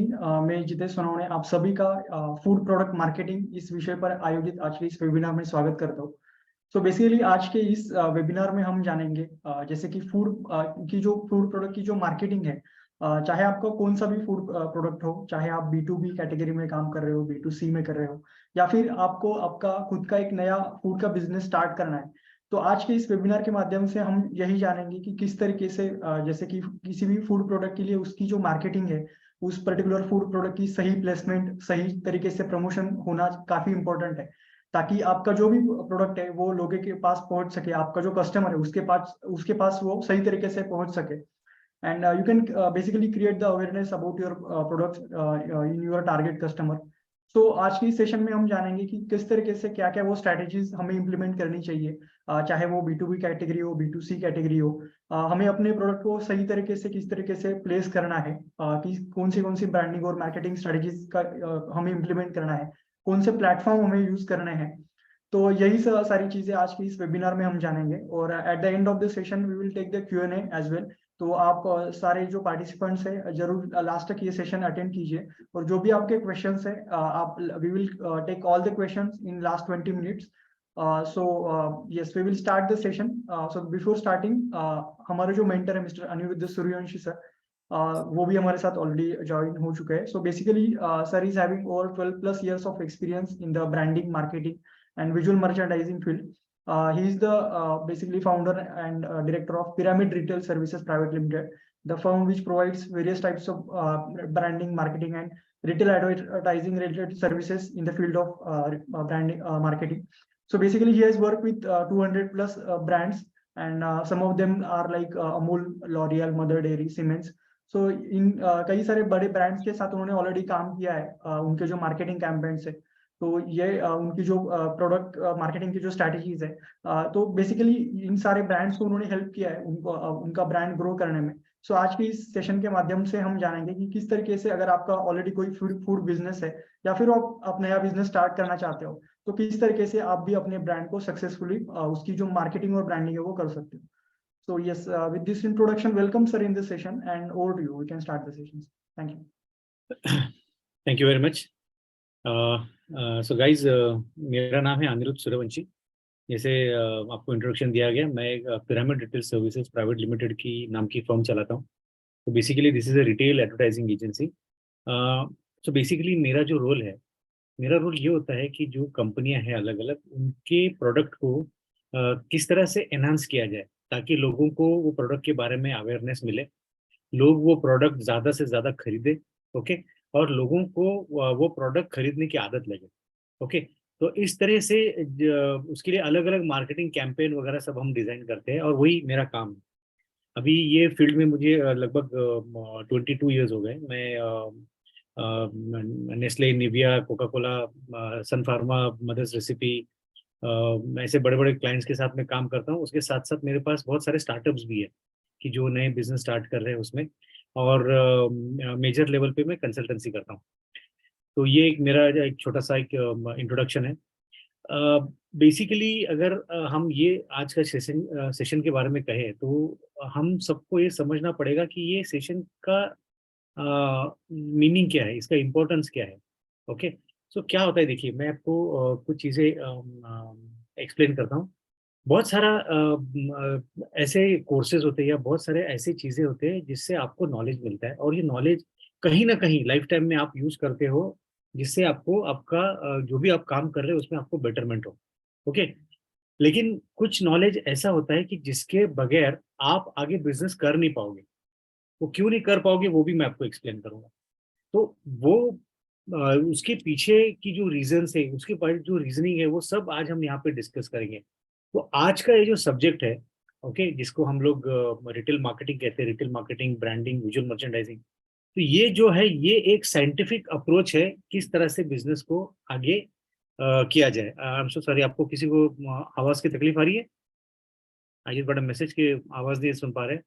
मैं जितेश सोनवणे आप सभी का फूड प्रोडक्ट मार्केटिंग इस विषय पर आयोजित आज के इस वेबिनार में स्वागत करता हूँ। सो बेसिकली आज के इस वेबिनार में हम जानेंगे जैसे कि फूड प्रोडक्ट की जो मार्केटिंग है, चाहे आपका कौन सा भी फूड प्रोडक्ट हो, चाहे आप B2B कैटेगरी में काम कर रहे हो, B2C में कर रहे हो, या फिर आपको आपका खुद का एक नया फूड का बिजनेस स्टार्ट करना है। तो आज के इस वेबिनार के माध्यम से हम यही जानेंगे कि किस तरीके से जैसे कि किसी भी फूड प्रोडक्ट के लिए उसकी जो मार्केटिंग है, उस पर्टिकुलर फूड प्रोडक्ट की सही प्लेसमेंट, सही तरीके से प्रमोशन होना काफी इंपॉर्टेंट है, ताकि आपका जो भी प्रोडक्ट है वो लोगों के पास पहुंच सके, आपका जो कस्टमर है उसके पास वो सही तरीके से पहुंच सके। And you can basically create the awareness about your products in your target customer. So आज की सेशन में हम जानेंगे कि किस तरीके से क्या क्या वो स्ट्रैटेजीज हमें इम्प्लीमेंट करनी चाहिए, चाहे वो B2B कैटेगरी हो, B2C कैटेगरी हो। हमें अपने प्रोडक्ट को सही तरीके से किस तरीके से प्लेस करना है, कि कौन सी ब्रांडिंग और मार्केटिंग स्ट्रैटेजीज का हमें इम्प्लीमेंट करना है, कौन से प्लेटफॉर्म हमें यूज करने हैं। तो यही सारी चीजें आज की इस वेबिनार में हम जानेंगे, और at the end of the session we will take the Q&A as well. तो आप सारे जो पार्टिसिपेंट्स हैं जरूर लास्ट तक ये सेशन अटेंड कीजिए, और जो भी आपके क्वेश्चंस है आप we will take all the questions in last 20 minutes. So yes, we will start the session. So before starting हमारे जो मेंटर है मिस्टर अनिरुद्ध सूर्यवंशी सर, वो भी हमारे साथ ऑलरेडी ज्वाइन हो चुके हैं। So basically sir is having over 12+ years of experience in the branding, marketing and visual merchandising field. He is the basically founder and director of Pyramid Retail Services Private Limited, the firm which provides various types of branding, marketing, and retail advertising related services in the field of branding, marketing. So basically, he has worked with 200+ brands, and some of them are like Amul, L'Oreal, Mother Dairy, Siemens. So इन कई सारे बड़े brands के साथ उन्होंने already काम किया है, उनके जो मार्केटिंग कैंपेन्स है। तो ये उनकी जो प्रोडक्ट मार्केटिंग की जो स्ट्रैटेजीज है, तो बेसिकली इन सारे ब्रांड्स को उन्होंने हेल्प किया है उनको उनका ब्रांड ग्रो करने में। सो आज की इस सेशन के माध्यम से हम जानेंगे कि किस तरीके से, अगर आपका ऑलरेडी कोई फूड बिजनेस है, या फिर आप नया बिजनेस स्टार्ट करना चाहते हो, तो किस तरीके से आप भी अपने ब्रांड को सक्सेसफुली उसकी जो मार्केटिंग और ब्रांडिंग है वो कर सकते हो। So yes, with this introduction, welcome sir in this session, and over to you, we can start the session. Thank you. Thank you very much. So guys, मेरा नाम है अनिरुद्ध सूर्यवंशी। जैसे आपको इंट्रोडक्शन दिया गया, मैं एक pyramid retail services private limited की नाम की फर्म चलाता हूँ। तो basically this is a retail advertising agency. So basically मेरा जो रोल है, मेरा रोल ये होता है कि जो कंपनियां हैं अलग अलग, उनके प्रोडक्ट को किस तरह से एनहांस किया जाए, ताकि लोगों को वो प्रोडक्ट के बारे में अवेयरनेस मिले, लोग वो प्रोडक्ट ज़्यादा से ज़्यादा खरीदे, ओके, और लोगों को वो प्रोडक्ट खरीदने की आदत लगे, ओके। तो इस तरह से उसके लिए अलग अलग मार्केटिंग कैंपेन वगैरह सब हम डिज़ाइन करते हैं, और वही मेरा काम है। अभी ये फील्ड में मुझे लगभग 22 ईयर्स हो गए। मैं नेस्ले, निविया, कोका कोला, सन फार्मा, मदर्स रेसिपी, ऐसे बड़े बड़े क्लाइंट्स के साथ मैं काम करता हूँ। उसके साथ साथ मेरे पास बहुत सारे स्टार्टअप्स भी है कि जो नए बिजनेस स्टार्ट कर रहे हैं उसमें, और मेजर लेवल पे मैं कंसल्टेंसी करता हूँ। तो ये एक मेरा एक छोटा सा एक इंट्रोडक्शन है। बेसिकली अगर हम ये आज का सेशन के बारे में कहें, तो हम सबको ये समझना पड़ेगा कि ये सेशन का मीनिंग क्या है, इसका इम्पोर्टेंस क्या है, ओके। सो क्या होता है, देखिए मैं आपको कुछ चीज़ें एक्सप्लेन करता हूँ। बहुत सारा ऐसे कोर्सेज होते हैं या बहुत सारे ऐसी चीज़ें होते हैं जिससे आपको नॉलेज मिलता है, और ये नॉलेज कहीं ना कहीं लाइफ टाइम में आप यूज़ करते हो, जिससे आपको आपका जो भी आप काम कर रहे हो उसमें आपको बेटरमेंट हो, ओके। लेकिन कुछ नॉलेज ऐसा होता है कि जिसके बगैर आप आगे बिजनेस कर नहीं पाओगे। वो क्यों नहीं कर पाओगे वो भी मैं आपको एक्सप्लेन करूंगा। तो वो उसके पीछे की जो रीजंस है, उसके पास जो रीजनिंग है, वो सब आज हम यहाँ पे डिस्कस करेंगे। तो आज का ये जो सब्जेक्ट है, ओके, जिसको हम लोग रिटेल मार्केटिंग कहते हैं, retail marketing, branding, visual merchandising. तो ये जो है, ये एक साइंटिफिक अप्रोच है किस तरह से बिजनेस को आगे किया जाए। आई एम सो सॉरी, आपको किसी को आवाज की तकलीफ आ रही है? आई जिस बड़ा मैसेज की आवाज नहीं सुन पा रहे।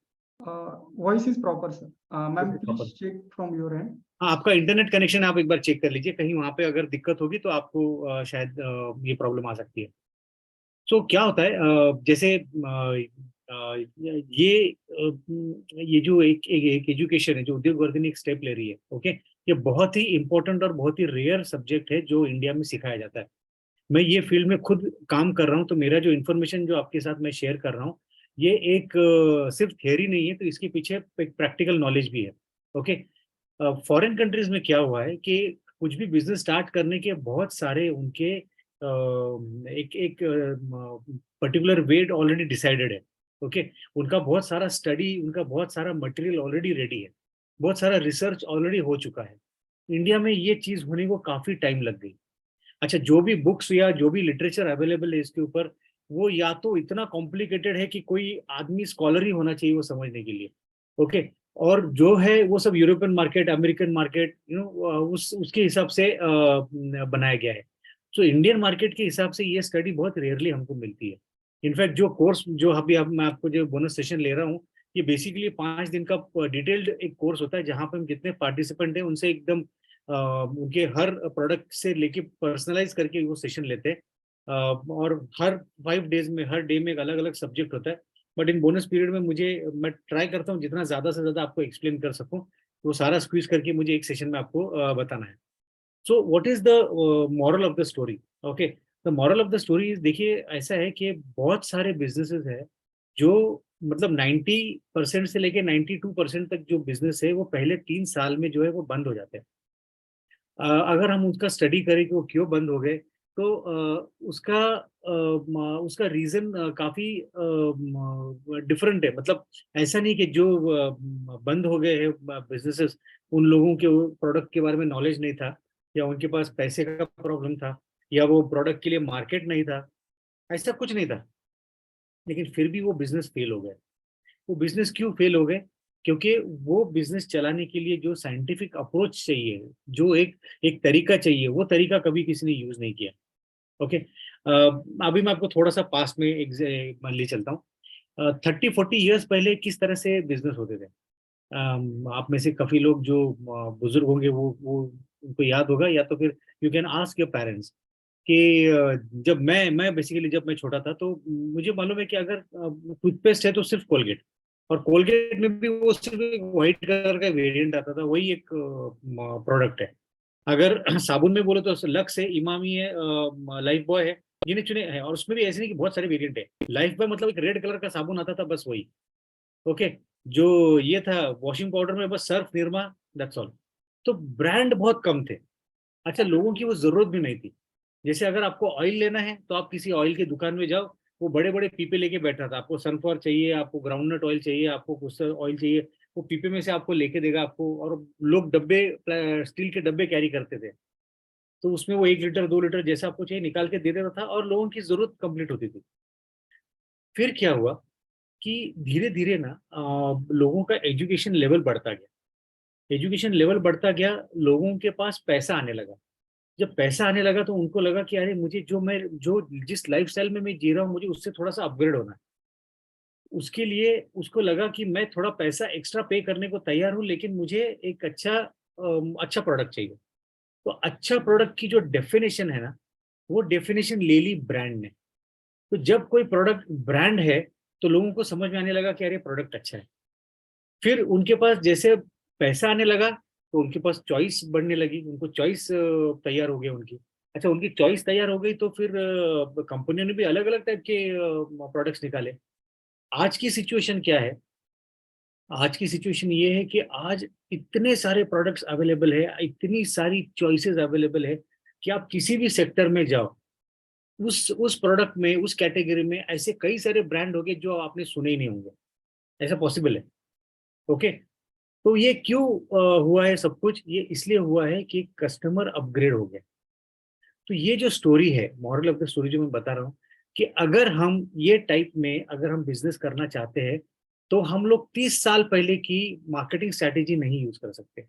Voice is proper sir, ma'am please check from your end. हाँ, आपका इंटरनेट कनेक्शन आप एक बार चेक कर लीजिए, कहीं वहां पे अगर दिक्कत होगी तो आपको शायद ये प्रॉब्लम आ सकती है। सो क्या होता है, जैसे ये जो एक एजुकेशन है, जो उद्योग वर्धन एक स्टेप ले रही है, ओके। ये बहुत ही इंपॉर्टेंट और बहुत ही रेयर सब्जेक्ट है जो इंडिया में सिखाया जाता है। मैं ये फील्ड में खुद काम कर रहा हूँ, तो मेरा जो इन्फॉर्मेशन जो आपके साथ मैं शेयर कर रहा हूँ, ये एक सिर्फ थियरी नहीं है, तो इसके पीछे एक प्रैक्टिकल नॉलेज भी है। ओके। फॉरेन कंट्रीज में क्या हुआ है कि कुछ भी बिजनेस स्टार्ट करने के बहुत सारे उनके एक एक पर्टिकुलर वेट ऑलरेडी डिसाइडेड है। ओके। उनका बहुत सारा स्टडी, उनका बहुत सारा मटेरियल ऑलरेडी रेडी है, बहुत सारा रिसर्च ऑलरेडी हो चुका है। इंडिया में ये चीज होने को काफी टाइम लग गई। अच्छा, जो भी बुक्स या जो भी लिटरेचर अवेलेबल है इसके ऊपर, वो या तो इतना कॉम्प्लिकेटेड है कि कोई आदमी स्कॉलर ही होना चाहिए वो समझने के लिए। ओके। और जो है वो सब यूरोपियन मार्केट, अमेरिकन मार्केट, उस उसके हिसाब से बनाया गया है। सो इंडियन मार्केट के हिसाब से ये स्टडी बहुत रेयरली हमको मिलती है। इनफैक्ट जो कोर्स जो अभी अब मैं आपको जो बोनस सेशन ले रहा हूँ, ये बेसिकली 5 दिन का डिटेल्ड एक कोर्स होता है, जहाँ पे हम जितने पार्टिसिपेंट हैं उनसे एकदम उनके हर प्रोडक्ट से लेके पर्सनलाइज करके वो सेशन लेते हैं। और हर 5 डेज में हर डे में एक अलग अलग सब्जेक्ट होता है। बट इन बोनस पीरियड में मैं ट्राई करता हूँ जितना ज्यादा से ज्यादा आपको एक्सप्लेन कर सकूं, तो वो सारा स्क्वीज करके मुझे एक सेशन में आपको बताना है। So what is the moral of the story? Okay. The moral of the story देखिए ऐसा है कि बहुत सारे बिजनेसेस है जो मतलब 90% से लेके 92% तक जो बिजनेस है वो पहले 3 साल में जो है वो बंद हो जाते हैं। अगर हम उसका स्टडी करें कि वो क्यों बंद हो गए, तो उसका रीजन काफी डिफरेंट है। मतलब ऐसा नहीं कि जो बंद हो गए हैं बिजनेसेस, उन लोगों के प्रोडक्ट के बारे में नॉलेज नहीं था, या उनके पास पैसे का प्रॉब्लम था, या वो प्रोडक्ट के लिए मार्केट नहीं था। ऐसा कुछ नहीं था। लेकिन फिर भी वो बिजनेस फेल हो गए। वो बिजनेस क्यों फेल हो गए? क्योंकि वो बिजनेस चलाने के लिए जो साइंटिफिक अप्रोच चाहिए, जो एक एक तरीका चाहिए, वो तरीका कभी किसी ने यूज नहीं किया। ओके। अभी मैं आपको थोड़ा सा पास्ट में मान ले चलता हूँ। 30-40 ईयर्स पहले किस तरह से बिजनेस होते थे। आप में से काफी लोग जो बुजुर्ग होंगे वो उनको याद होगा, या तो फिर you can ask your parents कि जब मैं बेसिकली जब मैं छोटा था, तो मुझे मालूम है कि अगर टूथपेस्ट है तो सिर्फ कोलगेट, और कोलगेट में भी वो सिर्फ एक व्हाइट कलर का वेरिएंट आता था, वही एक प्रोडक्ट है। अगर साबुन में बोले तो लक्स है, इमामी है, लाइफ बॉय है, गिने चुने हैं। और उसमें भी ऐसे नहीं कि बहुत सारे वेरिएंट है। लाइफ बॉय मतलब एक रेड कलर का साबुन आता था, बस वही। ओके। जो ये था वॉशिंग पाउडर में बस सर्फ, निरमा, दैट्स ऑल। तो ब्रांड बहुत कम थे। अच्छा, लोगों की वो जरूरत भी नहीं थी। जैसे अगर आपको ऑयल लेना है तो आप किसी ऑयल की दुकान में जाओ, वो बड़े बड़े पीपे लेके बैठा था। आपको सनफ्लावर चाहिए, आपको ग्राउंडनट ऑयल चाहिए, आपको कुछ ऑयल चाहिए, वो पीपे में से आपको लेके देगा आपको। और लोग डब्बे, स्टील के डब्बे कैरी करते थे, तो उसमें वो 1 लीटर 2 लीटर जैसा आपको चाहिए निकाल के दे देता था, और लोगों की जरूरत कंप्लीट होती थी। फिर क्या हुआ कि धीरे धीरे ना लोगों का एजुकेशन लेवल बढ़ता गया। एजुकेशन लेवल बढ़ता गया, लोगों के पास पैसा आने लगा। जब पैसा आने लगा तो उनको लगा कि अरे मुझे जो जिस लाइफस्टाइल में मैं जी रहा हूँ, मुझे उससे थोड़ा सा अपग्रेड होना है। उसके लिए उसको लगा कि मैं थोड़ा पैसा एक्स्ट्रा पे करने को तैयार हूँ, लेकिन मुझे एक अच्छा प्रोडक्ट चाहिए। तो अच्छा प्रोडक्ट की जो डेफिनेशन है ना, वो डेफिनेशन ले ली ब्रांड ने। तो जब कोई प्रोडक्ट ब्रांड है, तो लोगों को समझ में आने लगा कि अरे प्रोडक्ट अच्छा है। फिर उनके पास जैसे पैसा आने लगा, तो उनके पास चॉइस बढ़ने लगी, उनको चॉइस तैयार हो गई उनकी। अच्छा, उनकी चॉइस तैयार हो गई तो फिर कंपनियों ने भी अलग अलग टाइप के प्रोडक्ट्स निकाले। आज की सिचुएशन क्या है? आज की सिचुएशन ये है कि आज इतने सारे प्रोडक्ट्स अवेलेबल है, इतनी सारी चॉइसेस अवेलेबल है, कि आप किसी भी सेक्टर में जाओ, उस प्रोडक्ट में, उस कैटेगरी में ऐसे कई सारे ब्रांड होंगे जो आपने सुने ही नहीं होंगे। ऐसा पॉसिबल है। ओके। तो ये क्यों हुआ है सब कुछ? ये इसलिए हुआ है कि कस्टमर अपग्रेड हो गया। तो ये जो स्टोरी है, मॉरल ऑफ द स्टोरी जो मैं बता रहा हूँ, कि अगर हम ये टाइप में अगर हम बिजनेस करना चाहते हैं, तो हम लोग 30 साल पहले की मार्केटिंग स्ट्रैटेजी नहीं यूज कर सकते।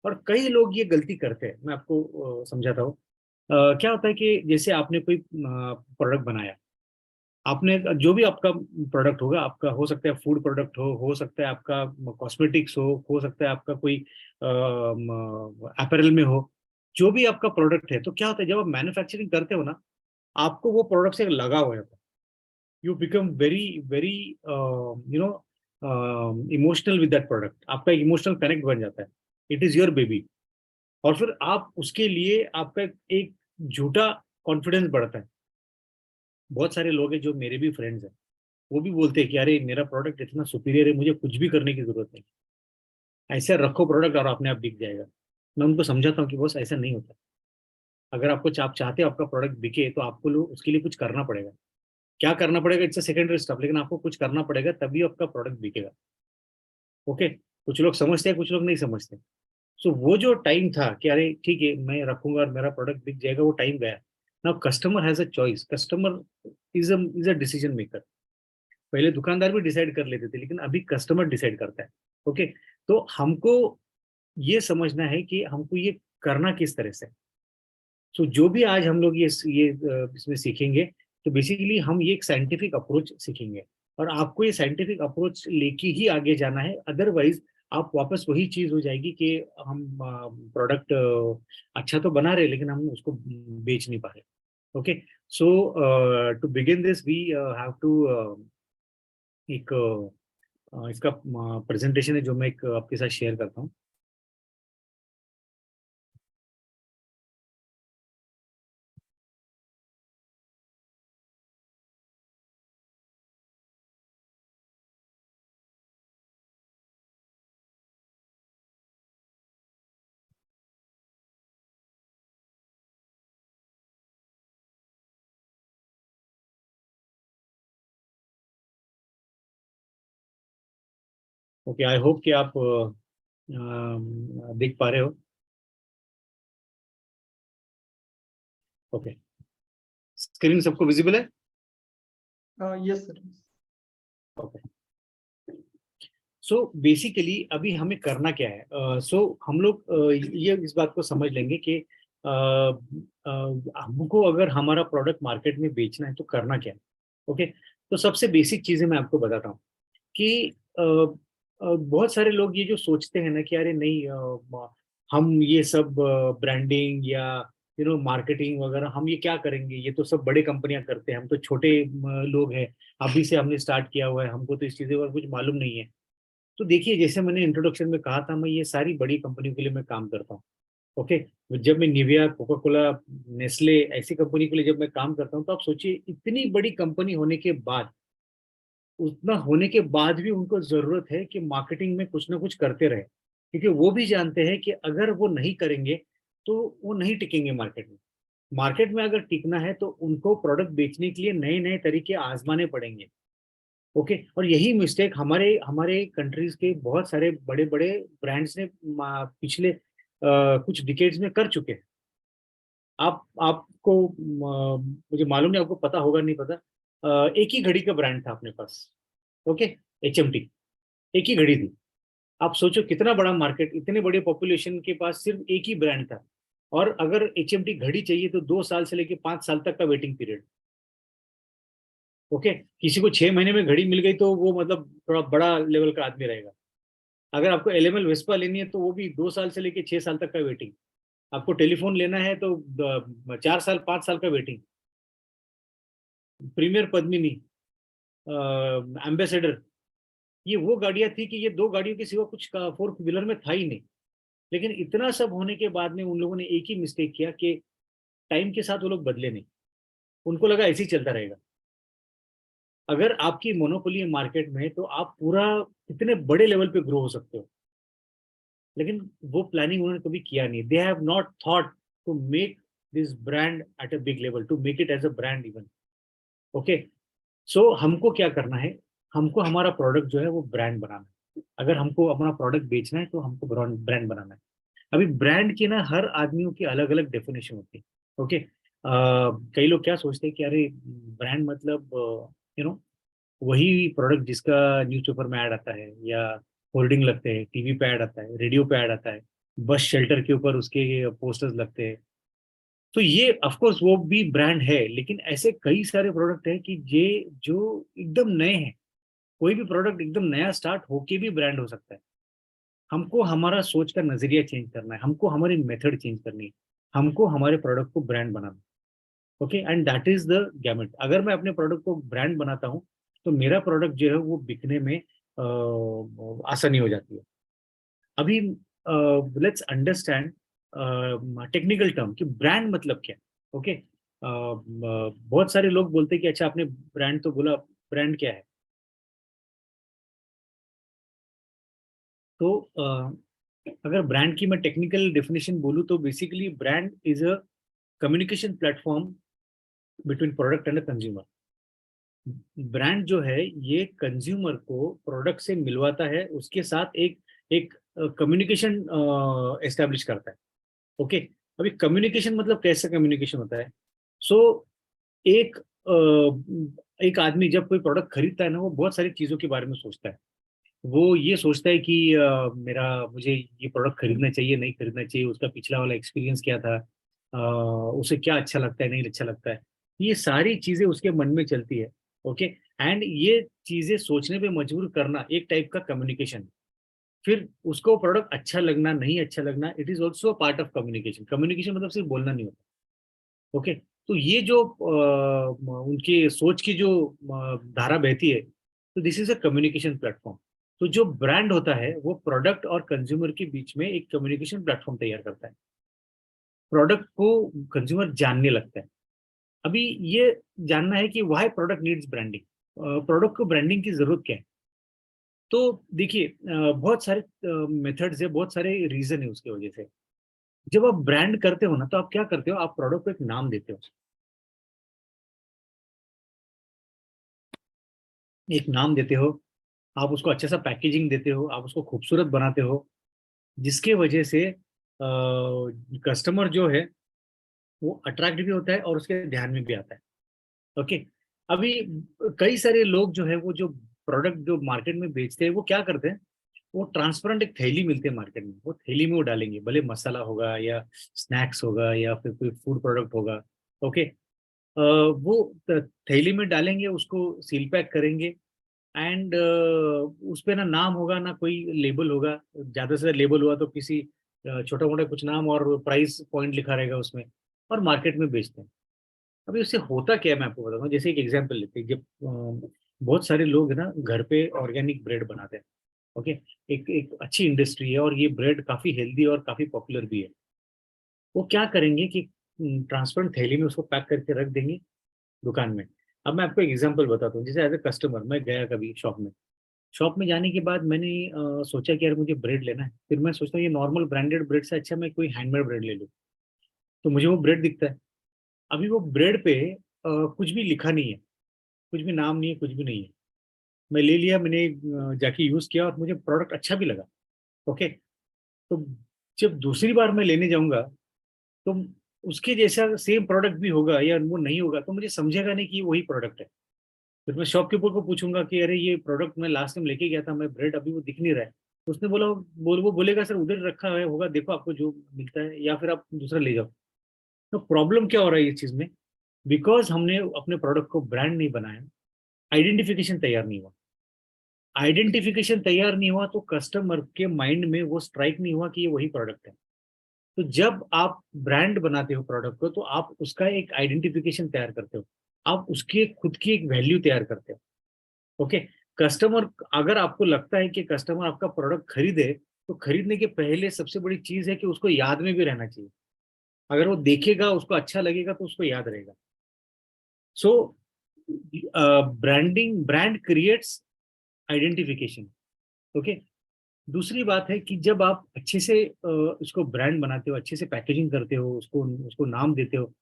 और कई लोग ये गलती करते हैं, मैं आपको समझाता हूँ। क्या होता है कि जैसे आपने कोई प्रोडक्ट बनाया, आपने जो भी आपका प्रोडक्ट होगा, आपका हो सकता है फूड प्रोडक्ट हो सकता है आपका कॉस्मेटिक्स हो सकता है आपका कोई अपैरल में हो। जो भी आपका प्रोडक्ट है, तो क्या होता है जब आप मैन्युफैक्चरिंग करते हो ना, आपको वो प्रोडक्ट से लगा हुआ है। You become very very you know emotional with that product. आपका इमोशनल कनेक्ट बन जाता है। It is your baby. और फिर आप उसके लिए आपका एक झूठा कॉन्फिडेंस बढ़ता है। बहुत सारे लोग हैं जो मेरे भी फ्रेंड्स हैं, वो भी बोलते हैं कि अरे मेरा प्रोडक्ट इतना सुपीरियर है, मुझे कुछ भी करने की जरूरत नहीं, ऐसे रखो प्रोडक्ट और अपने आप बिक जाएगा। मैं उनको समझाता हूँ कि बॉस ऐसा नहीं होता। अगर आपको आप चाहते हो आपका प्रोडक्ट बिके तो आपको उसके लिए कुछ करना पड़ेगा। क्या करना पड़ेगा, इट्स अ सेकेंडरी स्टेप, लेकिन आपको कुछ करना पड़ेगा तभी आपका प्रोडक्ट बिकेगा। ओके, कुछ लोग समझते हैं, कुछ लोग नहीं समझते। सो वो जो टाइम था कि अरे ठीक है मैं रखूंगा और मेरा प्रोडक्ट बिक जाएगा, वो टाइम गया। Now customer has a choice, customer is a decision maker. पहले दुकानदार भी डिसाइड कर लेते थे, लेकिन अभी कस्टमर डिसाइड करता है। ओके, तो हमको ये समझना है कि हमको ये करना किस तरह से। सो जो भी आज हम लोग इसमें सीखेंगे, तो बेसिकली हम ये एक साइंटिफिक अप्रोच सीखेंगे। और आपको ये साइंटिफिक अप्रोच लेके ही आगे जाना है, अदरवाइज आप वापस वही चीज हो जाएगी कि हम प्रोडक्ट अच्छा तो बना रहे लेकिन हम उसको बेच नहीं पा रहे। Okay, so to begin this we have to एक इसका प्रेजेंटेशन है जो मैं एक आपके साथ शेयर करता हूँ। ओके, आई होप कि आप देख पा रहे हो। ओके, स्क्रीन सबको विजिबल है? Yes sir. Okay, so basically अभी हमें करना क्या है। सो हम लोग ये इस बात को समझ लेंगे कि हमको अगर हमारा प्रोडक्ट मार्केट में बेचना है तो करना क्या है। ओके, तो सबसे बेसिक चीजें मैं आपको बताता हूँ कि बहुत सारे लोग ये जो सोचते हैं ना कि अरे नहीं, हम ये सब ब्रांडिंग या मार्केटिंग वगैरह हम ये क्या करेंगे, ये तो सब बड़े कंपनियां करते हैं, हम तो छोटे लोग हैं, अभी से हमने स्टार्ट किया हुआ है, हमको तो इस चीज़ों का कुछ मालूम नहीं है। तो देखिए, जैसे मैंने इंट्रोडक्शन में कहा था, मैं ये सारी बड़ी कंपनियों के लिए मैं काम करता हूँ। ओके, जब मैं निविया, कोका कोला, नेस्ले ऐसी कंपनी के लिए जब मैं काम करता हूँ, तो आप सोचिए इतनी बड़ी कंपनी होने के बाद, उतना होने के बाद भी उनको जरूरत है कि मार्केटिंग में कुछ ना कुछ करते रहे, क्योंकि वो भी जानते हैं कि अगर वो नहीं करेंगे तो वो नहीं टिकेंगे मार्केट में। मार्केट में अगर टिकना है तो उनको प्रोडक्ट बेचने के लिए नए नए तरीके आजमाने पड़ेंगे। ओके, और यही मिस्टेक हमारे हमारे कंट्रीज के बहुत सारे बड़े बड़े ब्रांड्स ने पिछले कुछ डिकेड्स में कर चुके हैं। आपको मुझे मालूम नहीं, आपको पता होगा नहीं पता। एक ही घड़ी का ब्रांड था अपने पास। ओके, HMT, एक ही घड़ी थी। आप सोचो कितना बड़ा मार्केट, इतने बड़े पॉपुलेशन के पास सिर्फ एक ही ब्रांड था। और अगर HMT घड़ी चाहिए तो 2 साल से लेके 5 साल तक का वेटिंग पीरियड। ओके, किसी को 6 महीने में घड़ी मिल गई तो वो मतलब थोड़ा बड़ा लेवल का आदमी रहेगा। अगर आपको एलएमएल वेस्पा लेनी है तो वो भी 2 साल से लेके 6 साल तक का वेटिंग। आपको टेलीफोन लेना है तो 4 साल 5 साल का वेटिंग। प्रीमियर पद्मिनी, एम्बेसडर, ये वो गाड़ियां थी कि ये दो गाड़ियों के सिवा कुछ फोर व्हीलर में था ही नहीं। लेकिन इतना सब होने के बाद में उन लोगों ने एक ही मिस्टेक किया कि टाइम के साथ वो लोग बदले नहीं। उनको लगा ऐसे ही चलता रहेगा। अगर आपकी मोनोपोली है मार्केट में तो आप पूरा इतने बड़े लेवल पे ग्रो हो सकते हो, लेकिन वो प्लानिंग उन्होंने कभी किया नहीं। They have not thought to make this brand at a big level, to make it as a brand even. Okay, so हमको क्या करना है, हमको हमारा प्रोडक्ट जो है वो ब्रांड बनाना है। अगर हमको अपना प्रोडक्ट बेचना है तो हमको ब्रांड बनाना है। अभी ब्रांड की ना हर आदमियों की अलग अलग डेफिनेशन होती है। ओके, कई लोग क्या सोचते हैं कि अरे ब्रांड मतलब वही प्रोडक्ट जिसका न्यूज़पेपर में ऐड आता है, या होर्डिंग लगते हैं, टीवी पे ऐड आता है, रेडियो पे ऐड आता है, बस शेल्टर के ऊपर उसके पोस्टर्स लगते हैं। तो ये ऑफ कोर्स वो भी ब्रांड है, लेकिन ऐसे कई सारे प्रोडक्ट हैं कि ये जो एकदम नए हैं। कोई भी प्रोडक्ट एकदम नया स्टार्ट होके भी ब्रांड हो सकता है। हमको हमारा सोच का नजरिया चेंज करना है, हमको हमारी मेथड चेंज करनी है, हमको हमारे प्रोडक्ट को ब्रांड बनाना है। Okay, and that is the gamete. अगर मैं अपने प्रोडक्ट को ब्रांड बनाता हूँ तो मेरा प्रोडक्ट जो है वो बिकने में आसानी हो जाती है। अभी लेट्स अंडरस्टैंड टेक्निकल टर्म कि ब्रांड मतलब क्या है। ओके, बहुत सारे लोग बोलते हैं कि अच्छा आपने ब्रांड तो बोला, ब्रांड क्या है? तो अगर ब्रांड की मैं टेक्निकल डेफिनेशन बोलूँ तो basically brand is a communication platform between product and consumer. Brand जो है ये कंज्यूमर को प्रोडक्ट से मिलवाता है, उसके साथ एक एक कम्युनिकेशन एस्टेब्लिश करता है। ओके, अभी कम्युनिकेशन मतलब कैसे कम्युनिकेशन होता है? सो एक एक आदमी जब कोई प्रोडक्ट खरीदता है ना, वो बहुत सारी चीजों के बारे में सोचता है। वो ये सोचता है कि मेरा मुझे ये प्रोडक्ट खरीदना चाहिए, नहीं खरीदना चाहिए, उसका पिछला वाला एक्सपीरियंस क्या था, उसे क्या अच्छा लगता है, नहीं अच्छा लगता है। ये सारी चीजें उसके मन में चलती है। ओके, एंड ये चीजें सोचने पे मजबूर करना एक टाइप का कम्युनिकेशन। फिर उसको प्रोडक्ट अच्छा लगना, नहीं अच्छा लगना, it is also part of communication. Communication मतलब सिर्फ बोलना नहीं होता। ओके, तो ये जो उनके सोच की जो धारा बहती है, तो this is a communication platform. तो जो ब्रांड होता है वो प्रोडक्ट और कंज्यूमर के बीच में एक कम्युनिकेशन प्लेटफॉर्म तैयार करता है। प्रोडक्ट को कंज्यूमर जानने लगता है। अभी ये जानना है कि why product needs branding, product को ब्रांडिंग की जरूरत क्या है? तो देखिए, बहुत सारे मेथड्स है, बहुत सारे रीजन है उसकी वजह से। जब आप ब्रांड करते हो ना, तो आप क्या करते हो, आप प्रोडक्ट को एक नाम देते हो, एक नाम देते हो, आप उसको अच्छा सा पैकेजिंग देते हो, आप उसको खूबसूरत बनाते हो, जिसके वजह से कस्टमर जो है वो अट्रैक्ट भी होता है और उसके ध्यान में भी आता है। ओके, अभी कई सारे लोग जो है वो जो प्रोडक्ट जो मार्केट में बेचते हैं वो क्या करते हैं, वो ट्रांसपेरेंट एक थैली मिलती है मार्केट में, वो थैली में वो डालेंगे, भले मसाला होगा या स्नैक्स होगा या फिर कोई फूड प्रोडक्ट होगा। ओके, वो थैली में डालेंगे, उसको सील पैक करेंगे, एंड उस पे ना नाम होगा ना कोई लेबल होगा। ज्यादा से ज्यादा लेबल हुआ तो किसी छोटा मोटा कुछ नाम और प्राइस पॉइंट लिखा रहेगा उसमें, और मार्केट में बेचते हैं। अभी उससे होता क्या है मैं आपको बताऊंगा। जैसे एक एग्जांपल लेते हैं, जब बहुत सारे लोग है ना घर पे ऑर्गेनिक ब्रेड बनाते हैं। ओके, एक एक अच्छी इंडस्ट्री है और ये ब्रेड काफी हेल्दी और काफी पॉपुलर भी है। वो क्या करेंगे कि ट्रांसपेरेंट थैली में उसको पैक करके रख देंगे दुकान में। अब मैं आपको एग्जांपल बताता हूँ, जैसे एज ए कस्टमर मैं गया कभी शॉप में जाने के बाद मैंने सोचा कि यार मुझे ब्रेड लेना है, फिर मैं सोचता हूँ ये नॉर्मल ब्रांडेड ब्रेड से अच्छा मैं कोई हैंडमेड ब्रेड ले लूँ। तो मुझे वो ब्रेड दिखता है। अभी वो ब्रेड पे कुछ भी लिखा नहीं है, कुछ भी नाम नहीं है, कुछ भी नहीं है। मैं ले लिया, मैंने जाके यूज किया और मुझे प्रोडक्ट अच्छा भी लगा। ओके, तो जब दूसरी बार मैं लेने जाऊंगा तो उसके जैसा सेम प्रोडक्ट भी होगा या वो नहीं होगा, तो मुझे समझेगा नहीं कि ये वही प्रोडक्ट है। फिर मैं शॉपकीपर को पूछूंगा कि अरे ये प्रोडक्ट मैं लास्ट टाइम लेके गया था, मैं ब्रेड अभी वो दिख नहीं रहा है। तो उसने बोला, वो बोलेगा सर उधर रखा है होगा, देखो आपको जो मिलता है, या फिर आप दूसरा ले जाओ। तो प्रॉब्लम क्या हो रहा है इस चीज में? बिकॉज हमने अपने प्रोडक्ट को ब्रांड नहीं बनाया, आइडेंटिफिकेशन तैयार नहीं हुआ। आइडेंटिफिकेशन तैयार नहीं हुआ तो कस्टमर के माइंड में वो स्ट्राइक नहीं हुआ कि ये वही प्रोडक्ट है। तो जब आप ब्रांड बनाते हो प्रोडक्ट को, तो आप उसका एक आइडेंटिफिकेशन तैयार करते हो, आप उसकी खुद की एक वैल्यू तैयार करते हो। ओके, कस्टमर, अगर आपको लगता है कि कस्टमर आपका प्रोडक्ट खरीदे, तो खरीदने के पहले सबसे बड़ी चीज है कि उसको याद में भी रहना चाहिए। अगर वो देखेगा, उसको अच्छा लगेगा, तो उसको याद रहेगा। So brand creates identification. Okay, दूसरी बात है कि जब आप अच्छे से उसको ब्रांड बनाते हो, अच्छे से पैकेजिंग करते हो, उसको उसको नाम देते हो,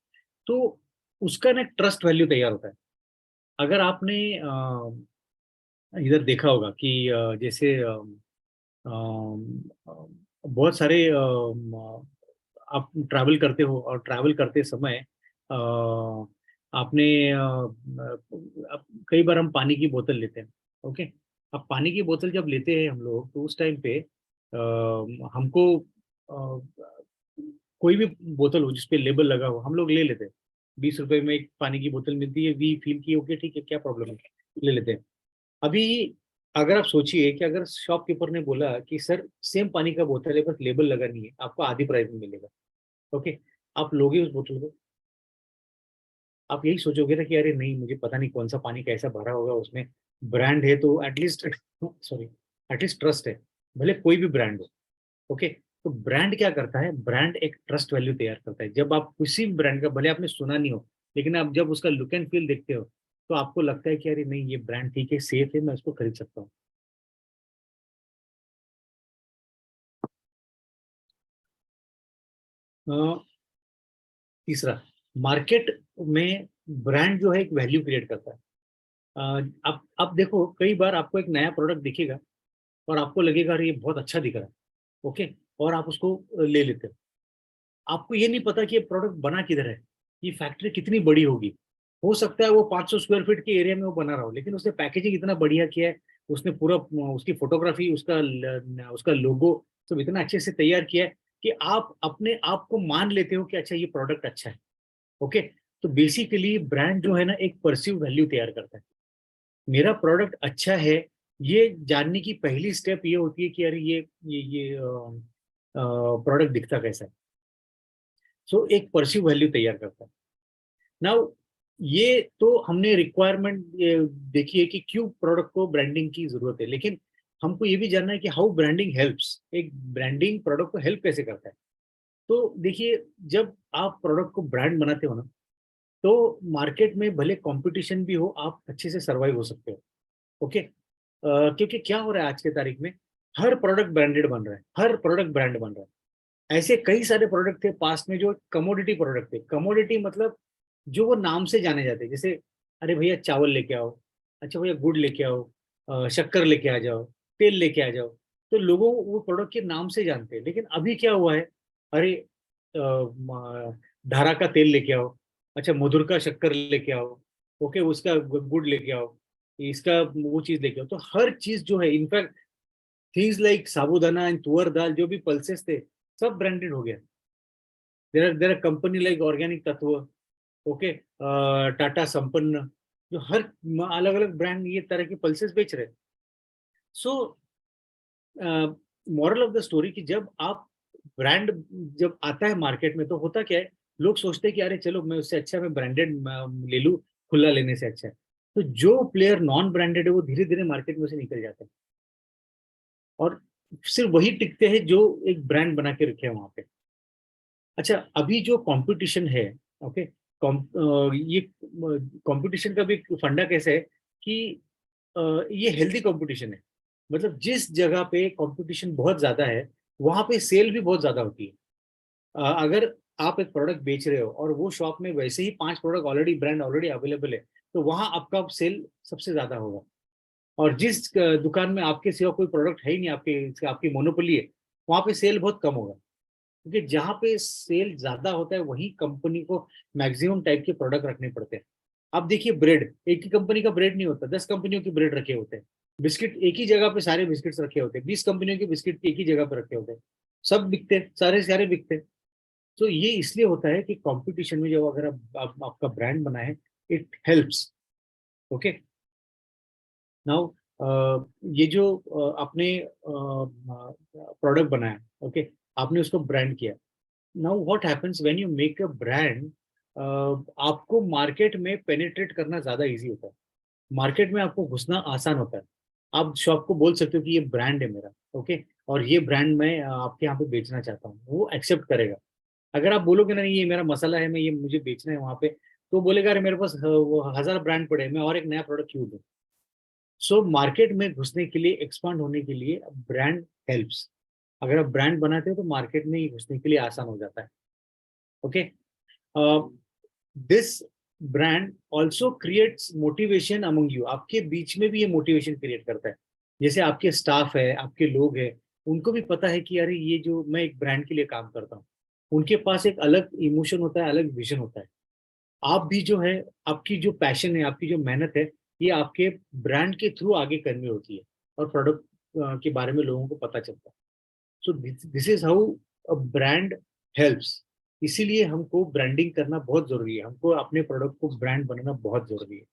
तो उसका ना ट्रस्ट वैल्यू तैयार होता है। अगर आपने इधर देखा होगा कि जैसे बहुत सारे आप ट्रैवल करते हो और ट्रैवल करते समय आपने कई बार हम पानी की बोतल लेते हैं। ओके, अब पानी की बोतल जब लेते हैं हम लोग, तो उस टाइम पे हमको कोई भी बोतल हो जिसपे लेबल लगा हो, हम लोग ले लेते हैं। 20 रुपए में एक पानी की बोतल मिलती है, वी फील की ओके ठीक है, क्या प्रॉब्लम है, ले लेते हैं। अभी अगर आप सोचिए कि अगर शॉपकीपर ने बोला कि सर सेम पानी का बोतल है, बस लेबल लगा नहीं है, आपको आधी प्राइस में मिलेगा। ओके, आप लोगे उस बोतल को? आप यही सोचोगे ना कि अरे नहीं, मुझे पता नहीं कौन सा पानी कैसा भरा होगा, उसमें ब्रांड है तो एटलीस्ट सॉरी, एटलीस्ट ट्रस्ट है, भले कोई भी ब्रांड हो। ओके, तो ब्रांड क्या करता है, ब्रांड एक ट्रस्ट वैल्यू तैयार करता है। जब आप किसी भी ब्रांड का, भले आपने सुना नहीं हो, लेकिन आप जब उसका लुक एंड फील देखते हो तो आपको लगता है कि अरे नहीं, ये ब्रांड ठीक है, सेफ है, मैं उसको खरीद सकता हूँ। अ, तीसरा, मार्केट में ब्रांड जो है एक वैल्यू क्रिएट करता है। आप देखो, कई बार आपको एक नया प्रोडक्ट दिखेगा और आपको लगेगा अरे ये बहुत अच्छा दिख रहा है, ओके, और आप उसको ले लेते हो। आपको ये नहीं पता कि ये प्रोडक्ट बना किधर है, ये फैक्ट्री कितनी बड़ी होगी। हो सकता है वो 500 स्क्वायर फीट के एरिया में वो बना रहा हो, लेकिन उसने पैकेजिंग इतना बढ़िया किया है, उसने पूरा उसकी फोटोग्राफी, उसका लोगो सब इतना अच्छे से तैयार किया है कि आप अपने आप को मान लेते हो कि अच्छा ये प्रोडक्ट अच्छा है। ओके, तो बेसिकली ब्रांड जो है ना एक परसीव वैल्यू तैयार करता है। मेरा प्रोडक्ट अच्छा है, ये जानने की पहली स्टेप ये होती है कि अरे ये प्रोडक्ट दिखता कैसा है। सो एक परसीव वैल्यू तैयार करता है। नाउ ये तो हमने रिक्वायरमेंट देखी है कि क्यों प्रोडक्ट को ब्रांडिंग की जरूरत है, लेकिन हमको ये भी जानना है कि हाउ ब्रांडिंग हेल्प्स, एक ब्रांडिंग प्रोडक्ट को हेल्प कैसे करता है। तो देखिए, जब आप प्रोडक्ट को ब्रांड बनाते हो ना, तो मार्केट में भले कंपटीशन भी हो, आप अच्छे से सर्वाइव हो सकते हो। ओके, क्योंकि क्या हो रहा है आज के तारीख में, हर प्रोडक्ट ब्रांडेड बन रहा है, हर प्रोडक्ट ब्रांड बन रहा है। ऐसे कई सारे प्रोडक्ट थे पास्ट में जो कमोडिटी प्रोडक्ट थे। कमोडिटी मतलब जो वो नाम से जाने जाते हैं, जैसे अरे भैया चावल लेके आओ, अच्छा भैया गुड़ लेके आओ, शक्कर लेके आ जाओ, तेल लेके आ जाओ। तो लोगों वो प्रोडक्ट के नाम से जानते हैं। लेकिन अभी क्या हुआ है, अरे धारा का तेल लेके आओ, अच्छा मधुर का शक्कर लेके आओ, ओके उसका गुड़ लेके आओ, इसका वो चीज लेके आओ। तो हर चीज जो है, in fact things like sabudana and तुअर दाल, जो भी पल्सेस थे, सब ब्रांडेड हो गया। There are company like organic Tattva, okay, Tata Sampann, जो हर अलग अलग ब्रांड ये तरह के पल्सेस बेच रहे हैं। So moral of the story कि जब आप ब्रांड जब आता है मार्केट में, तो होता क्या है, लोग सोचते हैं कि अरे चलो मैं उससे अच्छा मैं ब्रांडेड ले लूं, खुला लेने से अच्छा है। तो जो प्लेयर नॉन ब्रांडेड है वो धीरे धीरे मार्केट में से निकल जाते हैं, और सिर्फ वही टिकते हैं जो एक ब्रांड बना के रखे हैं वहां पे। अच्छा, अभी जो कंपटीशन है, ओके, ये कंपटीशन का भी फंडा कैसे है कि ये हेल्दी कंपटीशन है। मतलब जिस जगह पे कंपटीशन बहुत ज्यादा है, वहां पे सेल भी बहुत ज्यादा होती है। अगर आप एक प्रोडक्ट बेच रहे हो और वो शॉप में वैसे ही 5 product already brand already available है, तो वहां आपका सेल सबसे ज्यादा होगा। और जिस दुकान में आपके सिवा कोई प्रोडक्ट है ही नहीं, आपके आपकी मोनोपोली है, वहां पे सेल बहुत कम होगा। क्योंकि जहाँ पे सेल ज्यादा होता है वही कंपनी को मैक्सिमम टाइप के प्रोडक्ट रखने पड़ते हैं। अब देखिए, ब्रेड एक ही कंपनी का ब्रेड नहीं होता, 10 कंपनियों के ब्रेड रखे होते हैं। बिस्किट एक ही जगह पे सारे बिस्किट्स रखे होते हैं, 20 कंपनियों के बिस्किट एक ही जगह पे रखे होते हैं। सब बिकते हैं, सारे सारे बिकते हैं। तो ये इसलिए होता है कि कंपटीशन में जब अगर आपका ब्रांड बना है, इट हेल्प्स। ओके, नाउ ये जो आपने प्रोडक्ट बनाया, ओके, आपने उसको ब्रांड किया। Now what happens when you make a brand, आपको मार्केट में पेनिट्रेट करना ज्यादा इजी होता है। मार्केट में आपको घुसना आसान होता है। आप शॉप को बोल सकते हो कि ये ब्रांड है मेरा, ओके, और ये ब्रांड मैं आपके यहाँ पे बेचना चाहता हूँ, वो एक्सेप्ट करेगा। अगर आप बोलोगे ना, नहीं ये मेरा मसाला है, मैं ये मुझे बेचना है वहां पे, तो बोलेगा अरे मेरे पास वो 1000 ब्रांड पड़े हैं, मैं और एक नया प्रोडक्ट क्यों दूँ। सो मार्केट में घुसने के लिए, एक्सपांड होने के लिए ब्रांड हेल्प्स। अगर आप ब्रांड बनाते हो तो मार्केट में ही घुसने के लिए आसान हो जाता है। Okay, this brand also creates motivation among you, आपके बीच में भी ये मोटिवेशन क्रिएट करता है। जैसे आपके स्टाफ है, आपके लोग हैं, उनको भी पता है कि अरे ये जो मैं एक ब्रांड के लिए काम करता हूँ, उनके पास एक अलग इमोशन होता है, अलग विजन होता है। आप भी जो है, आपकी जो पैशन है, आपकी जो मेहनत है, ये आपके ब्रांड के थ्रू आगे करनी होती है, और प्रोडक्ट के बारे में लोगों को पता चलता है। So this is how a brand helps. इसीलिए हमको ब्रांडिंग करना बहुत जरूरी है, हमको अपने प्रोडक्ट को ब्रांड बनाना बहुत जरूरी है।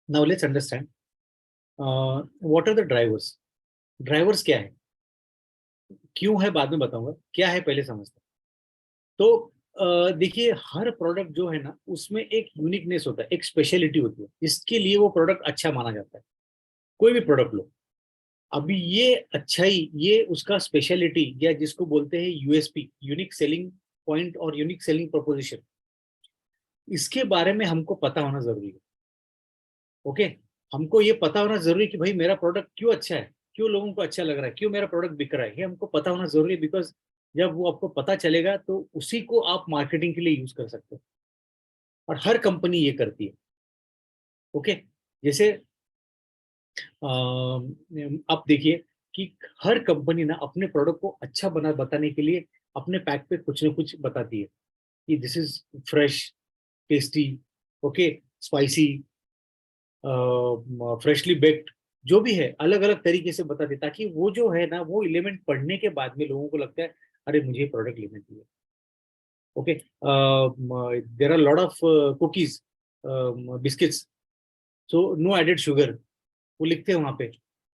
Now let's understand what are the drivers. Drivers क्या है, क्यों है बाद में बताऊंगा, क्या है पहले समझते हैं। तो देखिए, हर प्रोडक्ट जो है ना, उसमें एक यूनिकनेस होता है, एक स्पेशलिटी होती है, इसके लिए वो प्रोडक्ट अच्छा माना जाता है। कोई भी प्रोडक्ट लो, अभी ये अच्छाई, ये उसका स्पेशलिटी या जिसको बोलते हैं यूएसपी, यूनिक सेलिंग पॉइंट और यूनिक सेलिंग प्रोपोजिशन, इसके बारे में हमको पता होना जरूरी है। ओके, हमको ये पता होना जरूरी है कि भाई मेरा प्रोडक्ट क्यों अच्छा है, क्यों लोगों को अच्छा लग रहा है, क्यों मेरा प्रोडक्ट बिक रहा है, ये हमको पता होना जरूरी है। बिकॉज जब वो आपको पता चलेगा तो उसी को आप मार्केटिंग के लिए यूज कर सकते हो, और हर कंपनी ये करती है। ओके, जैसे आप देखिए कि हर कंपनी ना अपने प्रोडक्ट को अच्छा बना बताने के लिए अपने पैक पे कुछ ना कुछ बताती है कि this is fresh, tasty, okay, spicy, freshly baked, जो भी है अलग अलग तरीके से बताते हैं, ताकि वो जो है ना वो एलिमेंट पढ़ने के बाद में लोगों को लगता है अरे मुझे प्रोडक्ट लेना चाहिए। Okay, there are lot of cookies, biscuits, so no added sugar, वो लिखते हैं वहां पे।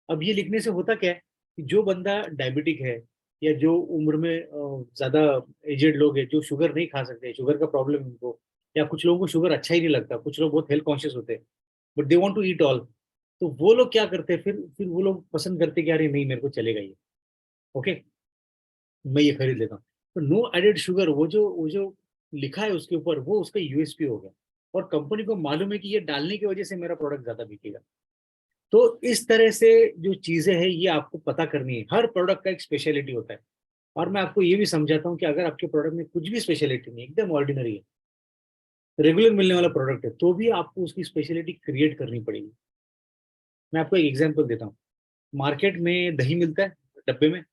अब ये लिखने से होता क्या है कि जो बंदा डायबिटिक है या जो उम्र में ज्यादा एजेड लोग हैं जो शुगर नहीं खा सकते, शुगर का प्रॉब्लम उनको, या कुछ लोगों को शुगर अच्छा ही नहीं लगता, कुछ लोग बहुत हेल्थ कॉन्शियस होते हैं but they want to eat all, तो वो लोग क्या करते हैं, फिर वो लोग पसंद करते हैं कि अरे नहीं मेरे को चलेगा ये, ओके, मैं ये खरीद लेता हूँ। तो नो एडेड शुगर, वो जो लिखा है उसके ऊपर, वो उसका यूएसपी हो गया, और कंपनी को मालूम है कि ये डालने की वजह से मेरा प्रोडक्ट ज्यादा बिकेगा। तो इस तरह से जो चीजें हैं ये आपको पता करनी है, हर प्रोडक्ट का एक स्पेशलिटी होता है। और मैं आपको ये भी समझाता हूँ कि अगर आपके प्रोडक्ट में कुछ भी स्पेशलिटी नहीं, एकदम ऑर्डिनरी है, रेगुलर मिलने वाला प्रोडक्ट है, तो भी आपको उसकी स्पेशलिटी क्रिएट करनी पड़ेगी। मैं आपको एक एग्जांपल देता हूँ। मार्केट में दही मिलता है डब्बे में,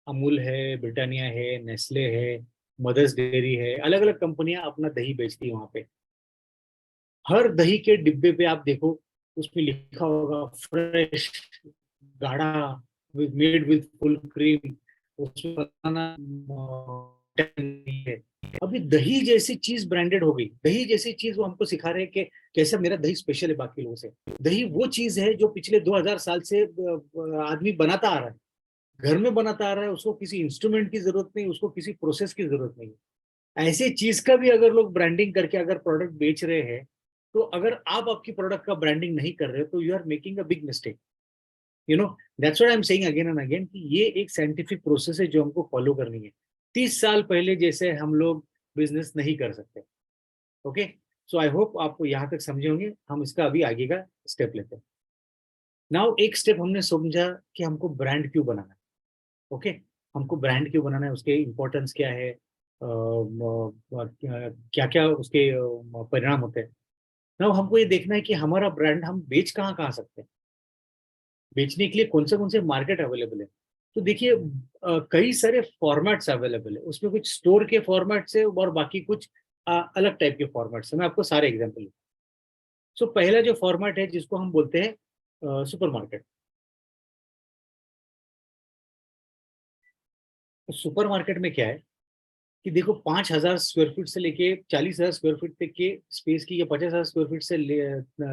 अमूल है, ब्रिटानिया है, नेस्ले है, मदर्स डेयरी है, अलग अलग कंपनियां अपना दही बेचती है वहां पे। हर दही के डिब्बे पे आप देखो, उसमें लिखा होगा फ्रेश, गाढ़ा, with made with full cream, उसमें बताना है। अभी दही जैसी चीज ब्रांडेड हो गई, दही जैसी चीज वो हमको सिखा रहे हैं कि कैसे मेरा दही स्पेशल है बाकी लोगों से। दही वो चीज है जो पिछले 2000 साल से आदमी बनाता आ रहा है, घर में बनाता आ रहा है, उसको किसी इंस्ट्रूमेंट की जरूरत नहीं, उसको किसी प्रोसेस की जरूरत नहीं। ऐसे चीज का भी अगर लोग ब्रांडिंग करके अगर प्रोडक्ट बेच रहे हैं, तो अगर आप आपकी प्रोडक्ट का ब्रांडिंग नहीं कर रहे हो तो you are making a big mistake. You know, that's what I am saying again and again कि ये एक साइंटिफिक प्रोसेस है जो हमको फॉलो करनी है। 30 साल पहले जैसे हम लोग बिजनेस नहीं कर सकते। ओके, सो आई होप आप यहाँ तक समझे होंगे। हम इसका अभी आगे का स्टेप लेते हैं। नाउ एक स्टेप हमने समझा कि हमको ब्रांड क्यों बनाना है। ओके, हमको ब्रांड क्यों बनाना है, उसके इम्पोर्टेंस क्या है, क्या क्या उसके परिणाम होते हैं। नाउ हमको ये देखना है कि हमारा ब्रांड हम बेच कहाँ कहाँ सकते हैं, बेचने के लिए कौन से मार्केट अवेलेबल है। तो देखिए कई सारे फॉर्मेट्स अवेलेबल है, उसमें कुछ स्टोर के फॉर्मेट्स है और बाकी कुछ अलग टाइप के फॉर्मेट्स है। मैं आपको सारे एग्जांपल। सो पहला जो फॉर्मेट है जिसको हम बोलते हैं सुपरमार्केट। तो सुपरमार्केट में क्या है कि देखो 5,000 स्क्वायर फीट से लेके 40,000 स्क्वायर फीट तक के स्पेस की, या 50,000 स्क्वायर फीट से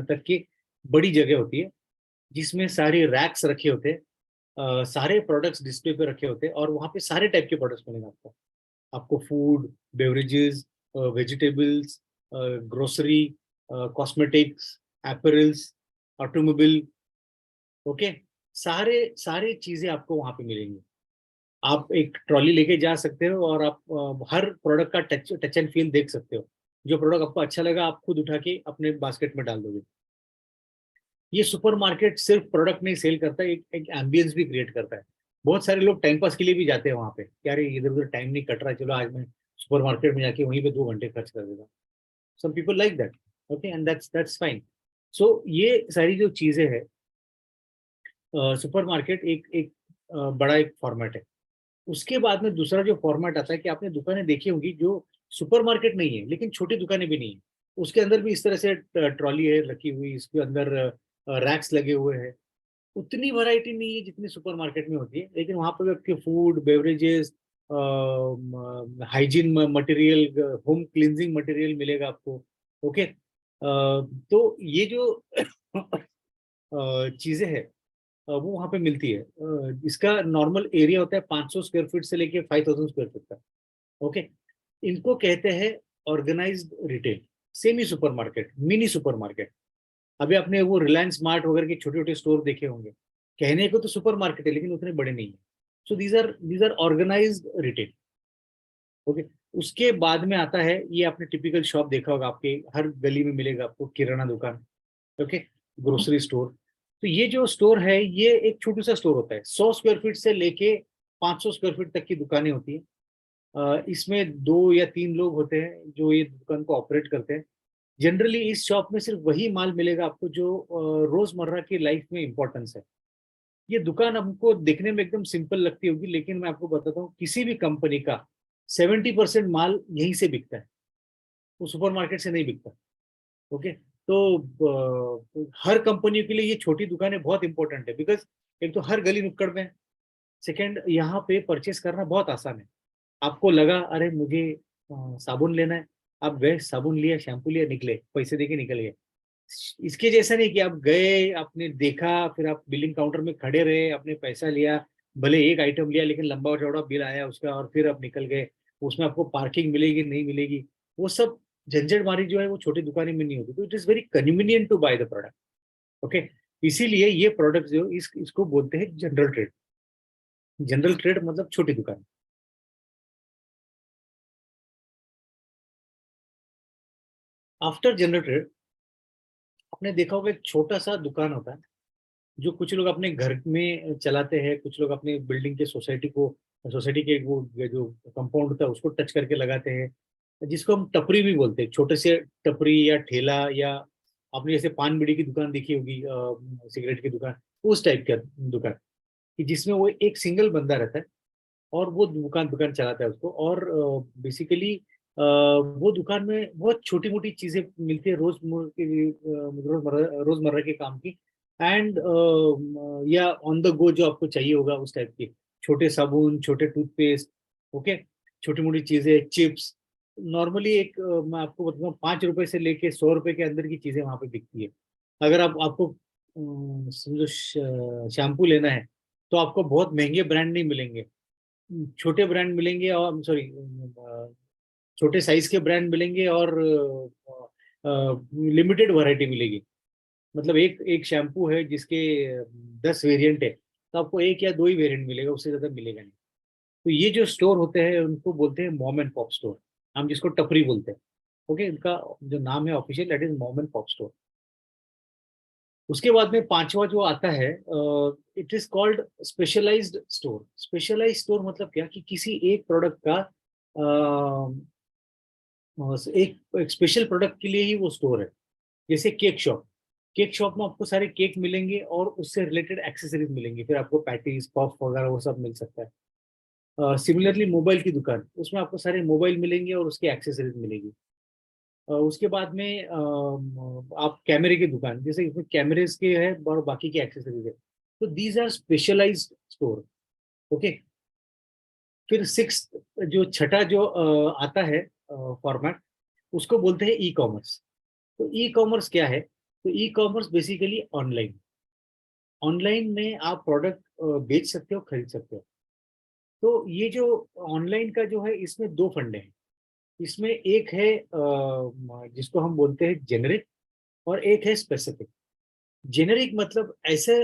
तक की बड़ी जगह होती है, जिसमें सारे रैक्स रखे होते हैं, सारे प्रोडक्ट्स डिस्प्ले पे रखे होते हैं, और वहाँ पे सारे टाइप के प्रोडक्ट्स मिलेंगे आपको। आपको food, beverages, vegetables, grocery, cosmetics, apparels, automobile, okay, सारे सारे चीजें आपको वहां पे मिलेंगी। आप एक ट्रॉली लेके जा सकते हो और आप हर प्रोडक्ट का टच एंड फील देख सकते हो। जो प्रोडक्ट आपको अच्छा लगा आप खुद उठा के अपने बास्केट में डाल दोगे। ये सुपरमार्केट सिर्फ प्रोडक्ट नहीं सेल करता है, एक एम्बियंस भी क्रिएट करता है। बहुत सारे लोग टाइम पास के लिए भी जाते हैं वहां पे, क्या अरे इधर उधर टाइम नहीं कट रहा है, चलो आज मैं सुपरमार्केट में जाके वहीं पे 2 घंटे खर्च कर देता हूँ। Some people like that, okay, and that's fine. So ये सारी जो चीजें हैं, सुपरमार्केट एक एक बड़ा एक फॉर्मेट है। उसके बाद में दूसरा जो फॉर्मेट आता है कि आपने दुकानें देखी होंगी जो सुपरमार्केट नहीं है लेकिन छोटी दुकानें भी नहीं है, उसके अंदर भी इस तरह से ट्रॉली है रखी हुई, इसके अंदर रैक्स लगे हुए हैं। उतनी वैरायटी नहीं है जितनी सुपरमार्केट में होती है, लेकिन वहां पर आपके food, beverages, hygiene material, home cleansing material मिलेगा आपको। ओके, तो ये जो चीजें हैं वो वहां पे मिलती है। इसका नॉर्मल एरिया होता है 500 स्क्वायर फीट से लेके 5,000 स्क्वायर फीट तक। ओके, इनको कहते हैं organised retail, semi supermarket, mini supermarket. अभी आपने वो रिलायंस स्मार्ट वगैरह के छोटे छोटे स्टोर देखे होंगे, कहने को तो सुपर मार्केट है लेकिन उतने बड़े नहीं है। So these are organised retail. Okay. उसके बाद में आता है, ये आपने टिपिकल शॉप देखा होगा, आपके हर गली में मिलेगा आपको किराना दुकान। ओके। Grocery store. तो ये जो स्टोर है ये एक छोटा सा स्टोर होता है, 100 स्क्वायर फीट से लेके 500 स्क्वायर फीट तक की दुकानें होती हैं। इसमें 2 या 3 लोग होते हैं जो ये दुकान को ऑपरेट करते हैं। जनरली इस शॉप में सिर्फ वही माल मिलेगा आपको जो रोजमर्रा की लाइफ में इंपॉर्टेंस है। ये दुकान हमको देखने में एकदम सिंपल लगती होगी, लेकिन मैं आपको बताता हूँ किसी भी कंपनी का 70% माल यहीं से बिकता है, वो सुपरमार्केट से नहीं बिकता। ओके। तो हर कंपनियों के लिए ये छोटी दुकानें बहुत इंपॉर्टेंट है, बिकॉज एक तो हर गली नुक्कड़ में, सेकंड यहाँ पे परचेस करना बहुत आसान है। आपको लगा अरे मुझे साबुन लेना है, आप गए साबुन लिया, शैम्पू लिया, निकले, पैसे देके निकल गए। इसके जैसा नहीं कि आप गए, आपने देखा, फिर आप बिलिंग काउंटर में खड़े रहे, आपने पैसा लिया, भले एक आइटम लिया लेकिन लंबा चौड़ा बिल आया उसका, और फिर आप निकल गए। उसमें आपको पार्किंग मिलेगी नहीं मिलेगी, वो सब झंझट मारी जो है वो छोटी दुकानें में नहीं होती। तो it is very convenient to buy the product. Okay. इसीलिए ये प्रोडक्ट जो इसको बोलते हैं जनरल ट्रेड। जनरल ट्रेड मतलब छोटी दुकान। आफ्टर जनरल ट्रेड आपने देखा होगा एक छोटा सा दुकान होता है जो कुछ लोग अपने घर में चलाते हैं, कुछ लोग अपने बिल्डिंग के सोसाइटी के वो जो कंपाउंड होता है उसको टच करके लगाते हैं, जिसको हम टपरी भी बोलते हैं। छोटे से टपरी या ठेला, या आपने जैसे पान बीड़ी की दुकान देखी होगी, सिगरेट की दुकान, उस टाइप का दुकान, कि जिसमें वो एक सिंगल बंदा रहता है और वो दुकान दुकान चलाता है उसको। और बेसिकली वो दुकान में बहुत छोटी मोटी चीजें मिलती है, रोजमर्रा के काम की। एंड या ऑन द गो जो आपको चाहिए होगा उस टाइप की, छोटे साबुन, छोटे टूथपेस्ट। ओके। छोटी मोटी चीजें, चिप्स। नॉर्मली एक मैं आपको बताऊँ, 5 रुपए से लेके 100 रुपए के अंदर की चीजें वहां पे बिकती है। अगर आपको समझो शैम्पू लेना है तो आपको बहुत महंगे ब्रांड नहीं मिलेंगे, छोटे ब्रांड मिलेंगे, और सॉरी छोटे साइज के ब्रांड मिलेंगे, और लिमिटेड वैरायटी मिलेगी। मतलब एक एक शैम्पू है जिसके 10 वेरिएंट है, तो आपको एक या दो ही वेरिएंट मिलेगा, उससे ज्यादा मिलेगा नहीं। तो ये जो स्टोर होते हैं उनको बोलते हैं मॉम एंड पॉप स्टोर, हम जिसको टपरी बोलते हैं। ओके। इनका जो नाम है official, that is mom and pop store. उसके बाद में पांचवा जो आता है, it is called specialised store. Specialised store मतलब क्या, कि किसी एक प्रोडक्ट का एक स्पेशल प्रोडक्ट के लिए ही वो स्टोर है। जैसे केक शॉप, केक शॉप में आपको सारे केक मिलेंगे और उससे रिलेटेड एक्सेसरीज मिलेंगी, फिर आपको पैटीज, पफ वगैरह वो सब मिल सकता है। सिमिलरली मोबाइल की दुकान, उसमें आपको सारे मोबाइल मिलेंगे और उसकी एक्सेसरीज मिलेगी। उसके बाद में आप कैमरे की दुकान, जैसे इसमें कैमरेज के है और बाकी के एक्सेसरीज है। तो these are specialised store. Okay. फिर सिक्स, जो छठा जो आता है फॉर्मेट, उसको बोलते हैं ई कॉमर्स। तो ई कॉमर्स क्या है, तो e commerce basically online, online में आप प्रोडक्ट बेच सकते हो, खरीद सकते हो। तो ये जो ऑनलाइन का जो है, इसमें दो फंडे हैं। इसमें एक है जिसको हम बोलते हैं जेनेरिक, और एक है स्पेसिफिक। जेनेरिक मतलब ऐसे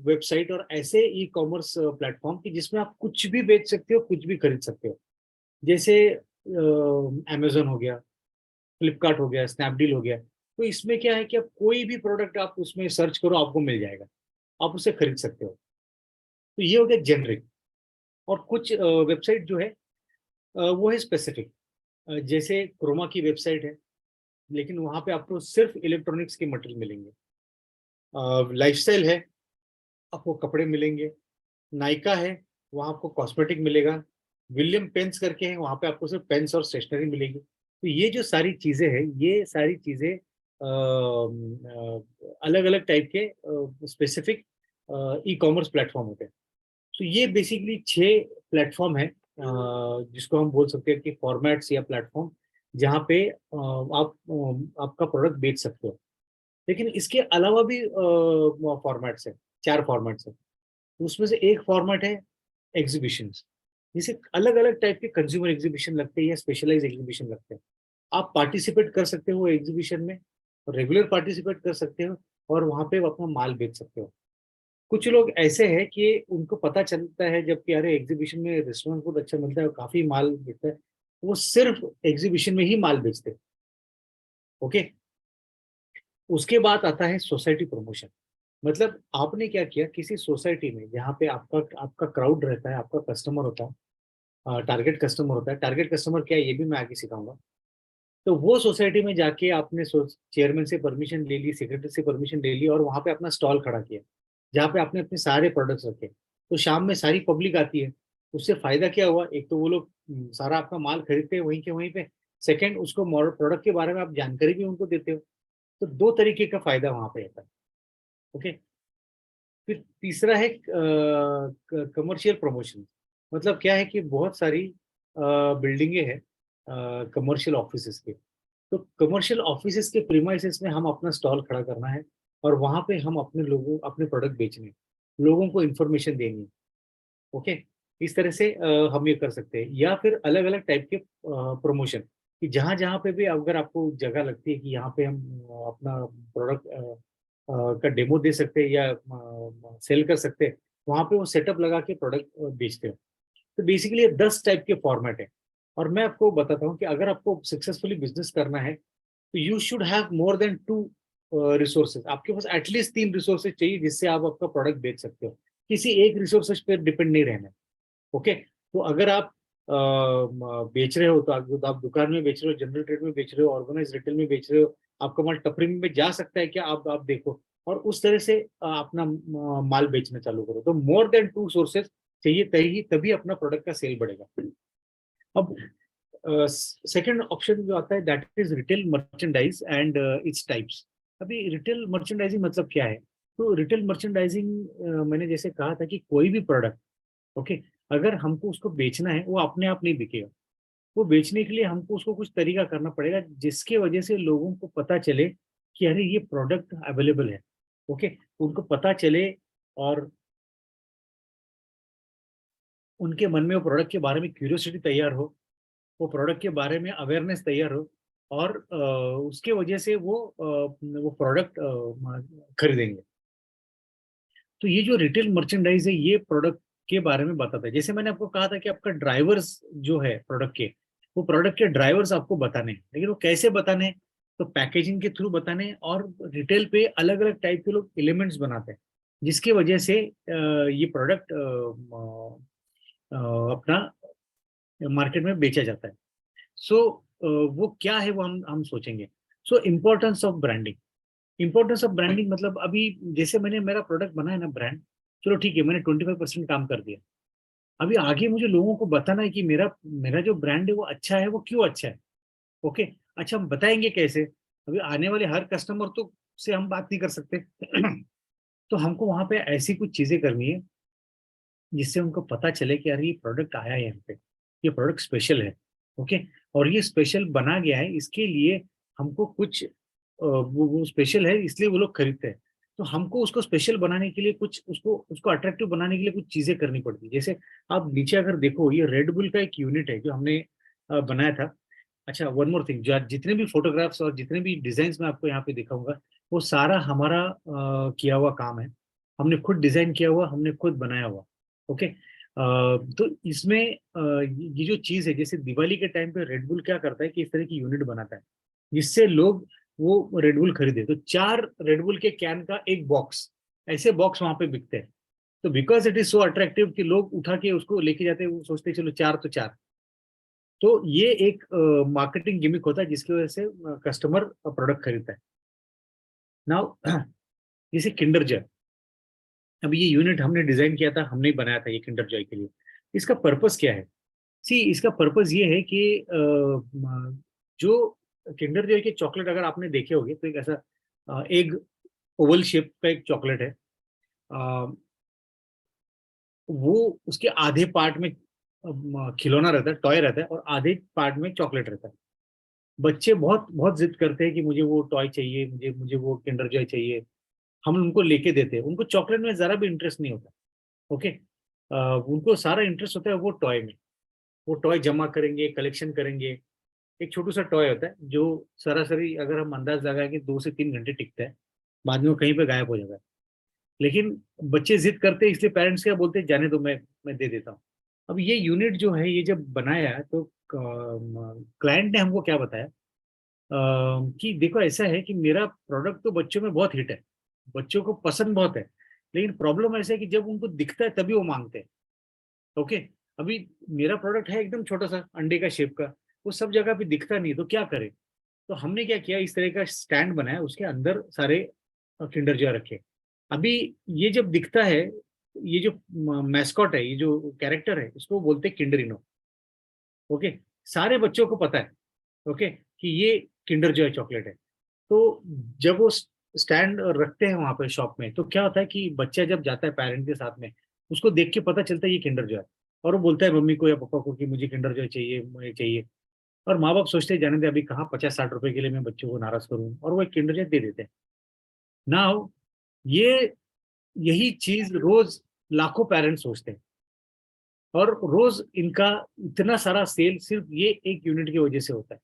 वेबसाइट और ऐसे ई कॉमर्स प्लेटफॉर्म की जिसमें आप कुछ भी बेच सकते हो, कुछ भी खरीद सकते हो। जैसे अमेजोन हो गया, फ्लिपकार्ट हो गया, स्नैपडील हो गया। तो इसमें क्या है कि आप कोई भी प्रोडक्ट आप उसमें सर्च करो, आपको मिल जाएगा, आप उसे खरीद सकते हो। तो ये हो गया जेनरिक। और कुछ वेबसाइट जो है वो है स्पेसिफिक। जैसे क्रोमा की वेबसाइट है, लेकिन वहां पे आपको सिर्फ इलेक्ट्रॉनिक्स के मटेरियल मिलेंगे। लाइफस्टाइल है, आपको कपड़े मिलेंगे। नायका है, वहाँ आपको कॉस्मेटिक मिलेगा। विलियम पेन्स करके है, वहाँ पे आपको सिर्फ पेन्स और स्टेशनरी मिलेगी। तो ये जो सारी चीजें हैं, ये सारी चीजें अलग अलग टाइप के स्पेसिफिक ई कॉमर्स प्लेटफॉर्म होते हैं। तो ये बेसिकली 6 प्लेटफॉर्म है, जिसको हम बोल सकते हैं कि फॉर्मेट्स या प्लेटफॉर्म, जहाँ पे आप आपका प्रोडक्ट बेच सकते हो। लेकिन इसके अलावा भी फॉर्मेट्स है, 4 फॉर्मेट्स है। उसमें से एक फॉर्मेट है एग्जीबिशन। जैसे अलग अलग टाइप के कंज्यूमर एग्जीबिशन लगते हैं या स्पेशलाइज एग्जीबिशन लगते हैं, आप पार्टिसिपेट कर सकते हो एग्जीबिशन में। रेगुलर पार्टिसिपेट कर सकते हो और वहां पे अपना माल बेच सकते हो। कुछ लोग ऐसे हैं कि उनको पता चलता है जबकि अरे एग्जीबिशन में रेस्टोरेंट बहुत अच्छा मिलता है और काफी माल बिकता है, वो सिर्फ एग्जीबिशन में ही माल बेचते हैं। ओके, उसके बाद आता है सोसाइटी प्रमोशन। मतलब आपने क्या किया, किसी सोसाइटी में जहाँ पे आपका आपका क्राउड रहता है, आपका कस्टमर होता है, टारगेट कस्टमर होता है। टारगेट कस्टमर क्या है ये भी मैं आगे सिखाऊंगा। तो वो सोसाइटी में जाके आपने चेयरमैन से परमिशन ले ली, सेक्रेटरी से परमिशन ले ली और वहां पे अपना स्टॉल खड़ा किया, जहाँ पे आपने अपने सारे प्रोडक्ट्स रखे। तो शाम में सारी पब्लिक आती है। उससे फायदा क्या हुआ, एक तो वो लोग सारा आपका माल खरीदते हैं वहीं के वहीं पे। सेकंड, उसको प्रोडक्ट के बारे में आप जानकारी भी उनको देते हो। तो दो तरीके का फायदा वहां पे रहता है। ओके, फिर तीसरा है कमर्शियल प्रमोशन। मतलब क्या है कि बहुत सारी बिल्डिंगे हैं कमर्शियल ऑफिसेस के। तो कमर्शियल ऑफिसेस के प्रीमाइसेस में हम अपना स्टॉल खड़ा करना है और वहां पे हम अपने लोगों अपने प्रोडक्ट बेचने हैं, लोगों को इन्फॉर्मेशन देनी है। ओके, इस तरह से हम ये कर सकते हैं। या फिर अलग अलग टाइप के प्रमोशन, कि जहां जहां पे भी अगर आपको जगह लगती है कि यहाँ पे हम अपना प्रोडक्ट का डेमो दे सकते हैं या सेल कर सकते हैं, वहां पे वो सेटअप लगा के प्रोडक्ट बेचते हो। तो बेसिकली ये 10 टाइप के फॉर्मेट है। और मैं आपको बताता हूँ कि अगर आपको सक्सेसफुली बिजनेस करना है तो you should have more than 2 resources. आपके पास एटलीस्ट 3 रिसोर्सेज चाहिए जिससे आप आपका प्रोडक्ट बेच सकते हो। किसी एक रिसोर्सेज पर डिपेंड नहीं रहना है। ओके, तो अगर आप बेच रहे हो तो आप दुकान में बेच रहे हो, जनरल ट्रेड में बेच रहे हो, ऑर्गेनाइज रिटेल में बेच रहे हो, आपका माल टपरी में जा सकता है क्या, आप देखो। और उस तरह से अपना माल बेचना चालू करो। तो मोर देन 2 सोर्सेज चाहिए, तभी तभी अपना प्रोडक्ट का सेल बढ़ेगा। अब सेकंड ऑप्शन जो आता है that is retail merchandise and its types. अभी रिटेल मर्चेंडाइजिंग मतलब क्या है? तो रिटेल मर्चेंडाइजिंग मैंने जैसे कहा था कि कोई भी प्रोडक्ट, ओके, अगर हमको उसको बेचना है वो अपने आप नहीं बिकेगा। वो बेचने के लिए हमको उसको कुछ तरीका करना पड़ेगा जिसके वजह से लोगों को पता चले कि अरे ये प्रोडक्ट अवेलेबल है। ओके, उनको पता चले और उनके मन में वो प्रोडक्ट के बारे में क्यूरियोसिटी तैयार हो, वो प्रोडक्ट के बारे में अवेयरनेस तैयार हो और उसके वजह से वो प्रोडक्ट खरीदेंगे। तो ये जो रिटेल मर्चेंडाइज है ये प्रोडक्ट के बारे में बताता है। जैसे मैंने आपको कहा था कि आपका ड्राइवर्स जो है प्रोडक्ट के, वो प्रोडक्ट के ड्राइवर्स आपको बताने हैं, लेकिन वो कैसे बताने हैं? तो पैकेजिंग के थ्रू बताने हैं। और रिटेल पे अलग अलग टाइप के लोग एलिमेंट्स बनाते हैं जिसकी वजह से ये प्रोडक्ट अपना मार्केट में बेचा जाता है। सो वो क्या है वो हम सोचेंगे। So importance of branding. Importance of branding मतलब अभी जैसे मैंने मेरा प्रोडक्ट बनाया ना ब्रांड, चलो ठीक है मैंने 25% काम कर दिया। अभी आगे मुझे लोगों को बताना है कि मेरा मेरा जो ब्रांड है वो अच्छा है, वो क्यों अच्छा है। ओके, अच्छा हम बताएंगे कैसे? अभी आने वाले हर कस्टमर तो से हम बात नहीं कर सकते तो हमको वहां पे ऐसी कुछ चीजें करनी है जिससे उनको पता चले कि यार ये प्रोडक्ट आया है यहाँ पे, ये प्रोडक्ट स्पेशल है। ओके, और ये स्पेशल बना गया है इसके लिए हमको कुछ वो स्पेशल है इसलिए वो लोग खरीदते हैं। तो हमको उसको स्पेशल बनाने के लिए कुछ उसको उसको अट्रैक्टिव बनाने के लिए कुछ चीजें करनी पड़ती है। जैसे आप नीचे अगर देखो ये रेड बुल का एक यूनिट है जो हमने बनाया था। अच्छा, वन मोर थिंग, जो जितने भी फोटोग्राफ्स और जितने भी डिजाइन मैं आपको यहाँ पे दिखाऊंगा वो सारा हमारा किया हुआ काम है। हमने खुद डिजाइन किया हुआ, हमने खुद बनाया हुआ। ओके, तो इसमें ये जो चीज है, जैसे दिवाली के टाइम पे रेडबुल क्या करता है कि इस तरह की यूनिट बनाता है जिससे लोग वो रेडबुल खरीदे। तो 4 रेडबुल के कैन का एक बॉक्स, ऐसे बॉक्स वहां पे बिकते हैं। तो because it is so attractive कि लोग उठा के उसको लेके जाते हैं, वो सोचते हैं चलो 4 तो 4। तो ये एक मार्केटिंग गिमिक होता है जिसकी वजह से कस्टमर प्रोडक्ट खरीदता है। नाउ जैसे किंडर जॉय, अभी ये यूनिट हमने डिजाइन किया था, हमने ही बनाया था ये किंडर जॉय के लिए। इसका पर्पस क्या है? सी, इसका पर्पस ये है कि जो किंडर जॉय के चॉकलेट अगर आपने देखे होंगे तो एक ऐसा एक ओवल शेप का एक चॉकलेट है। अ, वो उसके आधे पार्ट में खिलौना रहता है, टॉय रहता है, और आधे पार्ट में चॉकलेट रहता है। बच्चे बहुत बहुत जिद करते हैं कि मुझे वो टॉय चाहिए, मुझे मुझे वो किंडर जॉय चाहिए। हम उनको लेके देते हैं, उनको चॉकलेट में जरा भी इंटरेस्ट नहीं होता। ओके, उनको सारा इंटरेस्ट होता है वो टॉय में। वो टॉय जमा करेंगे, कलेक्शन करेंगे। एक छोटू सा टॉय होता है जो सरासरी अगर हम अंदाज लगाए कि 2 से 3 घंटे टिकता है, बाद में वो कहीं पे गायब हो जाता है। लेकिन बच्चे जिद करते हैं, इसलिए पेरेंट्स क्या बोलते हैं, जाने दो, मैं दे देता हूँ। अब ये यूनिट जो है, ये जब बनाया तो क्लाइंट ने हमको क्या बताया, कि देखो ऐसा है कि मेरा प्रोडक्ट तो बच्चों में बहुत हिट है, बच्चों को पसंद बहुत है, लेकिन प्रॉब्लम ऐसा है कि जब उनको दिखता है तभी वो मांगते हैं। ओके, अभी मेरा प्रोडक्ट है एकदम छोटा सा अंडे का शेप का, वो सब जगह पे दिखता नहीं, तो क्या करें। तो हमने क्या किया, इस तरह का स्टैंड बनाया, उसके अंदर सारे किंडर जॉय रखे। अभी ये जब दिखता है, ये जो मैस्कॉट है, ये जो कैरेक्टर है, इसको बोलते हैं किंडर इनो। ओके, सारे बच्चों को पता है, ओके, कि ये किंडर जॉय चॉकलेट है। तो जब वो स्टैंड रखते हैं वहां पे शॉप में, तो क्या होता है कि बच्चा जब जाता है पेरेंट के साथ में, उसको देख के पता चलता है ये किंडर जॉय, और वो बोलता है मम्मी को या पापा को कि मुझे किंडर जॉय चाहिए, मुझे चाहिए। और माँ बाप सोचते हैं जाने दे, अभी कहाँ 50-60 रुपए के लिए मैं बच्चों को नाराज करूँ, और वो एक किंडर जॉय दे देते हैं। नाउ ये यही चीज रोज लाखों पेरेंट्स सोचते हैं, और रोज इनका इतना सारा सेल सिर्फ ये एक यूनिट की वजह से होता है।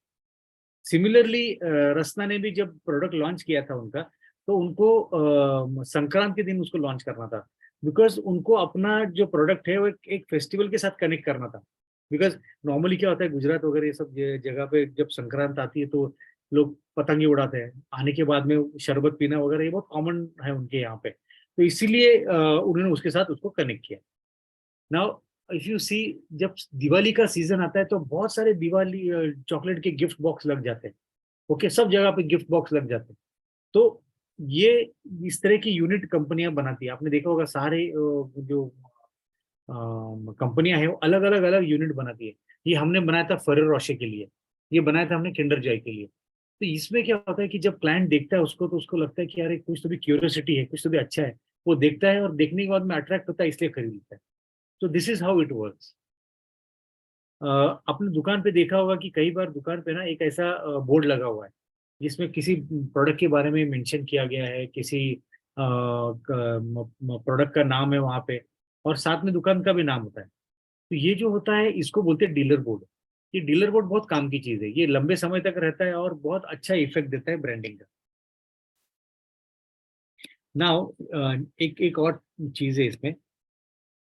सिमिलरली रसना ने भी जब प्रोडक्ट लॉन्च किया था उनका, तो उनको संक्रांत के दिन उसको लॉन्च करना था, बिकॉज उनको अपना जो प्रोडक्ट है वो एक फेस्टिवल के साथ कनेक्ट करना था। बिकॉज नॉर्मली क्या होता है, गुजरात वगैरह ये सब जगह पे जब संक्रांत आती है तो लोग पतंगे उड़ाते हैं, आने के बाद में शरबत पीना वगैरह ये बहुत कॉमन है उनके यहाँ पे, तो इसीलिए उन्होंने उसके साथ उसको कनेक्ट किया। नाउ इफ यू सी, जब दिवाली का सीजन आता है तो बहुत सारे दिवाली चॉकलेट के गिफ्ट बॉक्स लग जाते हैं। ओके, सब जगह पे गिफ्ट बॉक्स लग जाते हैं। तो ये इस तरह की यूनिट कंपनियां बनाती है, आपने देखा होगा सारे जो कंपनियां हैं वो अलग अलग अलग यूनिट बनाती है। ये हमने बनाया था फरेरो रोशे के लिए, ये बनाया था हमने किंडर जॉय के लिए। तो इसमें क्या होता है कि जब क्लाइंट देखता है उसको, तो उसको लगता है कि यार कुछ तो भी क्यूरियोसिटी है, कुछ तो भी अच्छा है। वो देखता है और देखने के बाद में अट्रैक्ट होता है, इसलिए खरीद लेता है। तो this is how it works. आपने दुकान पे देखा होगा कि कई बार दुकान पे ना एक ऐसा बोर्ड लगा हुआ है जिसमें किसी प्रोडक्ट के बारे में मेंशन किया गया है, किसी प्रोडक्ट का नाम है वहां पे, और साथ में दुकान का भी नाम होता है। तो ये जो होता है इसको बोलते हैं डीलर बोर्ड। ये डीलर बोर्ड बहुत काम की चीज है, ये लंबे समय तक रहता है और बहुत अच्छा इफेक्ट देता है ब्रांडिंग का। नाउ एक एक और चीज है इसमें,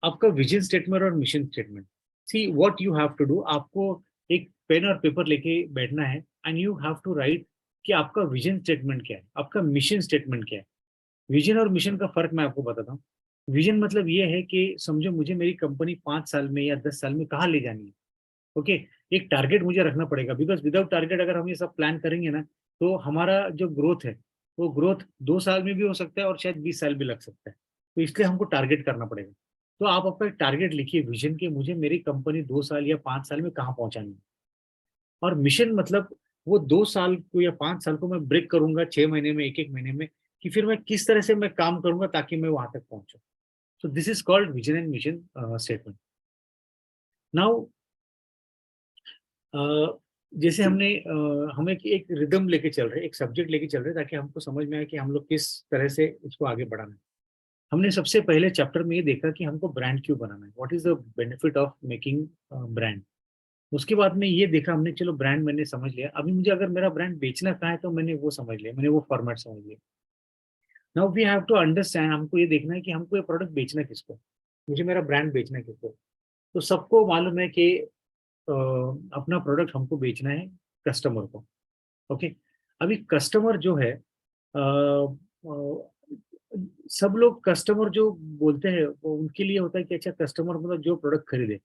आपका विजन स्टेटमेंट और mission statement. See what you have to do, आपको एक पेन और पेपर लेके बैठना है, and you have to write कि आपका विजन स्टेटमेंट क्या है, आपका मिशन स्टेटमेंट क्या है। विजन और मिशन का फर्क मैं आपको बताता हूँ। विजन मतलब ये है कि समझो मुझे मेरी कंपनी 5 साल में या 10 साल में कहाँ ले जानी है। ओके, एक टारगेट मुझे रखना पड़ेगा, बिकॉज विदाउट टारगेट अगर हम ये सब प्लान करेंगे ना, तो हमारा जो ग्रोथ है वो ग्रोथ 2 साल में भी हो सकता है और शायद 20 साल भी लग सकता है। तो इसलिए हमको टारगेट करना पड़ेगा। तो आप अपना टारगेट लिखिए विजन के, मुझे मेरी कंपनी 2 साल या 5 साल में कहाँ पहुंचानी है। और मिशन मतलब वो 2 साल को या 5 साल को मैं ब्रेक करूंगा 6 महीने में, एक एक महीने में, कि फिर मैं किस तरह से मैं काम करूंगा ताकि मैं वहां तक पहुंचूं। So this is called vision and mission statement. Now जैसे हम एक रिदम लेके चल रहे, एक सब्जेक्ट लेके चल रहे, ताकि हमको समझ में आए कि हम लोग किस तरह से इसको आगे बढ़ाना है। हमने सबसे पहले चैप्टर में ये देखा कि हमको ब्रांड क्यों बनाना है, what is the benefit of making brand. उसके बाद में ये देखा हमने, चलो ब्रांड मैंने समझ लिया, अभी मुझे अगर मेरा ब्रांड बेचना कहाँ है तो मैंने वो समझ लिया, मैंने वो फॉर्मेट समझ लिया। Now we have to understand, हमको ये देखना है कि हमको ये प्रोडक्ट बेचना किसको, मुझे मेरा ब्रांड बेचना किसको। तो सबको मालूम है कि अपना प्रोडक्ट हमको बेचना है कस्टमर को। ओके, अभी कस्टमर जो है, सब लोग कस्टमर जो बोलते हैं वो उनके लिए होता है कि अच्छा कस्टमर मतलब जो प्रोडक्ट खरीदे,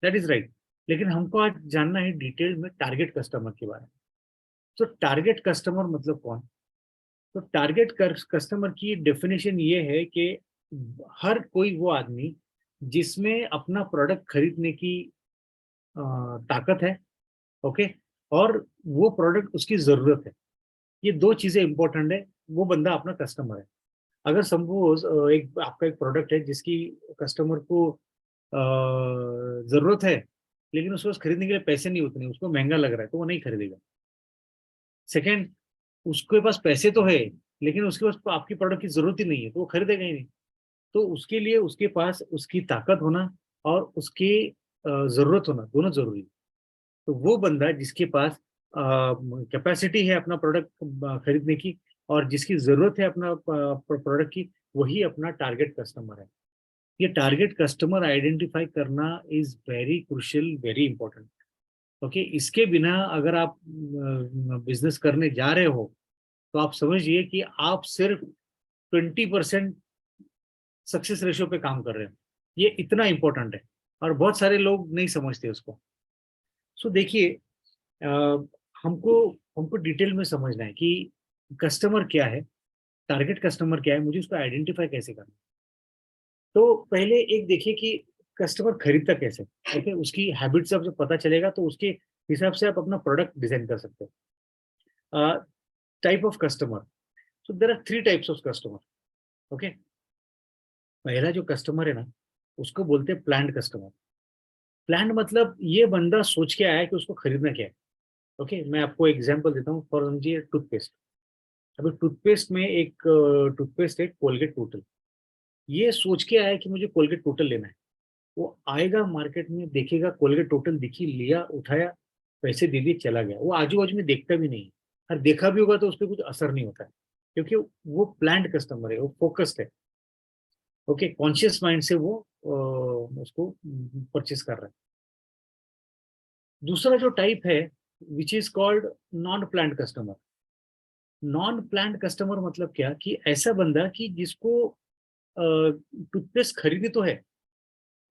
दैट इज राइट। लेकिन हमको आज जानना है डिटेल में टारगेट कस्टमर के बारे में। तो टारगेट कस्टमर मतलब कौन। तो टारगेट कस्टमर की डेफिनेशन ये है कि हर कोई वो आदमी जिसमें अपना प्रोडक्ट खरीदने की ताकत है, ओके, और वो प्रोडक्ट उसकी जरूरत है, ये दो चीजें इंपॉर्टेंट है, वो बंदा अपना कस्टमर है। अगर सपोज एक आपका एक प्रोडक्ट है जिसकी कस्टमर को जरूरत है, लेकिन उसको खरीदने के लिए पैसे नहीं उतने, उसको महंगा लग रहा है, तो वो नहीं खरीदेगा। सेकेंड, उसके पास पैसे तो है लेकिन उसके पास आपकी प्रोडक्ट की जरूरत ही नहीं है, तो वो खरीदेगा ही नहीं। तो उसके लिए उसके पास उसकी ताकत होना और उसकी जरूरत होना दोनों जरूरी है। तो वो बंदा जिसके पास कैपेसिटी है अपना प्रोडक्ट खरीदने की और जिसकी जरूरत है अपना प्रोडक्ट की, वही अपना टारगेट कस्टमर है। ये टारगेट कस्टमर आइडेंटिफाई करना is very crucial, very important. Okay, इसके बिना अगर आप बिजनेस करने जा रहे हो तो आप समझिए कि आप सिर्फ 20% सक्सेस रेशियो पे काम कर रहे हो। ये इतना इंपॉर्टेंट है और बहुत सारे लोग नहीं समझते उसको। सो देखिए, अ, हमको हमको डिटेल में समझना है कि कस्टमर क्या है, टारगेट कस्टमर क्या है, मुझे उसको आइडेंटिफाई कैसे करना है। तो पहले एक देखिए कि कस्टमर खरीदता कैसे, ओके, उसकी हैबिट से जब पता चलेगा तो उसके हिसाब से आप अपना प्रोडक्ट डिजाइन कर सकते हो। Type of customer, so there are 3 types of customer. Okay, पहला जो कस्टमर है ना, उसको बोलते हैं प्लान्ड कस्टमर। प्लान्ड मतलब ये बंदा सोच के आया है कि उसको खरीदना क्या है। ओके, मैं आपको एग्जांपल देता हूँ। फॉर समझिए टूथपेस्ट। अभी टूथपेस्ट में एक टूथपेस्ट है कोलगेट टोटल। ये सोच के आया है कि मुझे कोलगेट टोटल लेना है। वो आएगा मार्केट में, देखेगा कोलगेट टोटल दिखी, लिया, उठाया, पैसे दे दिए, चला गया। वो आजू बाजू में देखता भी नहीं है, और देखा भी होगा तो उस पर कुछ असर नहीं होता है, क्योंकि वो प्लान्ड कस्टमर है, वो फोकस्ड है। ओके, कॉन्शियस माइंड से वो उसको परचेस कर रहा है। दूसरा जो टाइप है, which is called non planned customer. Non planned customer मतलब क्या, कि ऐसा बंदा कि जिसको टूथपेस्ट खरीदी तो है,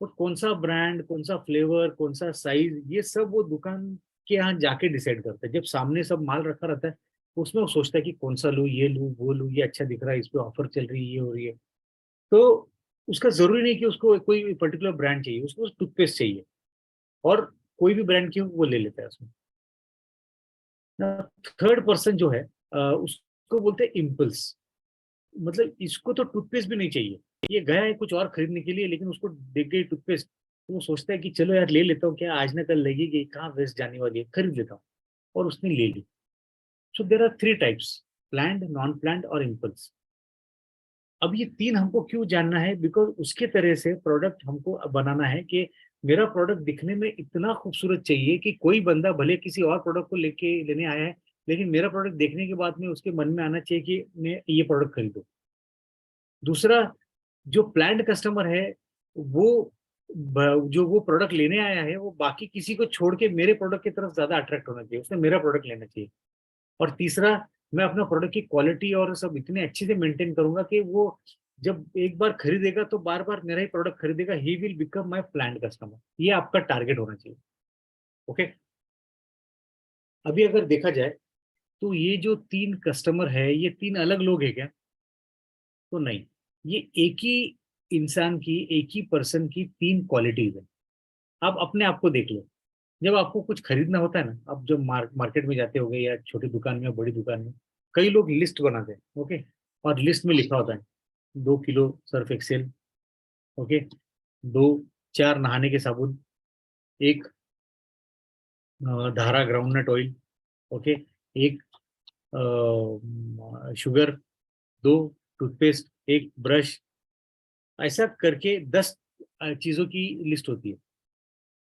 और कौन सा ब्रांड, कौन सा फ्लेवर, कौन सा साइज, ये सब वो दुकान के यहाँ जाके डिसाइड करता है। जब सामने सब माल रखा रहता है तो उसमें वो सोचता है कि कौन सा लूँ, ये लूँ, वो लूँ, ये अच्छा दिख रहा है, इस पे ऑफर चल रही है, ये हो रही है। तो उसका जरूरी नहीं कि उसको कोई पर्टिकुलर ब्रांड चाहिए, उसको टूथपेस्ट चाहिए, और कोई भी ब्रांड की हो वो ले लेता है उसमें। थर्ड पर्सन जो है, उसको बोलते हैं इम्पल्स। मतलब इसको तो टूथपेस्ट भी नहीं चाहिए, ये गया है कुछ और खरीदने के लिए, लेकिन उसको देख गई टूथपेस्ट तो वो सोचता है कि चलो यार ले लेता हूँ, क्या आज ना कल लगेगी, कहाँ वेस्ट जाने वाली है, खरीद लेता हूँ, और उसने ले ली। So there are 3 types, planned, non planned और इम्पल्स। अब ये 3 हमको क्यों जानना है, बिकॉज उसके तरह से प्रोडक्ट हमको बनाना है कि मेरा प्रोडक्ट दिखने में इतना खूबसूरत चाहिए कि कोई बंदा भले किसी और प्रोडक्ट को लेने आया है, लेकिन मेरा प्रोडक्ट देखने के बाद में उसके मन में आना चाहिए कि मैं ये प्रोडक्ट खरीदूं। दूसरा, जो प्लान्ड कस्टमर है, वो जो वो प्रोडक्ट लेने आया है, वो बाकी किसी को छोड़ के मेरे प्रोडक्ट की तरफ ज्यादा अट्रैक्ट होना चाहिए, उसने मेरा प्रोडक्ट लेना चाहिए। और तीसरा, मैं अपना प्रोडक्ट की क्वालिटी और सब इतने अच्छे से मेंटेन करूंगा कि वो जब एक बार खरीदेगा तो बार बार मेरा ही प्रोडक्ट खरीदेगा, he will become my planned customer. ये आपका टारगेट होना चाहिए। ओके, अभी अगर देखा जाए तो ये जो 3 कस्टमर है, ये 3 अलग लोग हैं क्या? तो नहीं, ये एक ही इंसान की, एक ही पर्सन की 3 क्वालिटीज है। आप अपने आप को देख लो। जब आपको कुछ खरीदना होता है ना, आप जब मार्केट में जाते होगे या छोटी दुकान में या बड़ी दुकान में, कई लोग लिस्ट बनाते हैं। ओके, और लिस्ट में लिखा होता है 2 किलो सर्फ एक्सेल, ओके, 4 नहाने के साबुन, एक धारा ग्राउंडनट ऑयल, ओके, एक शुगर, 2 टूथपेस्ट, एक ब्रश, ऐसा करके 10 चीजों की लिस्ट होती है।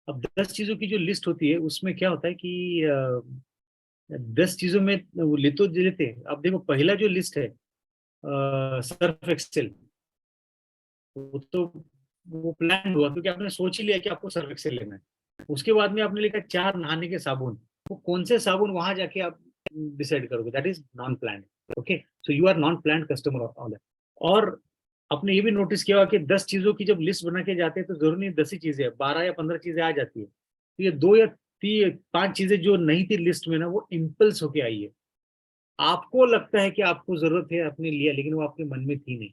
अब 10 चीजों की जो लिस्ट होती है उसमें क्या होता है कि 10 चीजों में वो ले तो लेते हैं। अब देखो पहला जो लिस्ट है, सर्फ एक्सेल, वो तो वो प्लान हुआ क्योंकि आपने सोच ही लिया कि आपको सर्फ एक्सेल लेना है। उसके बाद में आपने लिखा 4 नहाने के साबुन, वो कौन से साबुन वहां जाके आप डिसाइड करोगे, that is non plan. Okay, so you are non plan customer on that. और आपने ये भी नोटिस किया होगा कि 10 चीजों की जब लिस्ट बना के जाते हैं तो जरूर नहीं 10 ही चीजें, 12 या 15 चीजें आ जाती है। तो ये 2 या 5 चीजें जो नहीं थी लिस्ट में ना, वो इम्पल्स होके आई है। आपको लगता है कि आपको जरूरत है, आपने लिया, लेकिन वो आपके मन में थी नहीं।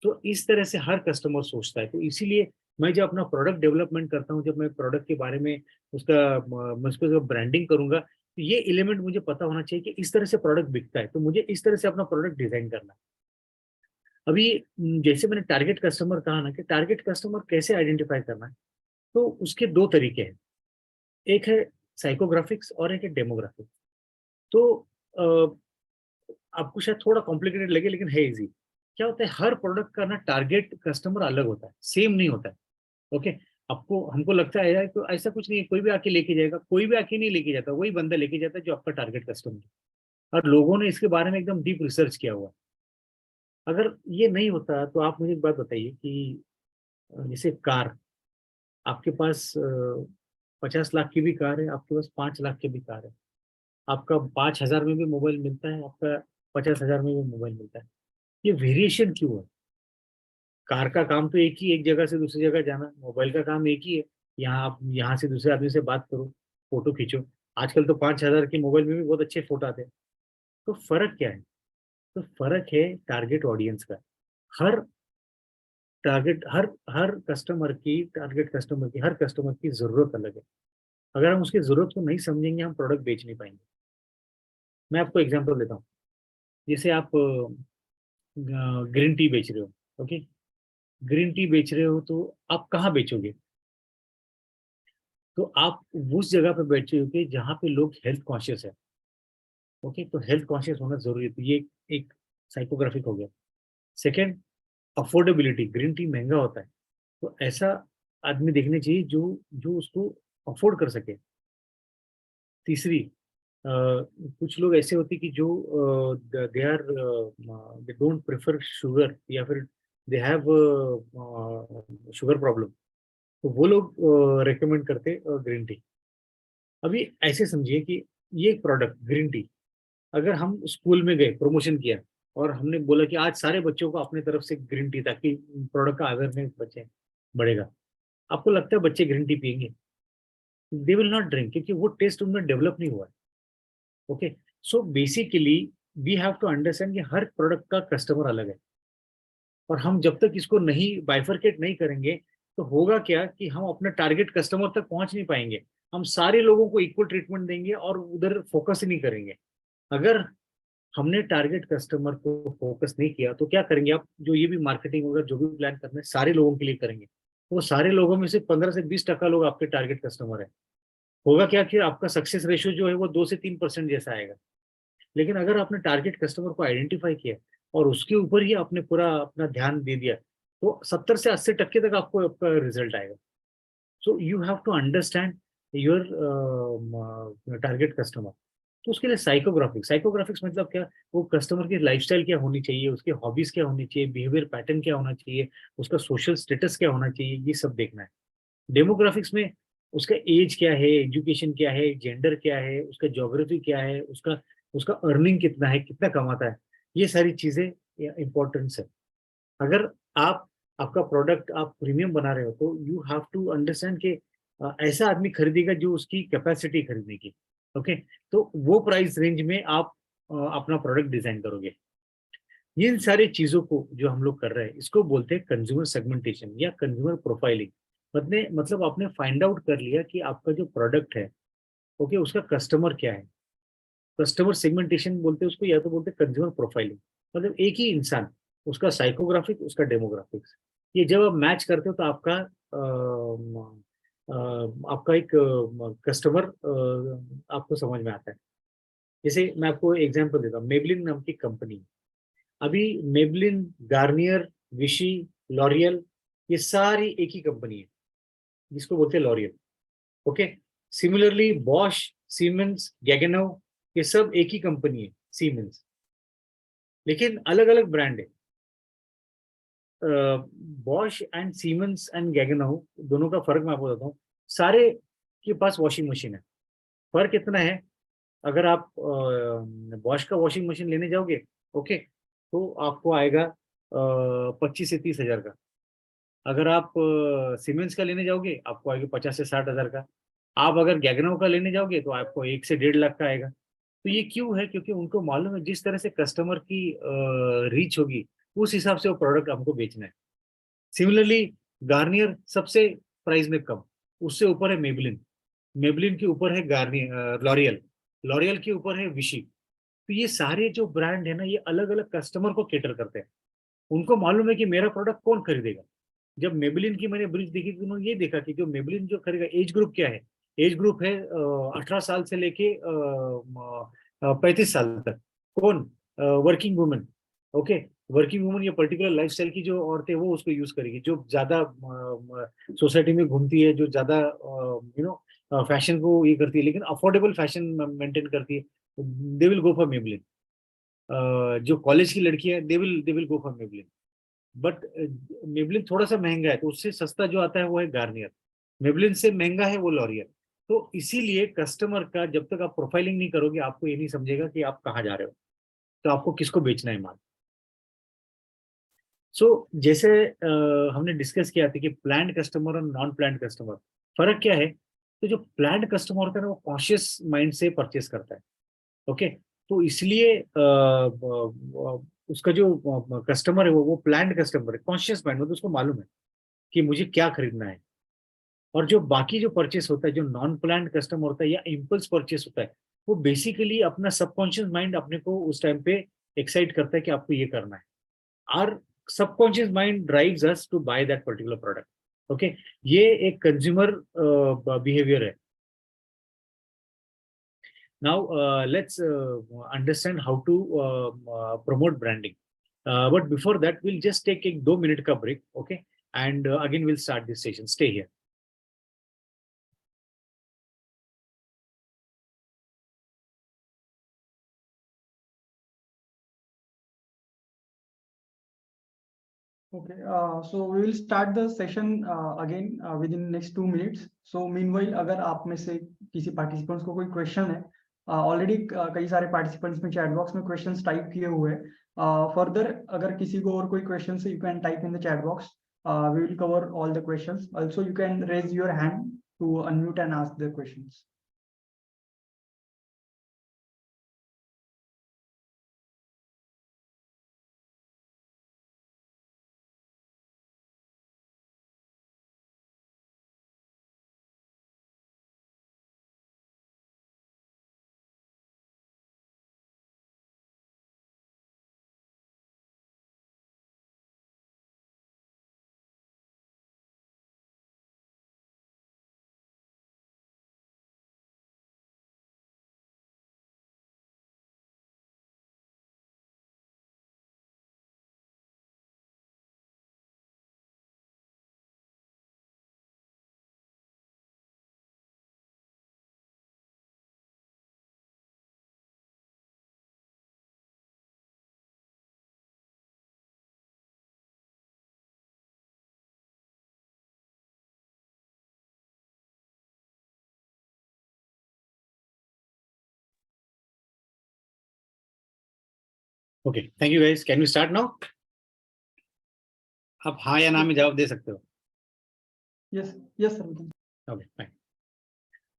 तो इस तरह से हर कस्टमर सोचता है। तो इसीलिए मैं जब अपना प्रोडक्ट डेवलपमेंट करता हूँ, जब मैं प्रोडक्ट के बारे में उसका मैं उसको जब ब्रांडिंग करूंगा, तो ये एलिमेंट मुझे पता होना चाहिए कि इस तरह से प्रोडक्ट बिकता है, तो मुझे इस तरह से अपना प्रोडक्ट डिजाइन करना है। अभी जैसे मैंने टारगेट कस्टमर कहा ना, कि टारगेट कस्टमर कैसे आइडेंटिफाई करना है, तो उसके 2 तरीके हैं। एक है साइकोग्राफिक्स और एक है डेमोग्राफिक्स। तो आपको शायद थोड़ा कॉम्प्लिकेटेड लगे, लेकिन है इजी। क्या होता है, हर प्रोडक्ट का ना टारगेट कस्टमर अलग होता है, सेम नहीं होता है। ओके, आपको हमको लगता है यार तो ऐसा कुछ नहीं है, कोई भी आके लेके जाएगा, कोई भी आके नहीं लेके जाता, वही बंदा लेके जाता है जो आपका टारगेट कस्टमर है। और लोगों ने इसके बारे में एकदम डीप रिसर्च किया हुआ है। अगर ये नहीं होता तो आप मुझे एक बात बताइए कि जैसे कार, आपके पास 50 लाख की भी कार है, आपके पास 5 लाख की भी कार है, आपका 5 हजार में भी मोबाइल मिलता है, आपका 50 हजार में भी मोबाइल मिलता है। ये वेरिएशन क्यों है? कार का काम तो एक ही, एक जगह से दूसरी जगह जाना। मोबाइल का काम एक ही है, यहाँ आप यहाँ से दूसरे आदमी से बात करो, फोटो खींचो। आजकल तो 5 हजार के मोबाइल में भी बहुत अच्छे फोटो आते हैं। तो फर्क क्या है? तो फर्क है टारगेट ऑडियंस का। हर हर हर कस्टमर की, टारगेट कस्टमर की, हर कस्टमर की जरूरत अलग है। अगर हम उसकी जरूरत को नहीं समझेंगे, हम प्रोडक्ट बेच नहीं पाएंगे। मैं आपको एग्जांपल देता हूँ। जैसे आप ग्रीन टी बेच रहे हो, ओके। ग्रीन टी बेच रहे हो तो आप कहाँ बेचोगे? तो आप उस जगह पे बेचोगे जहाँ पे लोग हेल्थ कॉन्शियस है। ओके, तो हेल्थ कॉन्शियस होना जरूरी है, तो ये एक साइकोग्राफिक हो गया। Second, affordability. ग्रीन टी महंगा होता है, तो ऐसा आदमी देखने चाहिए जो जो उसको अफोर्ड कर सके। तीसरी, कुछ लोग ऐसे होते हैं कि जो they are they don't prefer sugar, या फिर दे हैव शुगर प्रॉब्लम, तो वो लोग रेकमेंड करते ग्रीन टी। अभी ऐसे समझिए कि ये एक प्रोडक्ट ग्रीन टी, अगर हम स्कूल में गए, प्रमोशन किया, और हमने बोला कि आज सारे बच्चों को अपने तरफ से ग्रीन टी, ताकि प्रोडक्ट का अवेयरनेस बच्चे बढ़ेगा, आपको लगता है बच्चे ग्रीन टी पियेंगे? दे विल नॉट ड्रिंक, क्योंकि वो टेस्ट उनमें डेवलप नहीं हुआ है। Okay, so basically we have to understand कि हर प्रोडक्ट का कस्टमर अलग है, और हम जब तक इसको नहीं बाइफरकेट नहीं करेंगे, तो होगा क्या कि हम अपने टारगेट कस्टमर तक पहुंच नहीं पाएंगे। हम सारे लोगों को इक्वल ट्रीटमेंट देंगे और उधर फोकस ही नहीं करेंगे। अगर हमने टारगेट कस्टमर को फोकस नहीं किया, तो क्या करेंगे आप? जो ये भी मार्केटिंग वगैरह जो भी प्लान करना है, सारे लोगों के लिए करेंगे, तो वो सारे लोगों में से 15 से 20% लोग आपके टारगेट कस्टमर है। होगा क्या कि आपका सक्सेस रेशियो जो है वो 2 से 3% जैसा आएगा। लेकिन अगर आपने टारगेट कस्टमर को आइडेंटिफाई किया और उसके ऊपर ही आपने पूरा अपना ध्यान दे दिया, तो 70 से 80% तक आपको आपका रिजल्ट आएगा। So you have to understand your target customer. तो उसके लिए साइकोग्राफिक्स, साइकोग्राफिक्स मतलब क्या? वो कस्टमर की लाइफस्टाइल क्या होनी चाहिए, उसके हॉबीज क्या होनी चाहिए, बिहेवियर पैटर्न क्या होना चाहिए, उसका सोशल स्टेटस क्या होना चाहिए, ये सब देखना है। डेमोग्राफिक्स में उसका एज क्या है, एजुकेशन क्या है, जेंडर क्या है, उसका ज्योग्राफी क्या है, उसका उसका अर्निंग कितना है, कितना कमाता है, ये सारी चीजें इंपॉर्टेंस है। अगर आप आपका प्रोडक्ट आप प्रीमियम बना रहे हो, तो यू हैव टू अंडरस्टैंड कि ऐसा आदमी खरीदेगा जो उसकी कैपेसिटी खरीदने की। ओके, तो वो प्राइस रेंज में आप अपना प्रोडक्ट डिजाइन करोगे। इन सारी चीजों को जो हम लोग कर रहे हैं, इसको बोलते हैं कंज्यूमर सेगमेंटेशन या कंज्यूमर प्रोफाइलिंग। मतलब आपने फाइंड आउट कर लिया कि आपका जो प्रोडक्ट है, ओके, उसका कस्टमर क्या है। कस्टमर सेगमेंटेशन बोलते हैं उसको, या तो बोलते हैं कंज्यूमर प्रोफाइलिंग। मतलब एक ही इंसान, उसका साइकोग्राफिक, उसका डेमोग्राफिक्स, ये जब आप मैच करते हो तो आपका एक कस्टमर आपको समझ में आता है। जैसे मैं आपको एग्जांपल देता हूँ, मेबलिन नाम की कंपनी। अभी मेबलिन, गार्नियर, विशी, लॉरियल, ये सारी एक ही कंपनी है, जिसको बोलते हैं L'Oreal. Okay, similarly Bosch, Siemens, Gaggenau, ये सब एक ही कंपनी है, सीमेंस, लेकिन अलग अलग ब्रांड है। बॉश एंड सीमेंस एंड गैगेनो, दोनों का फर्क मैं आपको बताता हूँ। सारे के पास वॉशिंग मशीन है। फर्क इतना है, अगर आप बॉश का वॉशिंग मशीन लेने जाओगे, ओके, तो आपको आएगा 25 से 30 हजार का। अगर आप सीमेंस का लेने जाओगे, आपको आएगा 50 से 60 हजार का। आप अगर गैगनो का लेने जाओगे तो आपको 1 से 1.5 लाख का आएगा। तो ये क्यों है? क्योंकि उनको मालूम है जिस तरह से कस्टमर की रीच होगी, उस हिसाब से वो प्रोडक्ट हमको बेचना है। सिमिलरली गार्नियर सबसे प्राइस में कम, उससे ऊपर है मेबलिन, मेबलिन के ऊपर है गार्नियर, लॉरियल, लॉरियल के ऊपर है विशी। तो ये सारे जो ब्रांड है ना, ये अलग अलग कस्टमर को केटर करते हैं। उनको मालूम है कि मेरा प्रोडक्ट कौन खरीदेगा। जब मेबलिन की मैंने ब्रिज देखी, तो उन्होंने ये देखा कि जो मेबलिन जो खरीदेगा, एज ग्रुप क्या है? एज ग्रुप है 18 साल से लेके 35 साल तक। कौन? Working women. Okay, working woman या पर्टिकुलर लाइफस्टाइल की जो औरतें वो उसको यूज करेगी, जो ज्यादा सोसाइटी में घूमती है, जो ज्यादा फैशन को ये करती है लेकिन अफोर्डेबल फैशन मेंटेन करती है, they will go for Maybelline. जो कॉलेज की लड़कियां हैं they will go for Maybelline. But Maybelline थोड़ा सा महंगा है, तो उससे सस्ता जो आता है वो है गार्नियर। मेबलिन से महंगा है वो लॉरियल। तो इसीलिए कस्टमर का जब तक आप प्रोफाइलिंग नहीं करोगे आपको ये नहीं समझेगा कि आप कहाँ जा रहे हो, तो आपको किसको बेचना है माल। सो जैसे हमने डिस्कस किया था कि प्लान्ड कस्टमर और नॉन प्लान्ड कस्टमर फर्क क्या है। तो जो प्लान्ड कस्टमर होता है ना वो कॉन्शियस माइंड से परचेस करता है। ओके, तो इसलिए उसका जो कस्टमर है वो प्लान्ड कस्टमर है, कॉन्शियस माइंड, मतलब उसको मालूम है कि मुझे क्या खरीदना है। और जो बाकी जो परचेस होता है, जो नॉन प्लान्ड कस्टमर होता है या इम्पल्स परचेस होता है, वो बेसिकली अपना सबकॉन्शियस माइंड अपने को उस टाइम पे एक्साइट करता है कि आपको ये करना है। Are subconscious mind drives us to buy that particular product. Okay, ये एक कंज्यूमर बिहेवियर है। Now, let's understand how to promote branding. But before that, we'll just take a 2 minute ka break, okay? And again, we'll start this session. Stay here. Okay, so we will start the session again within next 2 minutes. So meanwhile, अगर आप में से किसी participants को कोई question है, already कई सारे participants में chat box में questions type किए हुए हैं. Further, अगर किसी को और कोई questions है, you can type in the chat box. We will cover all the questions. Also, you can raise your hand to unmute and ask the questions. Okay, thank you guys. Can we start now? आप हाँ या ना में जवाब दे सकते हो। Yes, yes, sir. we can. Okay, fine.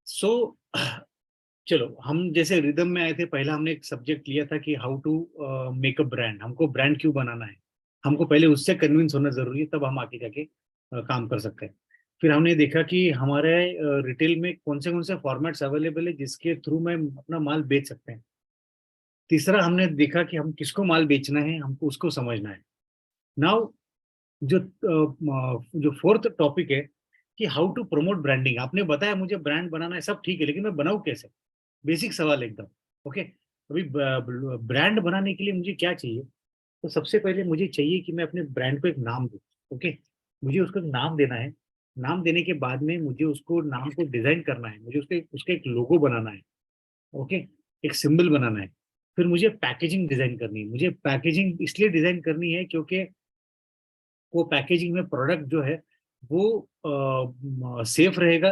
So, चलो हम जैसे रिदम में आए थे, पहला हमने एक सब्जेक्ट लिया था कि how to make a brand, हमको ब्रांड क्यों बनाना है, हमको पहले उससे कन्विंस होना जरूरी है, तब हम आगे जाके काम कर सकते हैं। फिर हमने देखा कि हमारे रिटेल में कौन से फॉर्मेट्स अवेलेबल है जिसके थ्रू में अपना माल बेच सकते हैं। तीसरा हमने देखा कि हम किसको माल बेचना है, हमको उसको समझना है। नाउ जो फोर्थ टॉपिक है कि हाउ टू प्रमोट ब्रांडिंग। आपने बताया मुझे ब्रांड बनाना है, सब ठीक है, लेकिन मैं बनाऊं कैसे? बेसिक सवाल एकदम। ओके, अभी ब्रांड बनाने के लिए मुझे क्या चाहिए? तो सबसे पहले मुझे चाहिए कि मैं अपने ब्रांड को एक नाम दूं। ओके, मुझे उसको एक नाम देना है। नाम देने के बाद में मुझे उसको नाम को डिजाइन करना है, मुझे उसका एक लोगो बनाना है। ओके, एक सिंबल बनाना है। फिर मुझे पैकेजिंग डिजाइन करनी है। मुझे पैकेजिंग इसलिए डिजाइन करनी है क्योंकि वो पैकेजिंग में प्रोडक्ट जो है वो सेफ रहेगा,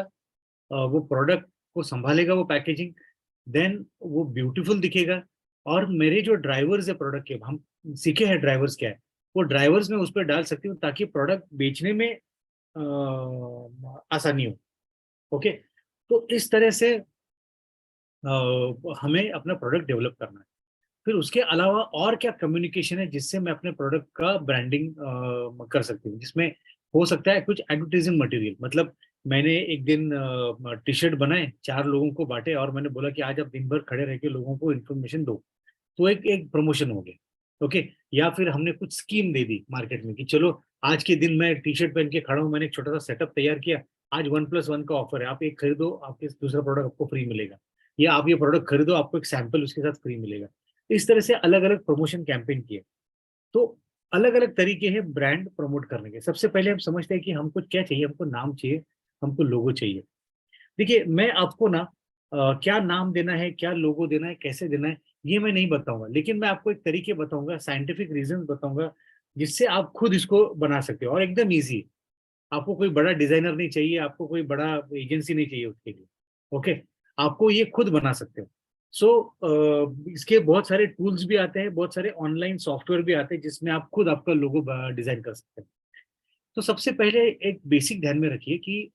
वो प्रोडक्ट को संभालेगा वो पैकेजिंग, देन वो ब्यूटीफुल दिखेगा। और मेरे जो ड्राइवर्स है प्रोडक्ट के, हम सीखे हैं ड्राइवर्स क्या है, वो ड्राइवर्स में उस पर डाल सकती हूँ ताकि प्रोडक्ट बेचने में आसानी हो। ओके, तो इस तरह से हमें अपना प्रोडक्ट डेवलप करना है। फिर उसके अलावा और क्या कम्युनिकेशन है जिससे मैं अपने प्रोडक्ट का ब्रांडिंग कर सकती हूँ, जिसमें हो सकता है कुछ एडवर्टाइजिंग मटेरियल। मतलब मैंने एक दिन टी शर्ट बनाए, 4 लोगों को बांटे और मैंने बोला कि आज आप दिन भर खड़े रह के लोगों को इन्फॉर्मेशन दो, तो एक एक प्रमोशन हो गया। ओके, या फिर हमने कुछ स्कीम दे दी मार्केट में कि चलो आज के दिन मैं टी शर्ट पहन के खड़ा हूँ, मैंने एक छोटा सा सेटअप तैयार किया, आज 1+1 का ऑफर है, आप एक खरीदो आपके दूसरा प्रोडक्ट आपको फ्री मिलेगा, या आप ये प्रोडक्ट खरीदो आपको एक सैंपल उसके साथ फ्री मिलेगा। इस तरह से अलग अलग प्रमोशन कैंपेन किए। तो अलग अलग तरीके हैं ब्रांड प्रमोट करने के। सबसे पहले हम समझते हैं कि हमको क्या चाहिए, हमको नाम चाहिए, हमको लोगो चाहिए। देखिए मैं आपको ना क्या नाम देना है, क्या लोगो देना है, कैसे देना है, ये मैं नहीं बताऊंगा, लेकिन मैं आपको एक तरीके बताऊंगा, साइंटिफिक रीजन बताऊंगा, जिससे आप खुद इसको बना सकते हो और एकदम ईजी। आपको कोई बड़ा डिजाइनर नहीं चाहिए, आपको कोई बड़ा एजेंसी नहीं चाहिए उसके लिए। ओके, आपको ये खुद बना सकते हो। सो इसके बहुत सारे टूल्स भी आते हैं, बहुत सारे ऑनलाइन सॉफ्टवेयर भी आते हैं जिसमें आप खुद आपका लोगो डिजाइन कर सकते हैं। तो सबसे पहले एक बेसिक ध्यान में रखिए कि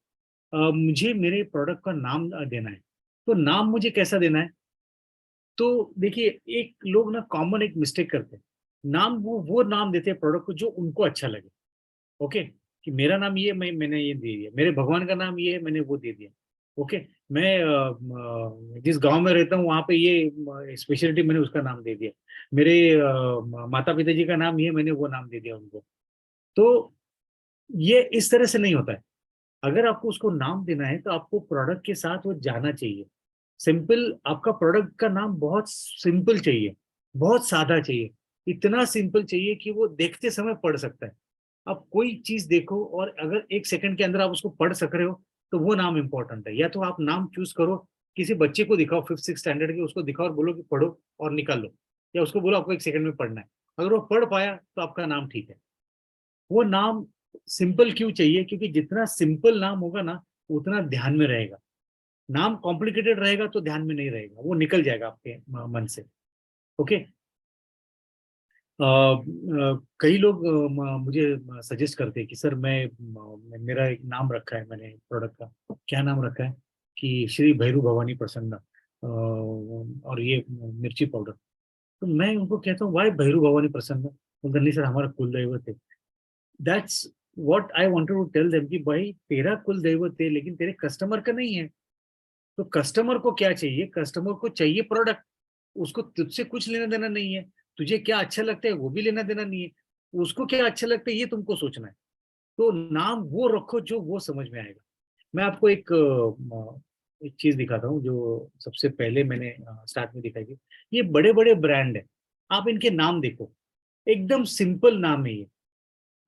मुझे मेरे प्रोडक्ट का नाम देना है। तो नाम मुझे कैसा देना है? तो देखिए, एक लोग ना कॉमन एक मिस्टेक करते हैं। नाम वो नाम देते हैं प्रोडक्ट को जो उनको अच्छा लगे। ओके, कि मेरा नाम ये, मैंने ये दे दिया, मेरे भगवान का नाम ये है, मैंने वो दे दिया। ओके, मैं जिस गांव में रहता हूँ वहां पे ये स्पेशलिटी, मैंने उसका नाम दे दिया। मेरे माता पिताजी का नाम ये, मैंने वो नाम दे दिया उनको। तो ये इस तरह से नहीं होता है। अगर आपको उसको नाम देना है तो आपको प्रोडक्ट के साथ वो जाना चाहिए। सिंपल, आपका प्रोडक्ट का नाम बहुत सिंपल चाहिए, बहुत सादा चाहिए। इतना सिंपल चाहिए कि वो देखते समय पढ़ सकता है। आप कोई चीज देखो और अगर 1 सेकंड के अंदर आप उसको पढ़ सक रहे हो तो वो नाम इंपॉर्टेंट है। या तो आप नाम चूज करो, किसी बच्चे को दिखाओ 5th 6th स्टैंडर्ड के, उसको दिखाओ और बोलो कि पढ़ो और निकाल लो। या उसको बोलो आपको 1 सेकंड में पढ़ना है। अगर वो पढ़ पाया तो आपका नाम ठीक है। वो नाम सिंपल क्यों चाहिए? क्योंकि जितना सिंपल नाम होगा ना, उतना ध्यान में रहेगा। नाम कॉम्प्लिकेटेड रहेगा तो ध्यान में नहीं रहेगा, वो निकल जाएगा आपके मन से। ओके, कई लोग मुझे सजेस्ट करते हैं कि सर मेरा एक नाम रखा है मैंने प्रोडक्ट का। क्या नाम रखा है? कि श्री भैरू भवानी प्रसन्न, और ये मिर्ची पाउडर। तो मैं उनको कहता हूँ वाई भैरू भवानी प्रसन्न? बोलते नहीं सर, हमारा कुल दैवत है। That's what I wanted to tell them कि भाई तेरा कुल दैवत है लेकिन तेरे कस्टमर का नहीं है। तो कस्टमर को क्या चाहिए? कस्टमर को चाहिए प्रोडक्ट। उसको तुझसे कुछ लेना देना नहीं है। तुझे क्या अच्छा लगता है वो भी लेना देना नहीं है। उसको क्या अच्छा लगता है ये तुमको सोचना है। तो नाम वो रखो जो वो समझ में आएगा। मैं आपको एक चीज दिखाता हूँ जो सबसे पहले मैंने स्टार्ट में दिखाई थी। ये बड़े बड़े ब्रांड है, आप इनके नाम देखो, एकदम सिंपल नाम है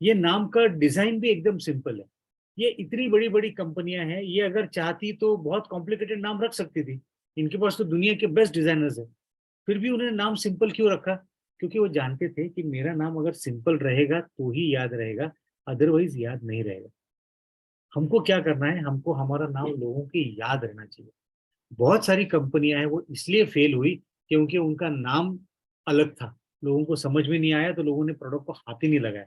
ये नाम का डिजाइन भी एकदम सिंपल है। ये इतनी बड़ी बड़ी कंपनियां हैं, ये अगर चाहती तो बहुत कॉम्प्लिकेटेड नाम रख सकती थी। इनके पास तो दुनिया के बेस्ट डिजाइनर्स है। फिर भी उन्होंने नाम सिंपल क्यों रखा? क्योंकि वो जानते थे कि मेरा नाम अगर सिंपल रहेगा तो ही याद रहेगा, अदरवाइज याद नहीं रहेगा। हमको क्या करना है? हमको हमारा नाम लोगों की याद रहना चाहिए। बहुत सारी कंपनियां हैं वो इसलिए फेल हुई क्योंकि उनका नाम अलग था। लोगों को समझ में नहीं आया तो लोगों ने प्रोडक्ट को हाथ ही नहीं लगाया।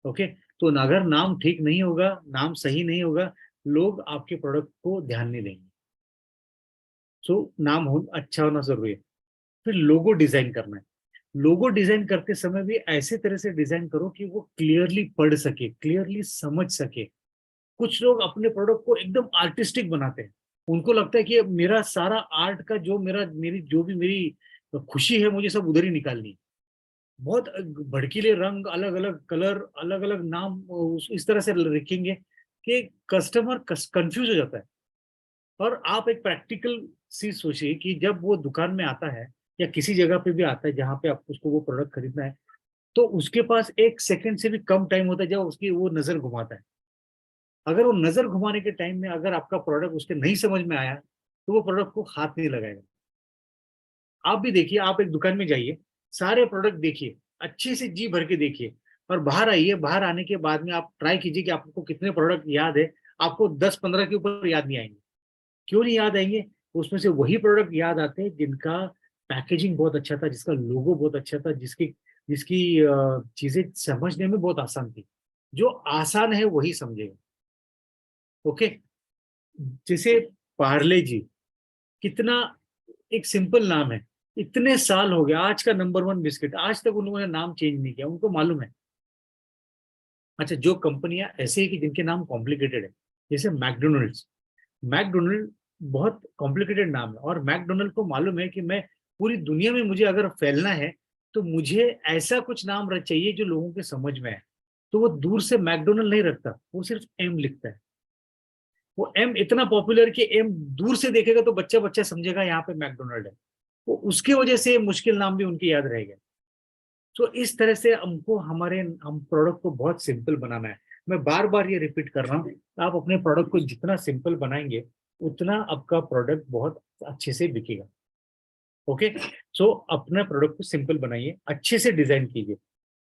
ओके, तो अगर नाम ठीक नहीं होगा, नाम सही नहीं होगा, लोग आपके प्रोडक्ट को ध्यान नहीं देंगे। सो नाम अच्छा होना जरूरी है। फिर लोगो डिजाइन करना है। लोगो डिजाइन करते समय भी ऐसे तरह से डिजाइन करो कि वो क्लियरली पढ़ सके, क्लियरली समझ सके। कुछ लोग अपने प्रोडक्ट को एकदम आर्टिस्टिक बनाते हैं। उनको लगता है कि मेरा सारा आर्ट का जो मेरी जो भी मेरी खुशी है मुझे सब उधर ही निकालनी है। बहुत भड़कीले रंग, अलग अलग कलर, अलग अलग नाम इस तरह से रखेंगे कि कस्टमर कंफ्यूज हो जाता है। और आप एक प्रैक्टिकल सी सोचिए कि जब वो दुकान में आता है या किसी जगह पे भी आता है जहां पे आप उसको वो प्रोडक्ट खरीदना है, तो उसके पास 1 सेकंड से भी कम टाइम होता है जब उसकी वो नजर घुमाता है। अगर वो नजर घुमाने के टाइम में अगर आपका प्रोडक्ट उसके नहीं समझ में आया तो वो प्रोडक्ट को हाथ नहीं लगाएगा। आप भी देखिए, आप एक दुकान में जाइए, सारे प्रोडक्ट देखिए, अच्छे से जी भर के देखिए, और बाहर आइए। बाहर आने के बाद में आप ट्राई कीजिए कि आपको कितने प्रोडक्ट याद है। आपको 10-15 के ऊपर याद नहीं आएंगे। क्यों नहीं याद आएंगे? उसमें से वही प्रोडक्ट याद आते हैं जिनका पैकेजिंग बहुत अच्छा था, जिसका लोगो बहुत अच्छा था, जिसकी जिसकी चीजें समझने में बहुत आसान थी। जो आसान है वही समझेगा। ओके, जैसे पार्ले जी, कितना एक सिंपल नाम है। इतने साल हो गए, आज का नंबर 1 बिस्किट, आज तक उन लोगों ने नाम चेंज नहीं किया, उनको मालूम है। अच्छा, जो कंपनियां ऐसे है कि जिनके नाम कॉम्प्लिकेटेड है, जैसे मैकडोनल्ड्स। मैकडोनल्ड बहुत कॉम्प्लिकेटेड नाम है, और मैकडोनल्ड को मालूम है कि मैं पूरी दुनिया में मुझे अगर फैलना है तो मुझे ऐसा कुछ नाम चाहिए जो लोगों के समझ में आए। तो वो दूर से मैकडोनल्ड नहीं रखता, वो सिर्फ एम लिखता है। वो एम इतना पॉपुलर कि एम दूर से देखेगा तो बच्चा बच्चा समझेगा यहाँ पे मैकडोनल्ड है। वो उसकी वजह से मुश्किल नाम भी उनके याद रहेगा। तो इस तरह से हमको हम प्रोडक्ट को बहुत सिंपल बनाना है। मैं बार बार ये रिपीट कर रहा हूँ, आप अपने प्रोडक्ट को जितना सिंपल बनाएंगे उतना आपका प्रोडक्ट बहुत अच्छे से बिकेगा। ओके, सो अपना प्रोडक्ट को सिंपल बनाइए, अच्छे से डिजाइन कीजिए।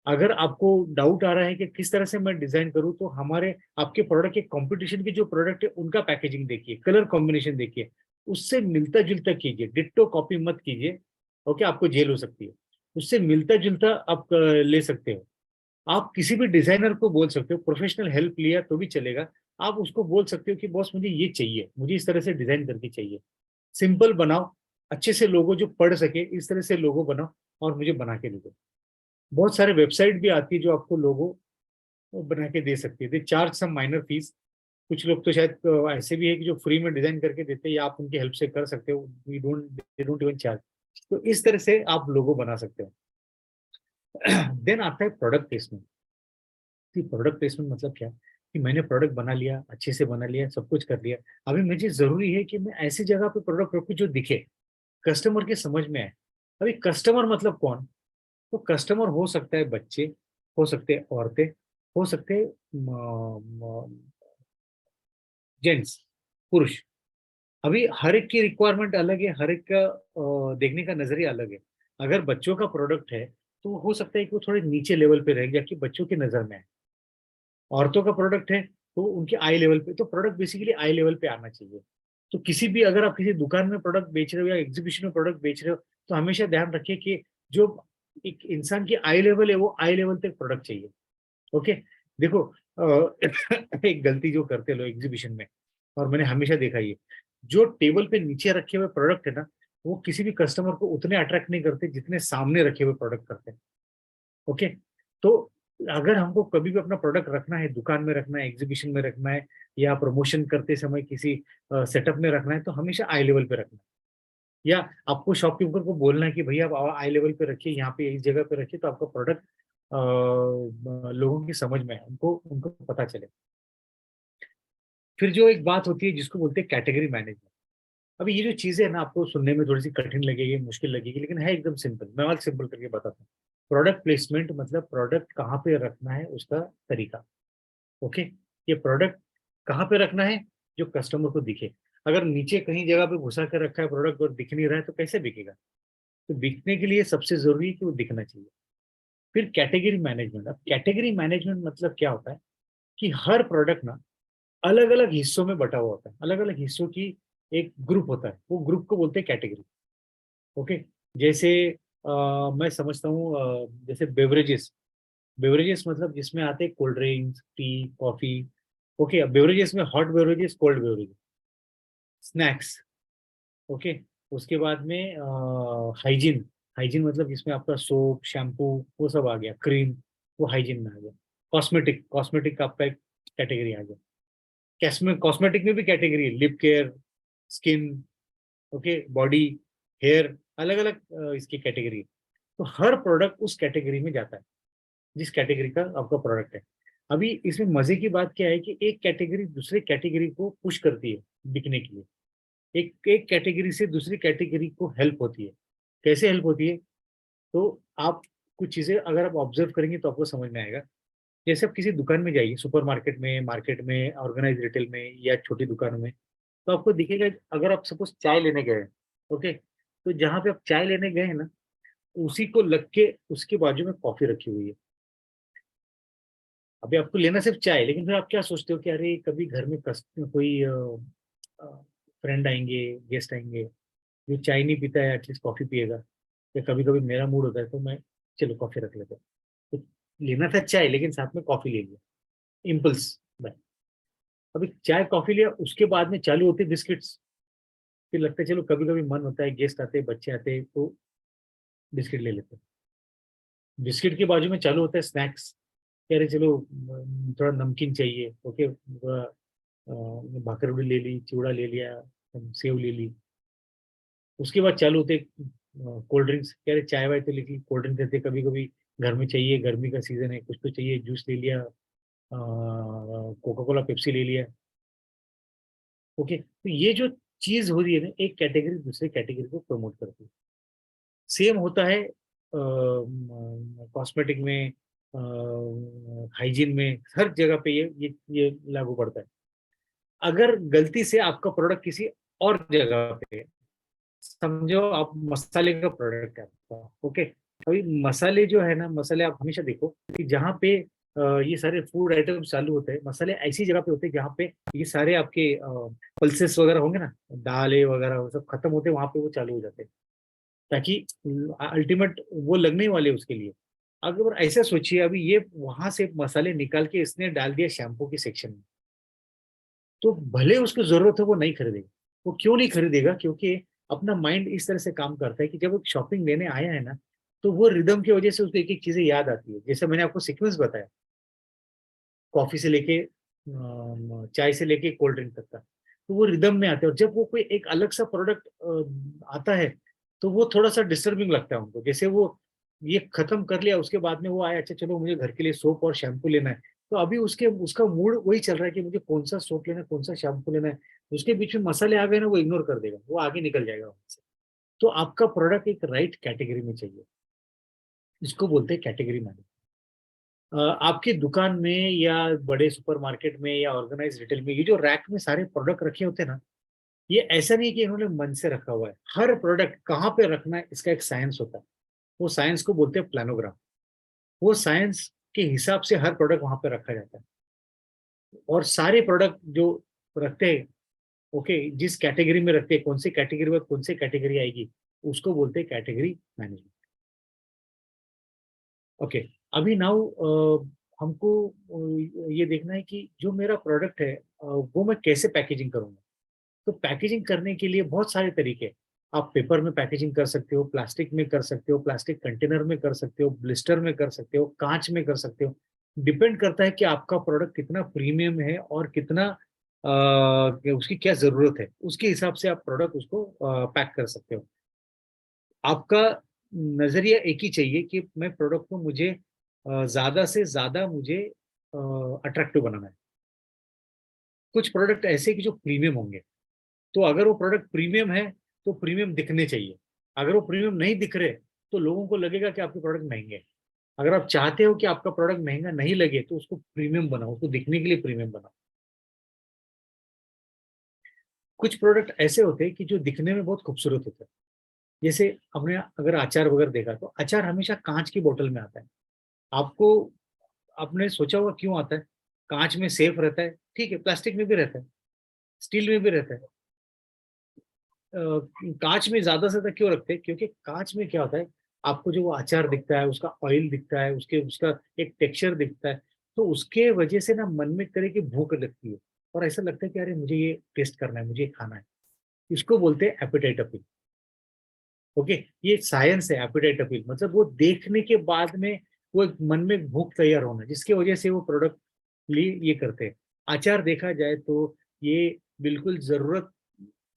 अगर आपको डाउट आ रहा है कि किस तरह से मैं डिजाइन करूं, तो हमारे आपके प्रोडक्ट के कंपटीशन के जो प्रोडक्ट है उनका पैकेजिंग देखिए, कलर कॉम्बिनेशन देखिए, उससे मिलता जुलता कीजिए, डिट्टो कॉपी मत कीजिए। ओके, आपको जेल हो सकती है। उससे मिलता जुलता आप ले सकते हो। आप किसी भी डिजाइनर को बोल सकते हो, प्रोफेशनल हेल्प लिया तो भी चलेगा। आप उसको बोल सकते हो कि बॉस मुझे ये चाहिए, मुझे इस तरह से डिजाइन करके चाहिए, सिंपल बनाओ, अच्छे से लोगो जो पढ़ सके इस तरह से लोगो बनाओ और मुझे बना के दे दो। बहुत सारे वेबसाइट भी आती है जो आपको लोगो बना के दे सकती है। They charge some minor fees. कुछ लोग तो शायद ऐसे भी है कि जो फ्री में डिजाइन करके देते हैं, या आप उनकी हेल्प से कर सकते हो। We don't they don't even charge. तो इस तरह से आप लोगो बना सकते हो। देन आता है प्रोडक्ट प्लेसमेंट। कि प्रोडक्ट प्लेसमेंट मतलब क्या, कि मैंने प्रोडक्ट बना लिया, अच्छे से बना लिया, सब कुछ कर लिया। अभी मुझे जरूरी है कि मैं ऐसी जगह पे प्रोडक्ट रखूं जो दिखे, कस्टमर के समझ में आए। अभी कस्टमर मतलब कौन? तो कस्टमर हो सकता है बच्चे, हो सकते हैं औरतें, हो सकते हैं जेंट्स, पुरुष। अभी हर एक की रिक्वायरमेंट अलग है, हर एक का देखने का नजरिया अलग है। अगर बच्चों का प्रोडक्ट है तो हो सकता है कि वो थोड़े नीचे लेवल पे रह गया कि बच्चों की नजर में है। औरतों का प्रोडक्ट है तो उनके आई लेवल पे, तो प्रोडक्ट बेसिकली आई लेवल पे आना चाहिए। तो किसी भी, अगर आप किसी दुकान में प्रोडक्ट बेच रहे हो या एग्जीबिशन में प्रोडक्ट बेच रहे हो, तो हमेशा ध्यान रखिए कि जो एक इंसान की आई लेवल है वो आई लेवल तक प्रोडक्ट चाहिए। ओके, देखो एक गलती जो करते लोग एग्जीबिशन में, और मैंने हमेशा देखा ये, जो टेबल पे नीचे रखे हुए प्रोडक्ट है ना, वो किसी भी कस्टमर को उतने अट्रैक्ट नहीं करते जितने सामने रखे हुए प्रोडक्ट करते हैं। ओके, तो अगर हमको कभी भी अपना प्रोडक्ट रखना है, दुकान में रखना है, एग्जीबिशन में रखना है, या प्रमोशन करते समय किसी सेटअप में रखना है, तो हमेशा आई लेवल पे रखना है। या आपको शॉपकीपर को बोलना है कि भैया आप आई लेवल पे रखिए, यहाँ पे इस जगह पे रखिए, तो आपका प्रोडक्ट लोगों की समझ में है, उनको उनको पता चले। फिर जो एक बात होती है जिसको बोलते हैं कैटेगरी मैनेजमेंट। अभी ये जो चीजें है ना, आपको सुनने में थोड़ी सी कठिन लगेगी, मुश्किल लगेगी, लेकिन है एकदम सिंपल। मैं और सिंपल करके बताता हूँ। प्रोडक्ट प्लेसमेंट मतलब प्रोडक्ट कहाँ पे रखना है उसका तरीका। ओके, ये प्रोडक्ट कहाँ पे रखना है जो कस्टमर को दिखे। अगर नीचे कहीं जगह पे घुसा कर रखा है प्रोडक्ट और दिख नहीं रहा है तो कैसे बिकेगा? तो बिकने के लिए सबसे जरूरी है कि वो दिखना चाहिए। फिर कैटेगरी मैनेजमेंट। अब कैटेगरी मैनेजमेंट मतलब क्या होता है कि हर प्रोडक्ट ना अलग अलग हिस्सों में बटा हुआ होता है, अलग अलग हिस्सों की एक ग्रुप होता है, वो ग्रुप को बोलते हैं कैटेगरी। ओके, जैसे मैं समझता हूँ, जैसे बेवरेजेस। बेवरेजेस मतलब जिसमें आते हैं cold drinks, T, coffee. Okay, अब बेवरेजेस में hot beverages, cold beverages, snacks. Okay, उसके बाद में हाइजीन। हाइजीन मतलब जिसमें आपका सोप, शैम्पू, वो सब आ गया, क्रीम, वो हाइजीन में आ गया। कॉस्मेटिक, कॉस्मेटिक का आपका एक कैटेगरी आ गया। कॉस्मेटिक में भी कैटेगरी है, lip care, skin, okay, body, hair, अलग अलग इसकी कैटेगरी है। तो हर प्रोडक्ट उस कैटेगरी में जाता है जिस कैटेगरी का आपका प्रोडक्ट है। अभी इसमें मजे की बात क्या है कि एक कैटेगरी दूसरे कैटेगरी को पुश करती है बिकने के लिए। एक एक कैटेगरी से दूसरी कैटेगरी को हेल्प होती है। कैसे हेल्प होती है? तो आप कुछ चीजें अगर आप ऑब्जर्व करेंगे तो आपको समझ में आएगा। जैसे आप किसी दुकान में जाइए, सुपर मार्केट में, ऑर्गेनाइज रिटेल में, या छोटी दुकानों में, तो आपको दिखेगा, अगर आप सपोज चाय लेने गए, ओके, तो जहाँ पे आप चाय लेने गए हैं ना, उसी को लग के उसके बाजू में कॉफी रखी हुई है। अभी आपको लेना सिर्फ चाय है, लेकिन फिर आप क्या सोचते हो कि अरे कभी घर में कोई फ्रेंड आएंगे, गेस्ट आएंगे, जो चाय नहीं पीता है एटलीस्ट कॉफी पिएगा। या कभी कभी मेरा मूड होता है तो मैं, चलो कॉफी रख लेते हैं। तो लेना था चाय लेकिन साथ में कॉफी ले लिया, इम्पल्स। अभी चाय कॉफी लिया, उसके बाद में चालू होते बिस्किट्स। फिर लगता है चलो कभी कभी मन होता है, गेस्ट आते हैं, बच्चे आते हैं, तो बिस्किट ले लेते हैं। बिस्किट के बाजू में चालू होता है स्नैक्स। कह रहे चलो थोड़ा नमकीन चाहिए, ओके, थोड़ा भाकरवड़ी ले ली, चिवड़ा ले लिया, सेव ले ली। उसके बाद चालू होते कोल्ड ड्रिंक्स। कह रहे चाय वाय तो लेकिन कोल्ड ड्रिंक देते कभी कभी घर में चाहिए, गर्मी का सीजन है, कुछ तो चाहिए, जूस ले लिया, कोका कोला, पेप्सी ले लिया। ओके, तो ये जो चीज हो रही है ना, एक कैटेगरी दूसरे कैटेगरी को प्रमोट करती है। सेम होता है कॉस्मेटिक में, हाइजीन में, हर जगह पे ये लागू पड़ता है। अगर गलती से आपका प्रोडक्ट किसी और जगह पे, समझो आप मसाले का प्रोडक्ट है आपका, ओके, अभी मसाले जो है ना, मसाले आप हमेशा देखो कि जहाँ पे ये सारे फूड आइटम चालू होते हैं, मसाले ऐसी जगह पे होते हैं जहाँ पे ये सारे आपके पल्सेस वगैरह होंगे ना, दालें वगैरह वो सब खत्म होते हैं, वहां पे वो चालू हो जाते हैं, ताकि अल्टीमेट वो लगने ही वाले उसके लिए। अगर ऐसा सोचिए, अभी ये वहां से मसाले निकाल के इसने डाल दिया शैम्पू के सेक्शन में, तो भले उसको जरूरत हो वो नहीं खरीदेगा। वो क्यों नहीं खरीदेगा? क्योंकि अपना माइंड इस तरह से काम करता है कि जब वो शॉपिंग लेने आया है ना, तो वो रिदम की वजह से उसको एक एक चीजें याद आती है। जैसे मैंने आपको सीक्वेंस बताया, कॉफी से लेके चाय से लेके कोल्ड ड्रिंक तक का, तो वो रिदम में आते हैं। और जब वो कोई एक अलग सा प्रोडक्ट आता है, तो वो थोड़ा सा डिस्टर्बिंग लगता है उनको। जैसे वो ये खत्म कर लिया, उसके बाद में वो आया, अच्छा चलो मुझे घर के लिए सोप और शैम्पू लेना है, तो अभी उसका मूड वही चल रहा है कि मुझे कौन सा सोप लेना है, कौन सा शैम्पू लेना है। उसके बीच में मसाले आ गए ना, वो इग्नोर कर देगा, वो आगे निकल जाएगा वहां से। तो आपका प्रोडक्ट एक राइट कैटेगरी में चाहिए, इसको बोलते हैं कैटेगरी मैनेजमेंट। आपकी दुकान में या बड़े सुपरमार्केट में या ऑर्गेनाइज रिटेल में, ये जो रैक में सारे प्रोडक्ट रखे होते हैं ना, ये ऐसा नहीं कि इन्होंने मन से रखा हुआ है। हर प्रोडक्ट कहाँ पे रखना है, इसका एक साइंस होता है। वो साइंस को बोलते हैं प्लानोग्राम। वो साइंस के हिसाब से हर प्रोडक्ट वहां पे रखा जाता है। और सारे प्रोडक्ट जो रखते हैं, ओके, जिस कैटेगरी में रखते हैं, कौन सी कैटेगरी में कौन सी कैटेगरी आएगी, उसको बोलते हैं कैटेगरी मैनेजमेंट। ओके, अभी नाउ हमको ये देखना है कि जो मेरा प्रोडक्ट है वो मैं कैसे पैकेजिंग करूंगा। तो पैकेजिंग करने के लिए बहुत सारे तरीके हैं। आप पेपर में पैकेजिंग कर सकते हो, प्लास्टिक में कर सकते हो, प्लास्टिक कंटेनर में कर सकते हो, ब्लिस्टर में कर सकते हो, कांच में कर सकते हो। डिपेंड करता है कि आपका प्रोडक्ट कितना प्रीमियम है और कितना उसकी क्या जरूरत है, उसके हिसाब से आप प्रोडक्ट उसको पैक कर सकते हो। आपका नजरिया एक ही चाहिए कि मैं प्रोडक्ट को मुझे ज्यादा से ज्यादा मुझे अट्रैक्टिव बनाना है। कुछ प्रोडक्ट ऐसे कि जो प्रीमियम होंगे, तो अगर वो प्रोडक्ट प्रीमियम है तो प्रीमियम दिखने चाहिए। अगर वो प्रीमियम नहीं दिख रहे, तो लोगों को लगेगा कि आपके प्रोडक्ट महंगे हैं। अगर आप चाहते हो कि आपका प्रोडक्ट महंगा नहीं लगे, तो उसको प्रीमियम बनाओ, उसको दिखने के लिए प्रीमियम बनाओ। कुछ प्रोडक्ट ऐसे होते हैं कि जो दिखने में बहुत खूबसूरत होते हैं। जैसे हमने अगर अचार वगैरह देखा, तो अचार हमेशा कांच की बोतल में आता है। आपको आपने सोचा होगा क्यों आता है? कांच में सेफ रहता है, ठीक है, प्लास्टिक में भी रहता है, स्टील में भी रहता है। कांच में ज्यादा से ज्यादा क्यों रखते हैं? क्योंकि कांच में क्या होता है, आपको जो वो अचार दिखता है, उसका ऑयल दिखता है, उसके उसका एक टेक्सचर दिखता है, तो उसके वजह से ना मन में एक तरह की भूख लगती है, और ऐसा लगता है कि अरे मुझे ये टेस्ट करना है, मुझे ये खाना है। इसको बोलते हैं एपेटाइट अपील। ओके, ये साइंस है। एपेटाइट अपील मतलब वो देखने के बाद में वो एक मन में एक भूख तैयार होना, जिसकी वजह से वो प्रोडक्ट लिए ये करते हैं। अचार देखा जाए तो ये बिल्कुल जरूरत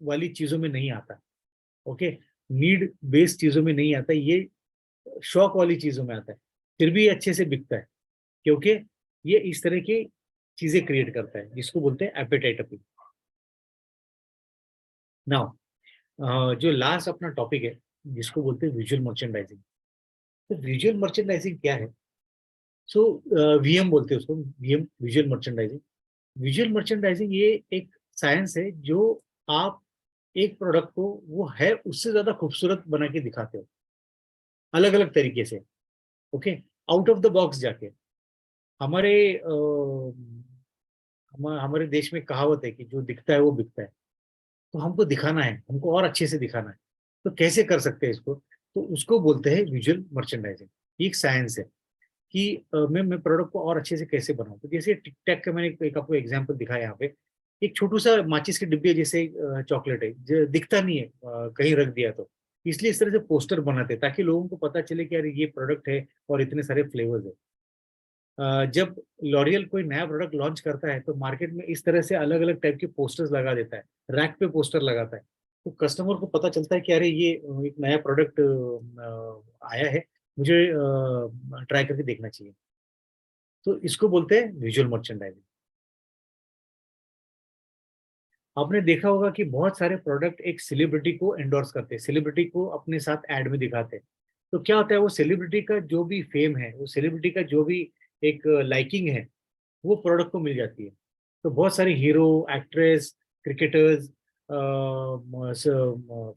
वाली चीजों में नहीं आता, ओके, नीड बेस्ड चीजों में नहीं आता, ये शौक वाली चीजों में आता है। फिर भी ये अच्छे से बिकता है, क्योंकि ये इस तरह की चीजें क्रिएट करता है, जिसको बोलते हैं एपेटाइट अपील। नाउ जो लास्ट अपना टॉपिक है, जिसको बोलते हैं विजुअल मर्चेंडाइजिंग। तो विजुअल मर्चेंडाइजिंग क्या है? सो वीएम बोलते हैं उसको, VM, visual merchandising. Visual merchandising ये एक साइंस है, जो आप एक प्रोडक्ट को वो है उससे ज्यादा खूबसूरत बना के दिखाते हो, अलग अलग तरीके से। Okay, out of the box जाके। हमारे हमारे देश में कहावत है कि जो दिखता है वो बिकता है। तो हमको दिखाना है, हमको और अच्छे से दिखाना है, तो कैसे कर सकते हैं इसको? तो उसको बोलते हैं विजुअल मर्चेंडाइजिंग। ये एक साइंस है कि मैं प्रोडक्ट को और अच्छे से कैसे बनाऊं। तो जैसे टिक टैक का मैंने एक आपको एग्जांपल दिखाया यहाँ पे। एक छोटू सा माचिस की डिब्बी है, जैसे चॉकलेट है, जो दिखता नहीं है कहीं रख दिया तो, इसलिए इस तरह से पोस्टर बनाते हैं ताकि लोगों को पता चले कि यार ये प्रोडक्ट है और इतने सारे फ्लेवर्स है। जब लॉरियल कोई नया प्रोडक्ट लॉन्च करता है, तो मार्केट में इस तरह से अलग अलग टाइप के पोस्टर्स लगा देता है, रैक पे पोस्टर लगाता है। तो कस्टमर को पता चलता है कि अरे ये एक नया प्रोडक्ट आया है, मुझे ट्राई करके देखना चाहिए। तो इसको बोलते हैं विजुअल मर्चेंडाइजिंग। आपने देखा होगा कि बहुत सारे प्रोडक्ट एक सेलिब्रिटी को एंडोर्स करते हैं, सेलिब्रिटी को अपने साथ एड में दिखाते हैं। तो क्या होता है, वो सेलिब्रिटी का जो भी फेम है, वो सेलिब्रिटी का जो भी एक लाइकिंग है, वो प्रोडक्ट को मिल जाती है। तो बहुत सारे hero, actress, cricketers,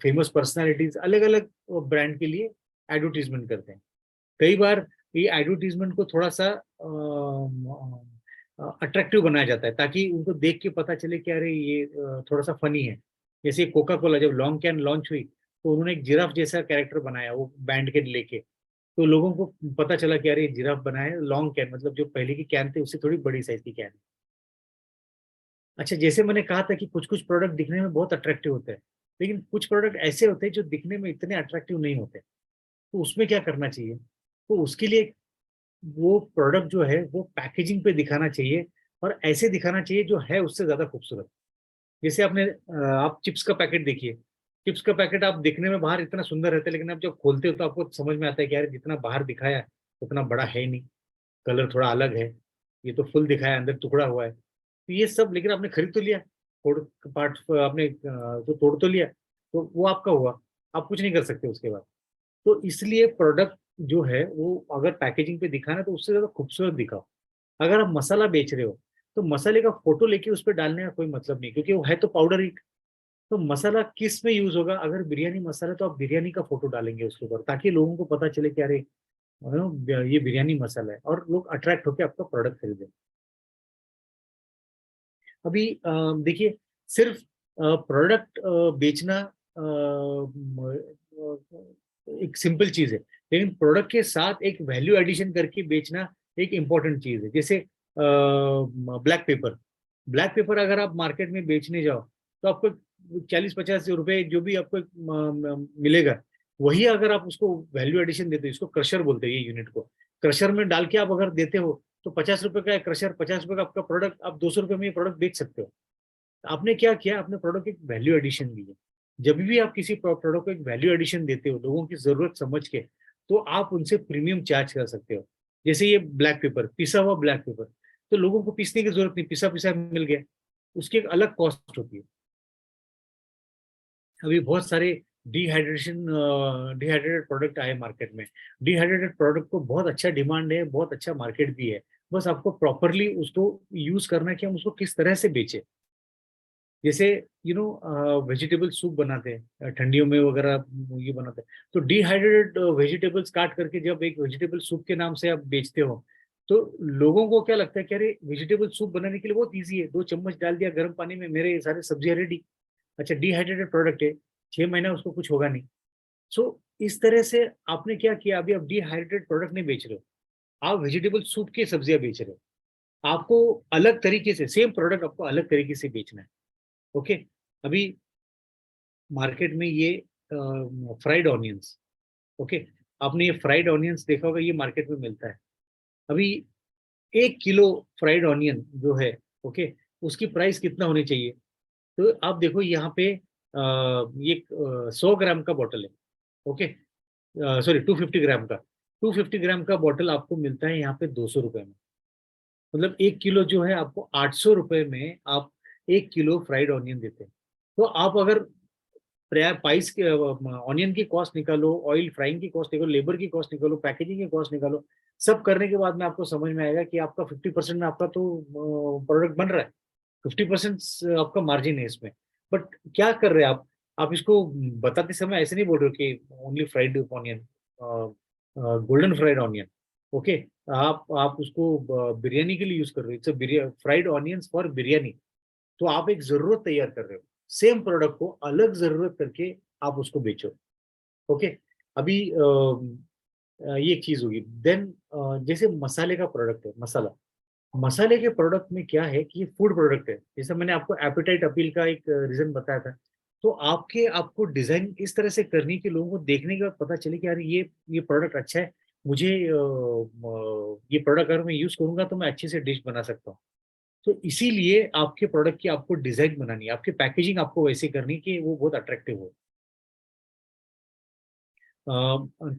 famous personalities अलग अलग ब्रांड के लिए एडवर्टीजमेंट करते हैं। कई बार ये एडवर्टीजमेंट को थोड़ा सा अट्रैक्टिव बनाया जाता है, ताकि उनको देख के पता चले कि अरे ये थोड़ा सा फनी है। जैसे कोका कोला जब लॉन्ग कैन लॉन्च हुई, तो उन्होंने एक जिराफ जैसा कैरेक्टर बनाया वो बैंड के लेके, तो लोगों को पता चला कि अरे ये जिराफ बनाया है, लॉन्ग कैन मतलब जो पहले की कैन थी उससे थोड़ी बड़ी साइज की कैन। अच्छा, जैसे मैंने कहा था कि कुछ कुछ प्रोडक्ट दिखने में बहुत अट्रैक्टिव होते हैं, लेकिन कुछ प्रोडक्ट ऐसे होते हैं जो दिखने में इतने अट्रैक्टिव नहीं होते। तो उसमें क्या करना चाहिए? तो उसके लिए वो प्रोडक्ट जो है वो पैकेजिंग पे दिखाना चाहिए, और ऐसे दिखाना चाहिए जो है उससे ज्यादा खूबसूरत। जैसे आप चिप्स का पैकेट देखिए। चिप्स का पैकेट आप देखने में बाहर इतना सुंदर रहता है, लेकिन आप जब खोलते हो तो आपको समझ में आता है कि यार जितना बाहर दिखाया है उतना बड़ा है नहीं, कलर थोड़ा अलग है, ये तो फुल दिखाया अंदर टुकड़ा हुआ है। तो ये सब, लेकिन आपने खरीद तो लिया, थोड़ पार्ट आपने तो तोड़ तो लिया, तो वो आपका हुआ, आप कुछ नहीं कर सकते उसके बाद। तो इसलिए प्रोडक्ट जो है वो अगर पैकेजिंग पे दिखाना है तो उससे ज्यादा खूबसूरत दिखाओ। अगर आप मसाला बेच रहे हो तो मसाले का फोटो लेके उस पर डालने का कोई मतलब नहीं, क्योंकि वो है तो पाउडर ही। तो मसाला किस में यूज होगा? अगर बिरयानी मसाला है तो आप बिरयानी का फोटो डालेंगे उसके ऊपर, ताकि लोगों को पता चले कि अरे ये बिरयानी मसाला है, और लोग अट्रैक्ट होकर आपका प्रोडक्ट खरीदें। अभी देखिए, सिर्फ प्रोडक्ट बेचना एक सिंपल चीज है, लेकिन प्रोडक्ट के साथ एक वैल्यू एडिशन करके बेचना एक इम्पॉर्टेंट चीज है। जैसे ब्लैक पेपर अगर आप मार्केट में बेचने जाओ तो आपको 40-50 रुपए जो भी आपको मिलेगा, वही अगर आप उसको वैल्यू एडिशन देते हो, इसको क्रशर बोलते हैं ये यूनिट को, क्रशर में डाल के आप अगर देते हो, तो 50 रुपए का क्रशर, 50 रुपए का आपका प्रोडक्ट, आप 200 रुपए में ये प्रोडक्ट बेच सकते हो। आपने क्या किया? आपने प्रोडक्ट एक वैल्यू एडिशन दी है। जब भी आप किसी प्रोडक्ट को एक वैल्यू एडिशन देते हो लोगों की जरूरत समझ के, तो आप उनसे प्रीमियम चार्ज कर सकते हो। जैसे ये ब्लैक पेपर, पिसा हुआ ब्लैक पेपर, तो लोगों को पीसने की जरूरत नहीं, पिसा पिसा मिल गया, उसकी एक अलग कॉस्ट होती है। अभी बहुत सारे डिहाइड्रेटेड प्रोडक्ट आए मार्केट में। डिहाइड्रेटेड प्रोडक्ट को बहुत अच्छा डिमांड है, बहुत अच्छा मार्केट भी है। बस आपको प्रॉपरली उसको यूज करना है कि हम उसको किस तरह से बेचे। जैसे वेजिटेबल सूप बनाते हैं ठंडियों में वगैरह, ये बनाते हैं, तो डिहाइड्रेटेड वेजिटेबल्स काट करके जब एक वेजिटेबल सूप के नाम से आप बेचते हो, तो लोगों को क्या लगता है कि अरे वेजिटेबल सूप बनाने के लिए बहुत ईजी है, 2 चम्मच डाल दिया गर्म पानी में, मेरे सारे सब्जियां रेडी। अच्छा, डिहाइड्रेटेड प्रोडक्ट है, 6 महीना उसको कुछ होगा नहीं। सो इस तरह से आपने क्या किया? अभी आप डिहाइड्रेटेड प्रोडक्ट नहीं बेच रहे हो, आप वेजिटेबल सूप की सब्जियां बेच रहे हो। आपको अलग तरीके से सेम प्रोडक्ट आपको अलग तरीके से बेचना है। ओके। अभी मार्केट में ये फ्राइड ऑनियंस, ओके, आपने ये फ्राइड ऑनियंस देखा होगा, ये मार्केट में मिलता है। अभी 1 किलो फ्राइड ऑनियन जो है, ओके, उसकी प्राइस कितना होनी चाहिए? तो आप देखो यहाँ पे ये 100 ग्राम का बॉटल है, ओके, सॉरी 250 ग्राम का, 250 ग्राम का बॉटल आपको मिलता है यहाँ पे 200 रुपए में। मतलब 1 किलो जो है आपको 800 रुपए में आप 1 किलो फ्राइड ऑनियन देते हैं। तो आप अगर प्राइस के ऑनियन की कॉस्ट निकालो, ऑयल फ्राइंग की कॉस्ट निकालो, लेबर की कॉस्ट निकालो, पैकेजिंग की कॉस्ट निकालो, सब करने के बाद में आपको समझ में आएगा कि आपका 50% में आपका तो प्रोडक्ट बन रहा है। 50% आपका मार्जिन है इसमें। बट क्या कर रहे हैं आप इसको बताते समय ऐसे नहीं बोल रहे हो कि only fried onion, golden fried onion, okay, आप उसको बिरयानी के लिए यूज कर रहे हो, it's fried onions for biryani. तो आप एक जरूरत तैयार कर रहे हो, सेम प्रोडक्ट को अलग जरूरत करके आप उसको बेचो। ओके। अभी ये एक चीज होगी। देन जैसे मसाले का प्रोडक्ट है, मसाला, मसाले के प्रोडक्ट में क्या है कि ये फूड प्रोडक्ट है। जैसे मैंने आपको एपेटाइट अपील का एक रीजन बताया था, तो आपको डिजाइन इस तरह से करनी कि लोगों को देखने के बाद पता चले कि यार ये प्रोडक्ट अच्छा है, मुझे ये प्रोडक्ट अगर मैं यूज करूंगा तो मैं अच्छे से डिश बना सकता हूँ। तो इसीलिए आपके प्रोडक्ट की आपको डिजाइन बनानी है, आपकी पैकेजिंग आपको वैसे करनी कि वो बहुत अट्रैक्टिव हो।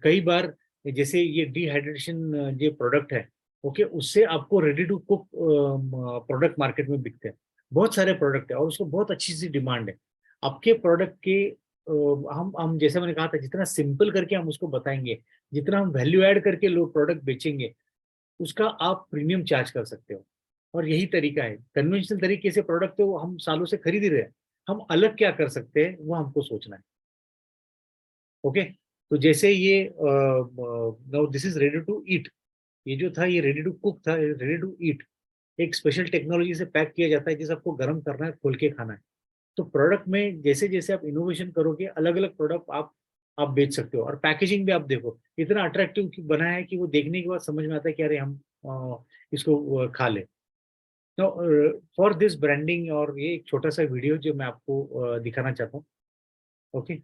कई बार जैसे ये डिहाइड्रेशन जो प्रोडक्ट है, ओके, उससे आपको ready to cook product market में बिकते हैं। बहुत सारे प्रोडक्ट है और उसको बहुत अच्छी सी डिमांड है। आपके प्रोडक्ट के हम जैसे मैंने कहा था, जितना सिंपल करके हम उसको बताएंगे, जितना हम वैल्यू ऐड करके लोग प्रोडक्ट बेचेंगे उसका आप प्रीमियम चार्ज कर सकते हो। और यही तरीका है, कन्वेंशनल तरीके से प्रोडक्ट तो हम सालों से खरीद ही रहे हैं, हम अलग क्या कर सकते हैं वो हमको सोचना है। ओके, तो जैसे ये now this is ready to eat, ये जो था ये रेडी टू कुक था, रेडी टू ईट। एक स्पेशल टेक्नोलॉजी से पैक किया जाता है जिसे आपको गर्म करना है, खोल के खाना है। तो प्रोडक्ट में जैसे जैसे आप इनोवेशन करोगे अलग अलग प्रोडक्ट आप बेच सकते हो। और पैकेजिंग भी आप देखो इतना अट्रैक्टिव बनाया है कि वो देखने के बाद समझ में आता है कि अरे हम इसको खा ले। तो फॉर दिस ब्रांडिंग, और ये एक छोटा सा वीडियो जो मैं आपको दिखाना चाहता हूँ। ओके,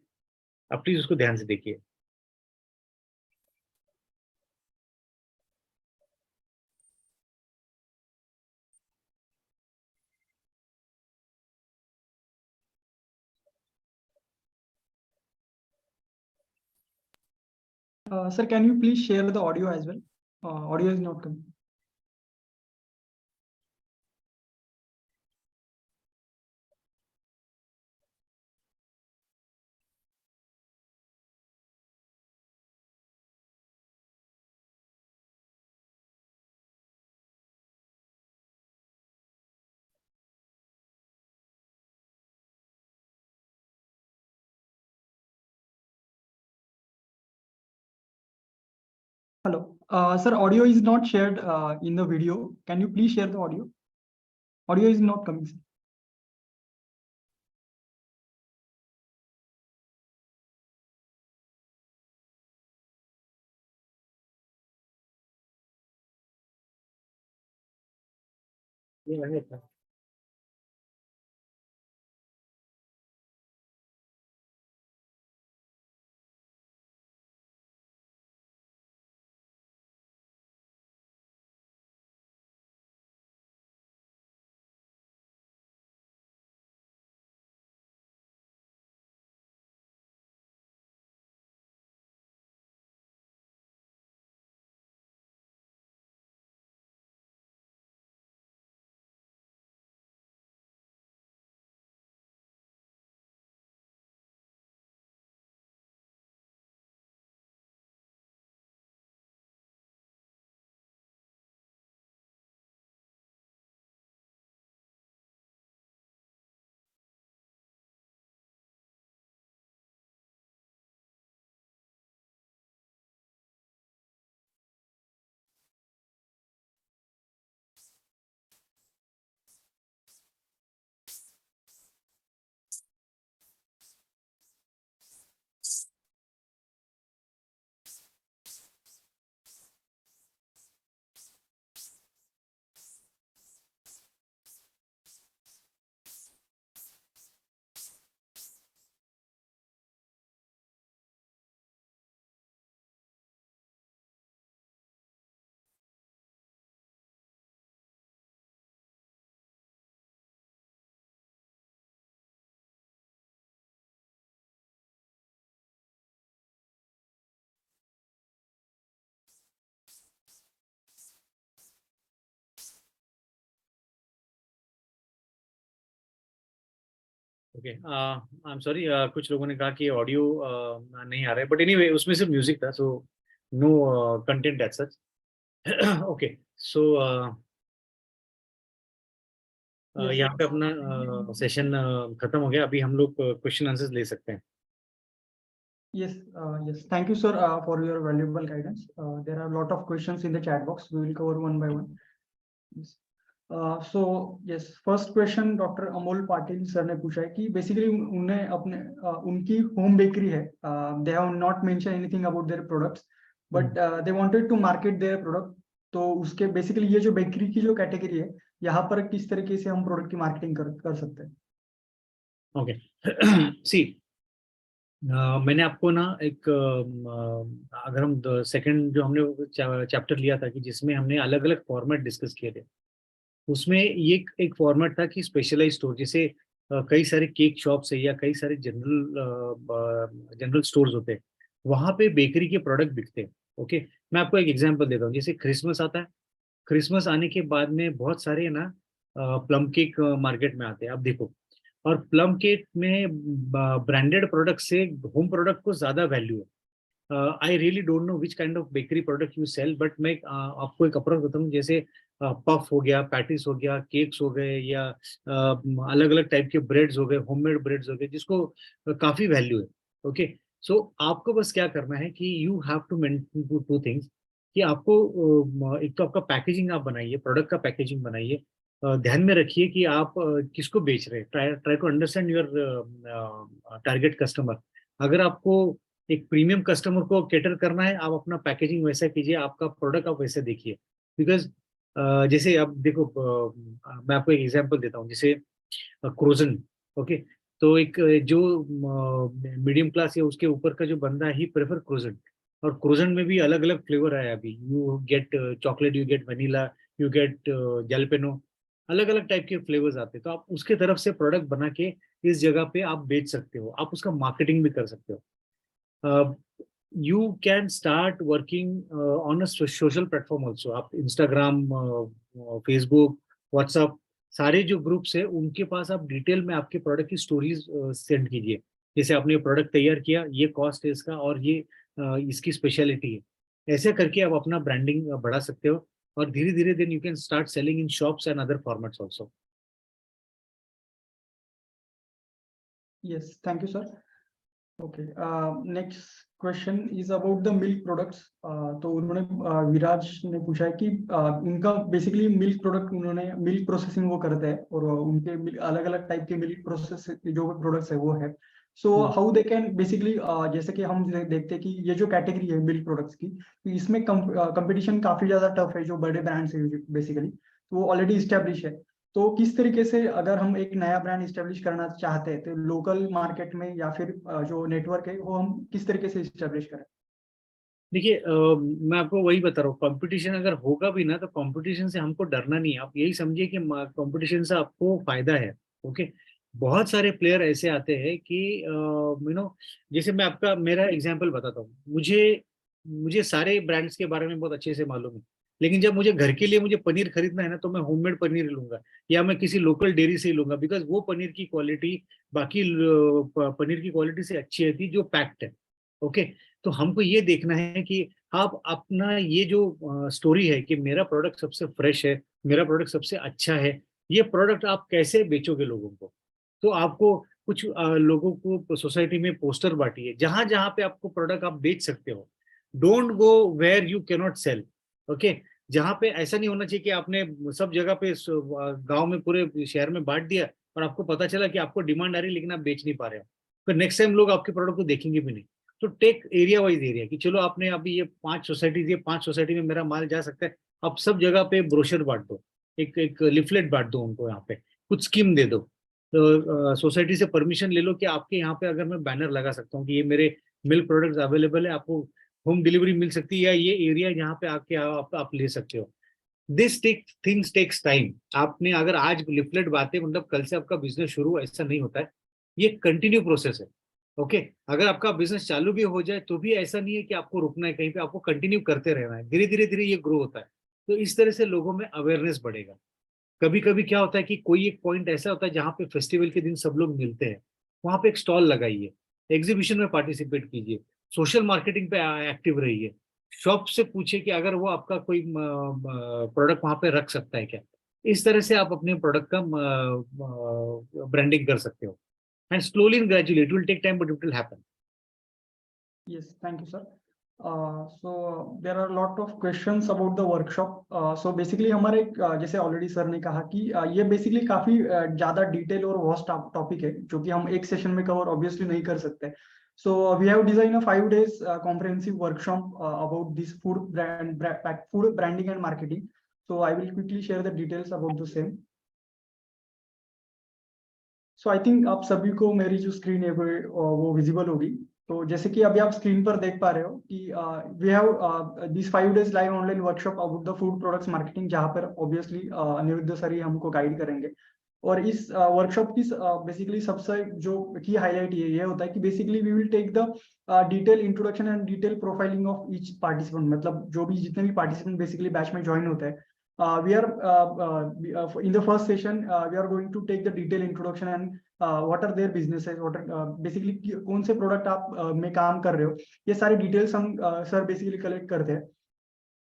आप प्लीज उसको ध्यान से देखिए। Sir, can you please share the audio as well? Audio is not coming. Hello. Sir, audio is not shared in the video. Can you please share the audio? Audio is not coming, sir. Okay, I am sorry, कुछ लोगों ने कहा कि audio नहीं आ रहा है, but anyway उसमें सिर्फ म्यूजिक था, so no content as such. Okay, so Yes, यहाँ पे अपना सेशन खत्म हो गया। अभी हम लोग क्वेश्चन आंसर्स ले सकते हैं। yes, yes. Thank you, sir, for your valuable guidance. There are a lot of questions in the chat box. We will cover one by one. Yes. So yes, first question doctor Amol Patil sir ने पूछा है कि basically उन्हें अपने उनकी home bakery है, they have not mention anything about their products but they wanted to market their product. तो उसके बेसिकली ये जो बेकरी की जो कैटेगरी है यहाँ पर किस तरीके से हम प्रोडक्ट की मार्केटिंग कर सकते हैं? ओके, सी मैंने आपको ना एक अगर हम सेकंड जो हमने चैप्टर लिया था कि जिसमें हमने अलग अलग फॉर्मेट डिस्कस किए थे, उसमें ये एक फॉर्मेट था कि स्पेशलाइज स्टोर, जैसे कई सारे केक शॉप्स है या कई सारे जनरल स्टोर्स होते हैं, वहां पे बेकरी के प्रोडक्ट बिकते हैं। ओके, मैं आपको एक एग्जांपल देता हूँ। जैसे क्रिसमस आता है, क्रिसमस आने के बाद में बहुत सारे ना प्लम केक मार्केट में आते हैं, आप देखो। और प्लम केक में ब्रांडेड प्रोडक्ट से होम प्रोडक्ट को ज्यादा वैल्यू है। I really don't know which kind of bakery product you sell, but मैं आपको एक अप्रोच बताऊँ, जैसे पफ हो गया, पैटिस हो गया, केक्स हो गए, या अलग अलग टाइप के ब्रेड्स हो गए, होममेड ब्रेड्स हो गए, जिसको काफी वैल्यू है। ओके, सो आपको बस क्या करना है कि you have to maintain two things, कि आपको एक तो आपका पैकेजिंग आप बनाइए, प्रोडक्ट का पैकेजिंग बनाइए, ध्यान में रखिए कि आप किसको बेच रहे हैं, try to understand your target customer. अगर आपको एक प्रीमियम कस्टमर को कैटर करना है, आप अपना पैकेजिंग वैसा कीजिए, आपका प्रोडक्ट आप वैसे देखिए। बिकॉज जैसे अब देखो, मैं आपको एक एग्जांपल देता हूँ, जैसे क्रोजन। ओके, तो एक जो मीडियम क्लास या उसके ऊपर का जो बंदा है, ही प्रेफर क्रोजन। और क्रोजन में भी अलग अलग फ्लेवर है अभी, you get chocolate, you get vanilla, you get jalapeno, अलग अलग टाइप के फ्लेवर्स आते हैं। तो आप उसके तरफ से प्रोडक्ट बना के इस जगह पे आप बेच सकते हो, आप उसका मार्केटिंग भी कर सकते हो। You can start working on a social platform also. आप इंस्टाग्राम, फेसबुक, व्हाट्सअप, सारे जो ग्रुप्स है उनके पास आप डिटेल में आपके प्रोडक्ट की स्टोरीज सेंड कीजिए। जैसे आपने प्रोडक्ट तैयार किया, ये कॉस्ट है इसका, और ये इसकी स्पेशलिटी है। ऐसे करके आप अपना ब्रांडिंग बढ़ा सकते हो, और धीरे धीरे then you can start selling in shops and other formats also. Yes, thank you, sir. Okay, next question is about the milk products. तो उन्होंने विराज ने पूछा है कि उनका बेसिकली मिल्क प्रोडक्ट, उन्होंने मिल्क प्रोसेसिंग वो करते हैं, और उनके अलग अलग टाइप के मिल्क प्रोसेस जो प्रोडक्ट्स है वो है। So how they can basically, जैसे कि हम देखते हैं कि ये जो कैटेगरी है मिल्क प्रोडक्ट्स की, तो इसमें कंपटीशन काफी ज्यादा टफ है, जो बड़े ब्रांड्स है बेसिकली, तो वो ऑलरेडी इस्टेब्लिश है। तो किस तरीके से अगर हम एक नया ब्रांड इस्टेब्लिश करना चाहते हैं, तो लोकल मार्केट में या फिर जो नेटवर्क है वो हम किस तरीके से इस्टेब्लिश करें? देखिए, मैं आपको वही बता रहा हूँ, कंपटीशन अगर होगा भी ना, तो कंपटीशन से हमको डरना नहीं है। आप यही समझिए कि कंपटीशन से आपको फायदा है। ओके, बहुत सारे प्लेयर ऐसे आते हैं कि जैसे मैं आपका मेरा एग्जांपल बताता हूँ। मुझे मुझे सारे ब्रांड्स के बारे में बहुत अच्छे से मालूम है, लेकिन जब मुझे घर के लिए मुझे पनीर खरीदना है ना, तो मैं होममेड पनीर लूंगा, या मैं किसी लोकल डेयरी से ही लूंगा, बिकॉज वो पनीर की क्वालिटी बाकी पनीर की क्वालिटी से अच्छी रहती जो पैक्ड है। ओके, तो हमको ये देखना है कि आप अपना ये जो स्टोरी है कि मेरा प्रोडक्ट सबसे फ्रेश है, मेरा प्रोडक्ट सबसे अच्छा है, ये प्रोडक्ट आप कैसे बेचोगे लोगों को। तो आपको कुछ लोगों को सोसाइटी में पोस्टर बांटिए, जहां जहां पे आपको प्रोडक्ट आप बेच सकते हो। Don't go where you cannot sell. Okay, जहां पे ऐसा नहीं होना चाहिए कि आपने सब जगह पे गांव में पूरे शहर में बांट दिया, और आपको पता चला कि आपको डिमांड आ रही है लेकिन आप बेच नहीं पा रहे हो। फिर नेक्स्ट टाइम लोग आपके प्रोडक्ट को देखेंगे भी नहीं। तो टेक एरिया वाइज एरिया, कि चलो आपने अभी ये 5 सोसाइटीज, ये 5 सोसाइटी में मेरा माल जा सकता है, आप सब जगह पे ब्रोशर बांट दो, एक एक लिफलेट बांट दो उनको, यहाँ पे कुछ स्कीम दे दो। तो सोसाइटी से परमिशन ले लो कि आपके यहाँ पे अगर मैं बैनर लगा सकता हूँ कि ये मेरे मिल्क प्रोडक्ट्स अवेलेबल है, आपको होम डिलीवरी मिल सकती है, या ये एरिया यहाँ पे आके आप ले सकते हो। This things takes time. आपने अगर आज लिफलेट बांटे मतलब कल से आपका बिजनेस शुरू, ऐसा नहीं होता है, ये कंटिन्यू प्रोसेस है। ओके, अगर आपका बिजनेस चालू भी हो जाए तो भी ऐसा नहीं है कि आपको रुकना है कहीं पे, आपको कंटिन्यू करते रहना है, धीरे धीरे धीरे ये ग्रो होता है। तो इस तरह से लोगों में अवेयरनेस बढ़ेगा। कभी कभी क्या होता है कि कोई एक पॉइंट ऐसा होता है जहाँ पे फेस्टिवल के दिन सब लोग मिलते हैं, वहां पे एक स्टॉल लगाइए, एग्जीबिशन में पार्टिसिपेट कीजिए, सोशल मार्केटिंग पे एक्टिव रहिए, शॉप से पूछिए कि अगर वो आपका कोई प्रोडक्ट वहां पे रख सकता है क्या। इस तरह से आप अपने प्रोडक्ट का ब्रांडिंग कर सकते हो, and slowly and gradually, it will take time but it will happen. Yes, thank you, sir. So there are a lot of questions about the workshop. So basically हमारे जैसे ऑलरेडी सर ने कहा कि ये basically काफी ज्यादा detail और vast topic है, जो कि हम एक सेशन में कवर ऑब्वियसली नहीं कर सकते। So we have designed a 5 days comprehensive workshop about this food branding and marketing. So I will quickly share the details about the same. So I think आप सभी को मेरी जो स्क्रीन है वो विजिबल होगी। तो जैसे कि अभी आप स्क्रीन पर देख पा रहे हो कि we have this 5 days live online workshop about the food products marketing, जहाँ पर ऑब्वियसली अनिरुद्ध सर ही हमको गाइड करेंगे। और इस वर्कशॉप की बेसिकली सबसे जो की हाईलाइट ये होता है कि basically we will take the detail introduction and detail profiling of each participant, मतलब जो भी जितने भी पार्टिसिपेंट बेसिकली बैच में ज्वाइन होते हैं। We are in the first session we are going to take the detailed introduction and what are their businesses, basically कौन से प्रोडक्ट आप में काम कर रहे हो, ये सारी डिटेल्स हम सर बेसिकली कलेक्ट करते हैं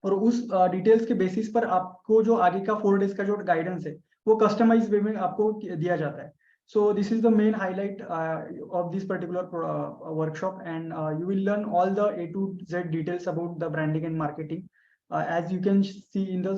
और उस डिटेल्स के बेसिस पर आपको जो आगे का 4 डेज का जो गाइडेंस है वो कस्टमाइज वे में आपको दिया जाता है. So this is the main highlight of this particular workshop, and you will learn all the A to Z details about the branding and marketing, as you can see in the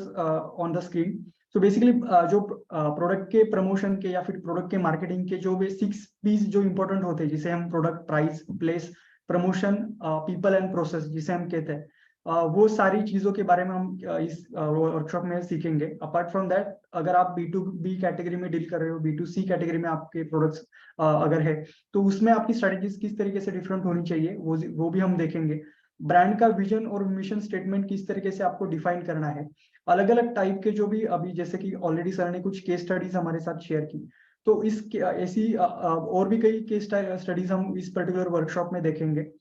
on the screen. So basically जो product के promotion के या फिर product के marketing के जो वे 6 P's जो important होते हैं, जिसे हम product, price, place, promotion, people and process जिसे हम कहते हैं, वो सारी चीजों के बारे में हम इस वर्कशॉप में सीखेंगे. अपार्ट फ्रॉम दैट, अगर आप B2B कैटेगरी में डील कर रहे हो, B2C कैटेगरी में आपके प्रोडक्ट्स अगर है, तो उसमें आपकी स्ट्रेटेजीज किस तरीके से डिफरेंट होनी चाहिए वो भी हम देखेंगे. ब्रांड का विजन और मिशन स्टेटमेंट किस तरीके से आपको डिफाइन करना है. अलग अलग टाइप के जो भी अभी जैसे कि ऑलरेडी सर ने कुछ केस स्टडीज हमारे साथ शेयर की, तो इस ऐसी और भी कई केस स्टडीज हम इस पर्टिकुलर वर्कशॉप में देखेंगे.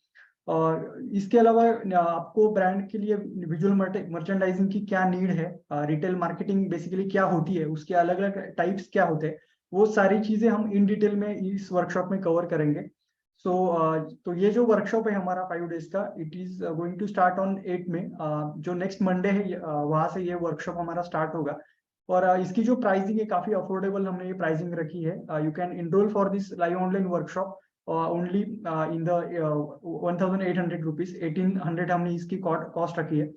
और इसके अलावा आपको ब्रांड के लिए विजुअल मर्चेंडाइजिंग की क्या नीड है, रिटेल मार्केटिंग बेसिकली क्या होती है, उसके अलग अलग टाइप्स क्या होते हैं, वो सारी चीजें हम इन डिटेल में इस वर्कशॉप में कवर करेंगे. तो ये जो वर्कशॉप है हमारा 5 डेज का, it is going to start on 8 में, जो नेक्स्ट मंडे है, वहां से ये वर्कशॉप हमारा स्टार्ट होगा. और इसकी जो प्राइसिंग है काफी अफोर्डेबल हमने ये प्राइसिंग रखी है. You can enroll for this live online workshop only in the 1800 rupees, 1800 हमने इसकी कॉस्ट रखी है.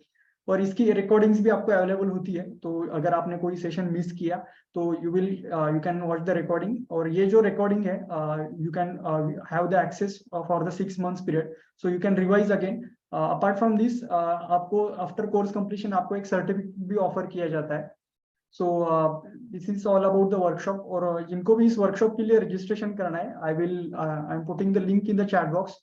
और इसकी रिकॉर्डिंग्स भी आपको अवेलेबल होती है, तो अगर आपने कोई सेशन मिस किया तो you can watch the recording. और ये जो रिकॉर्डिंग है, you can have the access for the 6 months period, so you can revise again. Apart from this, आपको आफ्टर कोर्स कंप्लीशन आपको एक सर्टिफिकेट भी ऑफर किया जाता है. So this is all about the workshop. और जिनको भी इस वर्कशॉप के लिए रजिस्ट्रेशन करना है, I am putting the link in the chat box.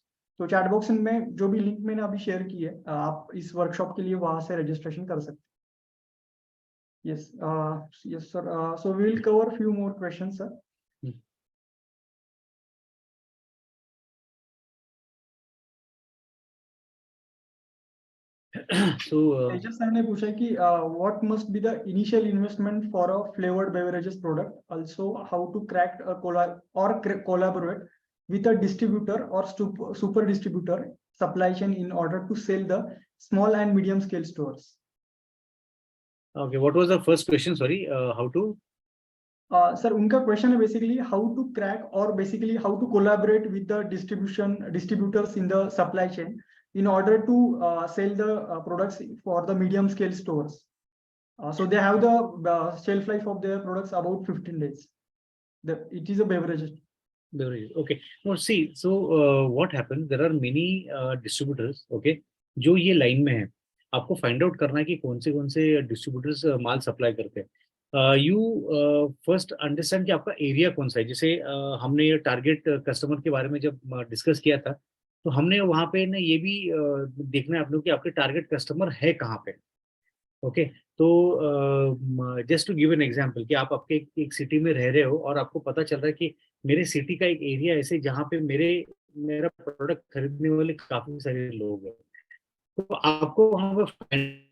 तो चैट बॉक्स में जो भी लिंक मैंने अभी शेयर की है, आप इस वर्कशॉप के लिए वहां से रजिस्ट्रेशन कर सकते हैं. Yes sir. So we will cover few more question sir. Tejas sir ने पूछा कि what must be the initial investment for a flavoured beverages product, also how to crack collaborate with a distributor or super distributor supply chain in order to sell the small and medium scale stores. Okay, what was the first question? Sorry, how to? Sir, उनका question है basically how to crack or basically how to collaborate with the distributors in the supply chain in order to sell the products for the medium scale stores. So they have the shelf life of their products about 15 days. It is a beverage. Okay. No, see, so what happens? There are many distributors, okay, जो ये line में है. आपको find out करना है कि कौन से डिस्ट्रीब्यूटर्स माल सप्लाई करते हैं. यू फर्स्ट अंडरस्टैंड कि आपका एरिया कौन सा है. जैसे हमने ये टारगेट कस्टमर के बारे में जब डिस्कस किया था, तो हमने वहाँ पे ना ये भी देखना है आप लोग कि आपके टारगेट कस्टमर है कहाँ पे. ओके, तो just to give an example कि आप आपके एक सिटी में रह रहे हो और आपको पता चल रहा है कि मेरे सिटी का एक एरिया ऐसे जहाँ पे मेरा प्रोडक्ट खरीदने वाले काफी सारे लोग हैं, तो आपको वहाँ पे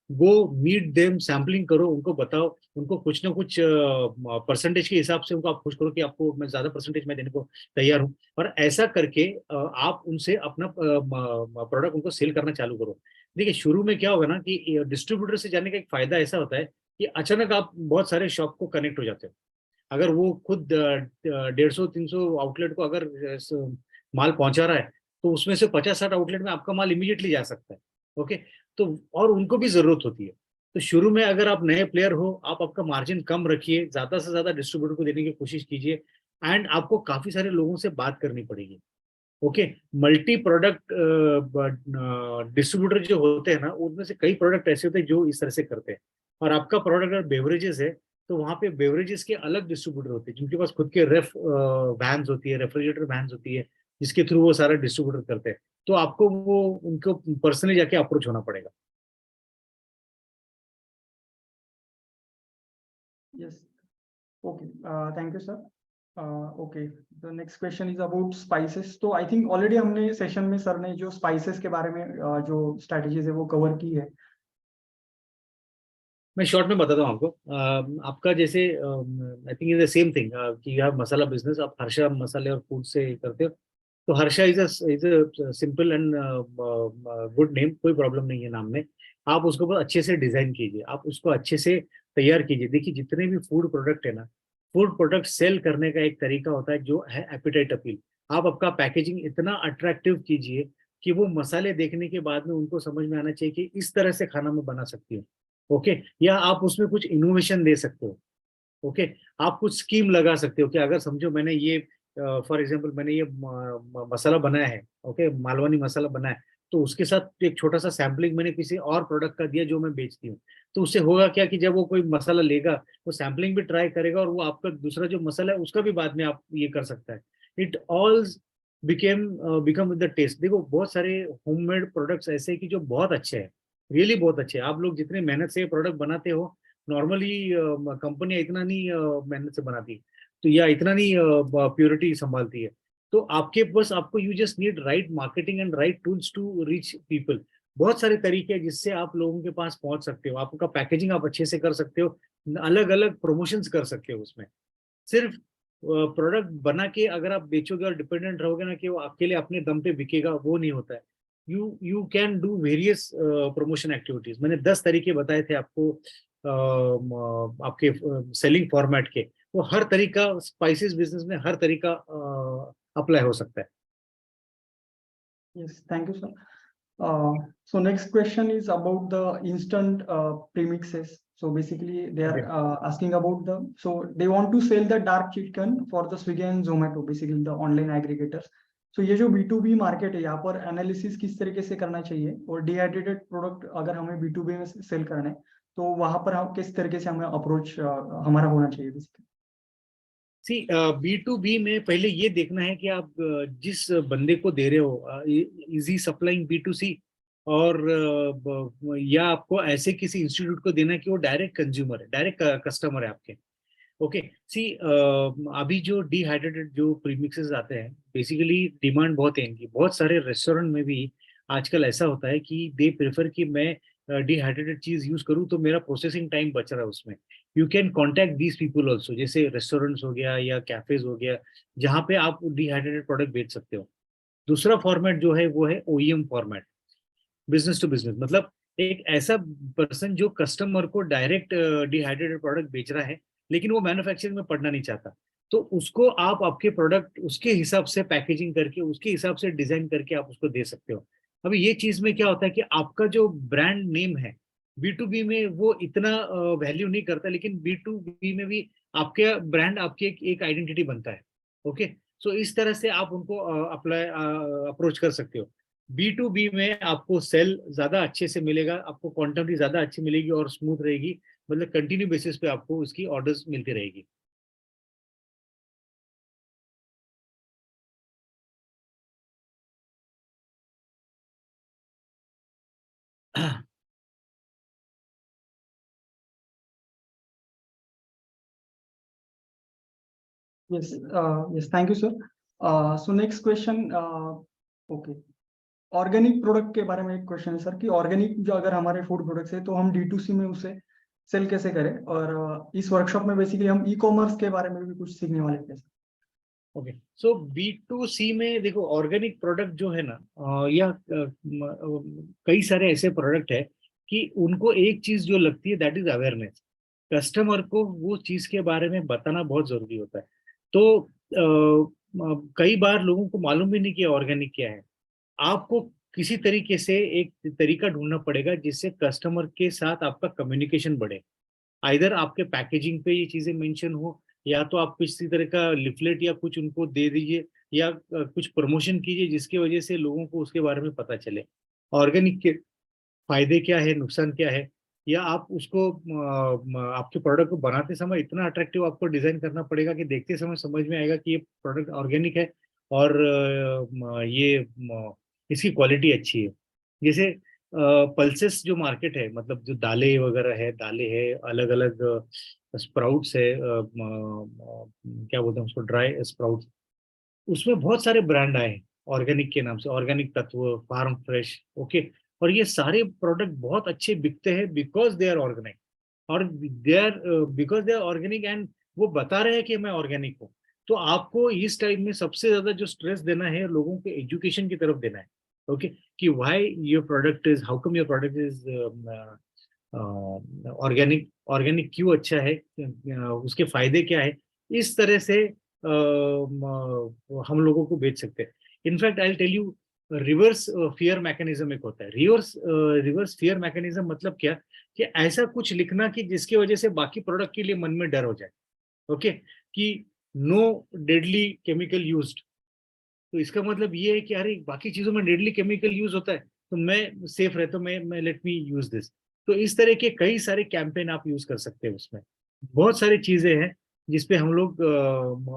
वो मीट देम, सैम्पलिंग करो, उनको बताओ, उनको कुछ ना कुछ परसेंटेज के हिसाब से उनको आप खुश करो कि आपको मैं ज्यादा परसेंटेज में देने को तैयार हूँ. और ऐसा करके आप उनसे अपना प्रोडक्ट उनको सेल करना चालू करो. देखिए, शुरू में क्या होगा ना कि डिस्ट्रीब्यूटर से जाने का एक फायदा ऐसा होता है कि अचानक आप बहुत सारे शॉप को कनेक्ट हो जाते हो. अगर वो खुद 150-300 आउटलेट को अगर माल पहुंचा रहा है, तो उसमें से 50-60 आउटलेट में आपका माल इमीडिएटली जा सकता है. ओके, तो और उनको भी जरूरत होती है. तो शुरू में अगर आप नए प्लेयर हो, आप आपका मार्जिन कम रखिए, ज्यादा से ज्यादा डिस्ट्रीब्यूटर को देने की कोशिश कीजिए, एंड आपको काफी सारे लोगों से बात करनी पड़ेगी. ओके, मल्टी प्रोडक्ट डिस्ट्रीब्यूटर जो होते हैं ना, उनमें से कई प्रोडक्ट ऐसे होते हैं जो इस तरह से करते हैं. और आपका प्रोडक्ट अगर बेवरेजेस है, तो वहाँ पे बेवरेजेस के अलग डिस्ट्रीब्यूटर होते हैं जिनके पास खुद के वैन्स होती है, रेफ्रिजरेटर वैन्स होती है, जिसके थ्रू वो सारा डिस्ट्रीब्यूटर करते हैं. तो आपको वो उनको पर्सनली जाके अप्रोच होना पड़ेगा. Yes. Okay. Thank you, sir. Okay. The next question is about spices. तो आई थिंक ऑलरेडी हमने सेशन में सर ने जो स्पाइसेस के बारे में जो स्ट्रेटेजीज है वो कवर की है. मैं शॉर्ट में बताता हूँ आपको। आपका जैसे I think is the same thing कि आप मसाला बिजनेस, आप हर्षा मसाले और फूड से करते हो। तो Harsha is a simple and good name, कोई प्रॉब्लम नहीं है नाम में। आप उसको बहुत अच्छे से डिजाइन कीजिए, आप उसको अच्छे से तैयार कीजिए। देखिए जितने भी फूड प्रोडक्ट है ना, फूड प्रोडक्ट सेल करने का एक तरीका होता है जो है एपिटाइट अपील। आप आपका पैकेजिंग इतना अट्रैक्टिव कीजिए कि वो मसाले देखने के बाद में उनको समझ में आना चाहिए कि इस तरह से खाना मैं बना सकती हूँ। ओके, या आप उसमें कुछ इनोवेशन दे सकते हो। ओके, आप कुछ स्कीम लगा सकते हो कि अगर समझो मैंने ये फॉर एग्जांपल मैंने ये मसाला बनाया है, ओके, मालवनी मसाला बनाया है, तो उसके साथ एक छोटा सा सैम्पलिंग मैंने किसी और प्रोडक्ट का दिया जो मैं बेचती हूँ। तो उससे होगा क्या कि जब वो कोई मसाला लेगा, वो सैम्पलिंग भी ट्राई करेगा और वो आपका दूसरा जो मसाला है उसका भी बाद में आप ये कर सकता है। It all became become with the taste. देखो बहुत सारे होममेड प्रोडक्ट्स ऐसे हैं कि जो बहुत अच्छे हैं, रियली बहुत अच्छे हैं। आप लोग जितने मेहनत से प्रोडक्ट बनाते हो, नॉर्मली कंपनियां इतना नहीं मेहनत से बनाती, तो या इतना नहीं प्योरिटी संभालती है। तो आपके बस आपको you just need right marketing and right tools to reach people. बहुत सारे तरीके हैं जिससे आप लोगों के पास पहुंच सकते हो। आपका पैकेजिंग आप अच्छे से कर सकते हो, अलग अलग प्रमोशंस कर सकते हो उसमें। सिर्फ प्रोडक्ट बना के अगर आप बेचोगे और डिपेंडेंट रहोगे ना कि वो आपके लिए अपने दम पे बिकेगा, वो नहीं होता है। You can do various promotion activities. मैंने 10 तरीके बताए थे आपको आपके सेलिंग फॉर्मेट के। वो हर तरीका स्पाइसेस बिजनेस में हर तरीका अप्लाई हो सकता है। Yes, thank you, sir. So next question is about the instant premixes. So basically, they are Okay. asking about the. So they want to sell the dark chicken for the Swiggy and Zomato, basically the online aggregators. So ये जो B2B market है, यहाँ पर analysis किस तरीके से करना चाहिए, और डिहाइड्रेटेड प्रोडक्ट अगर हमें B2B में सेल करना है, तो वहां पर हम किस तरीके से हमें अप्रोच हमारा होना चाहिए बेसिकली। सी B2B में पहले ये देखना है कि आप जिस बंदे को दे रहे हो, इजी सप्लाइंग B2C, और या आपको ऐसे किसी इंस्टीट्यूट को देना है कि वो डायरेक्ट कंज्यूमर है, डायरेक्ट कस्टमर है आपके। ओके, सी अभी जो डिहाइड्रेटेड जो प्रीमिक्सेस आते हैं, बेसिकली डिमांड बहुत है इनकी। बहुत सारे रेस्टोरेंट में भी आजकल ऐसा होता है कि दे प्रेफर कि मैं डिहाइड्रेटेड चीज यूज करूँ तो मेरा प्रोसेसिंग टाइम बच रहा है उसमें। You can contact these people also, जैसे रेस्टोरेंट्स हो गया या कैफेज हो गया, जहाँ पे आप डिहाइड्रेटेड प्रोडक्ट बेच सकते हो। दूसरा फॉर्मेट जो है वो है OEM format, business to business. मतलब एक ऐसा पर्सन जो कस्टमर को डायरेक्ट डिहाइड्रेटेड प्रोडक्ट बेच रहा है, लेकिन वो मैन्युफैक्चरिंग में पड़ना नहीं चाहता। तो उसको आप आपके प्रोडक्ट उसके हिसाब से पैकेजिंग करके, उसके हिसाब से डिजाइन करके आप उसको दे सकते हो। अभी ये चीज में क्या होता है कि आपका जो ब्रांड नेम है B2B में वो इतना वैल्यू नहीं करता, लेकिन B2B में भी आपके ब्रांड आपकी एक आइडेंटिटी बनता है। ओके, सो इस तरह से आप उनको अप्लाई अप्रोच कर सकते हो। B2B में आपको सेल ज्यादा अच्छे से मिलेगा, आपको क्वांटिटी ज्यादा अच्छी मिलेगी और स्मूथ रहेगी। मतलब कंटिन्यू बेसिस पे आपको उसकी ऑर्डर्स मिलती रहेगी। Yes, yes, thank you, sir. So next question, okay. Organic product के बारे में एक क्वेश्चन है सर, कि ऑर्गेनिक जो अगर हमारे फूड प्रोडक्ट्स है तो हम D2C में उसे सेल कैसे करें, और इस वर्कशॉप में बेसिकली हम ई-कॉमर्स के बारे में भी कुछ सीखने वाले थे सर। ओके, सो B2C में देखो ऑर्गेनिक प्रोडक्ट जो है ना, या कई सारे ऐसे प्रोडक्ट है कि उनको एक चीज जो लगती है दैट इज अवेयरनेस। कस्टमर को वो चीज के बारे में बताना बहुत जरूरी होता है। तो कई बार लोगों को मालूम भी नहीं कि ऑर्गेनिक क्या है। आपको किसी तरीके से एक तरीका ढूंढना पड़ेगा जिससे कस्टमर के साथ आपका कम्युनिकेशन बढ़े। आइदर आपके पैकेजिंग पे ये चीजें मेंशन हो, या तो आप किसी तरह का लिफलेट या कुछ उनको दे दीजिए, या कुछ प्रमोशन कीजिए जिसकी वजह से लोगों को उसके बारे में पता चले ऑर्गेनिक के फायदे क्या है, नुकसान क्या है। या आप उसको आपके प्रोडक्ट को बनाते समय इतना अट्रैक्टिव आपको डिजाइन करना पड़ेगा कि देखते समय समझ में आएगा कि ये प्रोडक्ट ऑर्गेनिक है और ये इसकी क्वालिटी अच्छी है। जैसे पल्सेस जो मार्केट है, मतलब जो दालें वगैरह है, दालें है अलग अलग, स्प्राउट्स है, क्या बोलते हैं उसको, ड्राई स्प्राउट्स, उसमें बहुत सारे ब्रांड आए हैं ऑर्गेनिक के नाम से, ऑर्गेनिक तत्व, फार्म फ्रेश। ओके, और ये सारे प्रोडक्ट बहुत अच्छे बिकते हैं बिकॉज दे आर ऑर्गेनिक। और they are because they are organic and वो बता रहे हैं कि मैं ऑर्गेनिक हूँ, तो आपको इस टाइम में सबसे ज्यादा जो स्ट्रेस देना है लोगों के एजुकेशन की तरफ देना है। ओके, कि why your product is, how come your product is organic, organic क्यों अच्छा है, उसके फायदे क्या है, इस तरह से हम लोगों को बेच सकते हैं। In fact I tell you, reverse fear mechanism एक होता है। रिवर्स फियर मैकेनिज्म मतलब क्या, कि ऐसा कुछ लिखना कि जिसकी वजह से बाकी प्रोडक्ट के लिए मन में डर हो जाए। ओके, कि नो डेडली केमिकल यूज्ड, तो इसका मतलब ये है कि अरे बाकी चीजों में डेडली केमिकल यूज होता है तो मैं सेफ रहता हूँ, मैं लेट मी यूज दिस। तो इस तरह के कई सारे कैंपेन आप यूज कर सकते हैं, उसमें बहुत सारी चीजें हैं जिसपे हम लोग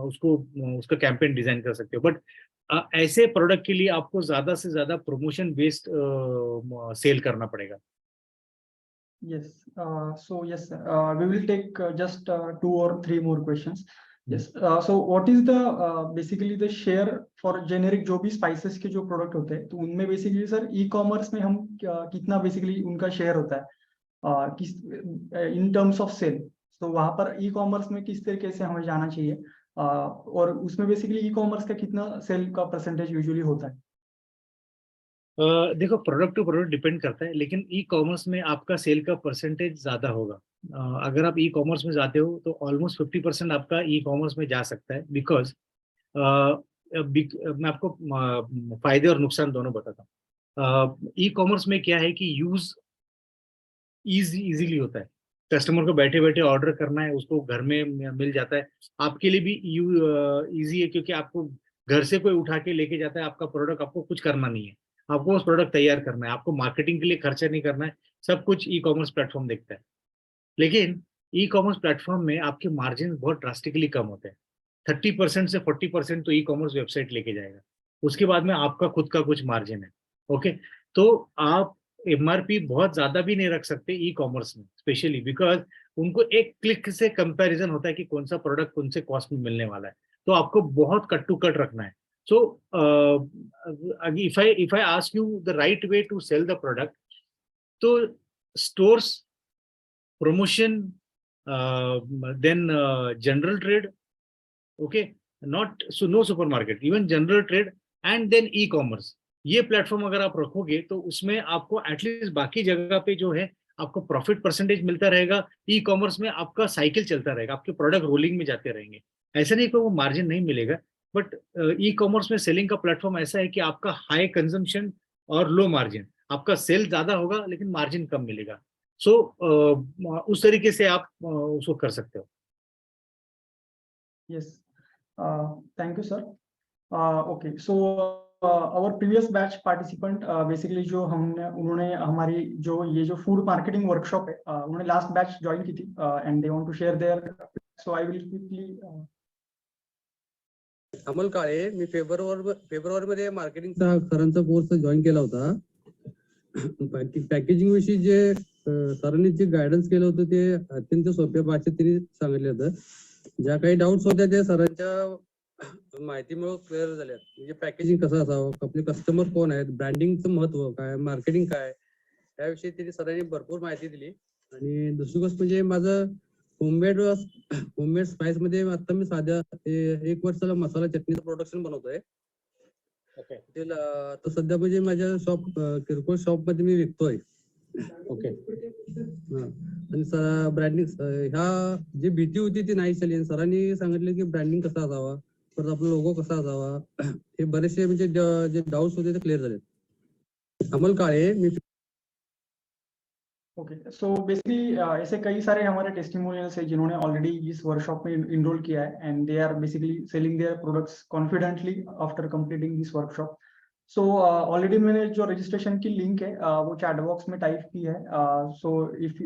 उसको उसका कैंपेन डिजाइन कर सकते हो। बट ऐसे प्रोडक्ट के लिए आपको ज्यादा से ज्यादा प्रमोशन बेस्ड सेल करना पड़ेगा। Yes. So yes, we will take just 2 or 3 more questions. Yes. So what is the basically the share for generic जो भी spices के जो product होते हैं, तो उनमें basically सर e-commerce में हम कितना basically उनका share होता है किस in terms of sale? तो वहाँ पर e-commerce में किस तरीके से हमें जाना चाहिए और उसमें basically e-commerce का कितना sale का percentage usually होता है? देखो, प्रोडक्ट टू प्रोडक्ट डिपेंड करता है, लेकिन ई कॉमर्स में आपका सेल का परसेंटेज ज्यादा होगा। अगर आप ई कॉमर्स में जाते हो तो ऑलमोस्ट 50% आपका ई कॉमर्स में जा सकता है, बिकॉज मैं आपको फायदे और नुकसान दोनों बताता हूँ। ई कॉमर्स में क्या है कि यूज इजीली होता है, कस्टमर को बैठे बैठे ऑर्डर करना है, उसको घर में मिल जाता है। आपके लिए भी इजी है, क्योंकि आपको घर से कोई उठा के लेके जाता है आपका प्रोडक्ट, आपको कुछ करना नहीं है, आपको उस प्रोडक्ट तैयार करना है, आपको मार्केटिंग के लिए खर्चा नहीं करना है, सब कुछ ई कॉमर्स प्लेटफॉर्म देखता है। लेकिन ई कॉमर्स प्लेटफॉर्म में आपके मार्जिन बहुत ड्रास्टिकली कम होते हैं। 30% से 40% तो ई कॉमर्स वेबसाइट लेके जाएगा, उसके बाद में आपका खुद का कुछ मार्जिन है। ओके, तो आप एमआरपी बहुत ज्यादा भी नहीं रख सकते ई कॉमर्स में, स्पेशली बिकॉज उनको एक क्लिक से कंपैरिजन होता है कि कौन सा प्रोडक्ट कौन से कॉस्ट में मिलने वाला है, तो आपको बहुत कट टू कट रखना है। So if I ask you the right way to sell the product, तो stores, promotion, then general trade, okay, not so no supermarket, even general trade, and then e-commerce। ये platform अगर आप रखोगे तो उसमें आपको एटलीस्ट बाकी जगह पे जो है आपको प्रॉफिट परसेंटेज मिलता रहेगा, ई कॉमर्स में आपका साइकिल चलता रहेगा, आपके प्रोडक्ट रोलिंग में जाते रहेंगे। ऐसा नहीं कि वो मार्जिन नहीं मिलेगा, बट ई कॉमर्स में सेलिंग का प्लेटफॉर्म ऐसा है कि आपका हाई कंजम्पशन और लो मार्जिन, आपका सेल ज्यादा होगा लेकिन मार्जिन कम मिलेगा। सो उस तरीके से आप उसको कर सकते हो। Yes. Thank you, sir. Okay, so our previous batch participant basically जो हमने उन्होंने हमारी जो ये जो फूड मार्केटिंग वर्कशॉप है उन्होंने लास्ट बैच ज्वाइन की थी and they want to share there, so I will quickly. Amol Kale, मी फेब्रुवारी मध्ये मार्केटिंगचा सरांचा कोर्स जॉईन केला होता। पॅकेजिंग विषयी जे सरांनी जे गायडन्स केलं होतं ते अत्यंत सोप्या भाषेत त्यांनी सांगितलं होतं। ज्या काही डाऊट्स होत्या त्या सरांच्या माहितीमुळे क्लिअर झाल्या। म्हणजे पॅकेजिंग कसं असावं, आपले कस्टमर कोण आहेत, ब्रँडिंगचं महत्व काय, मार्केटिंग काय, याविषयी त्यांनी सरांनी भरपूर माहिती दिली। आणि दुसरी गोष्ट म्हणजे माझं होममेड स्पाइस मध्ये आता मी साध्या 1 वर्षाला मसाला चटणीचं प्रोडक्शन बनवतोय। ओके तर सध्या म्हणजे माझ्या किरकोळ शॉप मध्ये मी विकतोय। ओके, आणि ब्रँडिंग ह्या जी भीती होती ती नाही झाली। सरांनी सांगितलं की ब्रँडिंग कसा असावा, परत आपला लोगो कसा असावा, हे बरेचसे म्हणजे जे डाऊट्स होते ते क्लिअर झाले। अमोल काळे, मी ओके, सो बेसिकली ऐसे कई सारे हमारे टेस्टिमोनियल्स हैं जिन्होंने ऑलरेडी इस वर्कशॉप में इनरोल किया है and they are basically selling their products confidently after completing this workshop. So already मैंने जो रजिस्ट्रेशन की लिंक है वो चैट बॉक्स में टाइप की है। सो इफ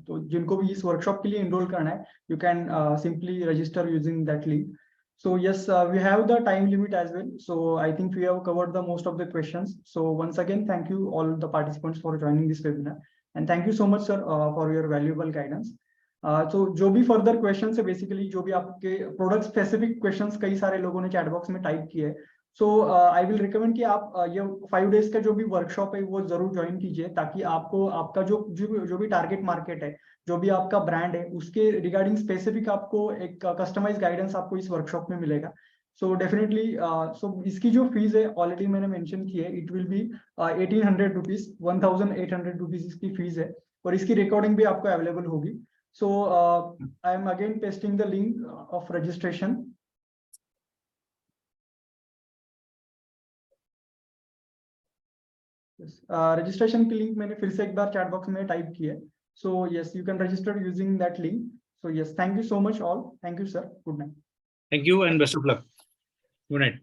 तो जिनको भी इस वर्कशॉप के लिए इनरोल करना है you can simply register using that link. So yes, we have the time limit as well. So I think we have covered the most of the questions. So once again, thank you all the participants for joining this webinar. And thank you so much, sir, for your valuable guidance. So जो भी further questions है basically जो भी आपके product specific questions कई सारे लोगों ने chat box में type किए हैं, so I will recommend कि आप ये 5 days का जो भी workshop है वो जरूर join कीजिए ताकि आपको आपका जो भी target market है जो भी आपका ब्रांड है उसके रिगार्डिंग स्पेसिफिक आपको एक कस्टमाइज गाइडेंस आपको इस वर्कशॉप में मिलेगा। सो डेफिनेटली सो इसकी जो फीस है ऑलरेडी मैंने मेंशन की है, it will be 1800 rupees, 1800 rupees इसकी फीस है, और इसकी रिकॉर्डिंग भी आपको अवेलेबल होगी। So I am again pasting the link of registration. Registration की लिंक मैंने फिर से एक बार चैट बॉक्स में टाइप की है। So yes, you can register using that link. So yes, thank you so much all. Thank you sir, good night. Thank you and best of luck. Good night.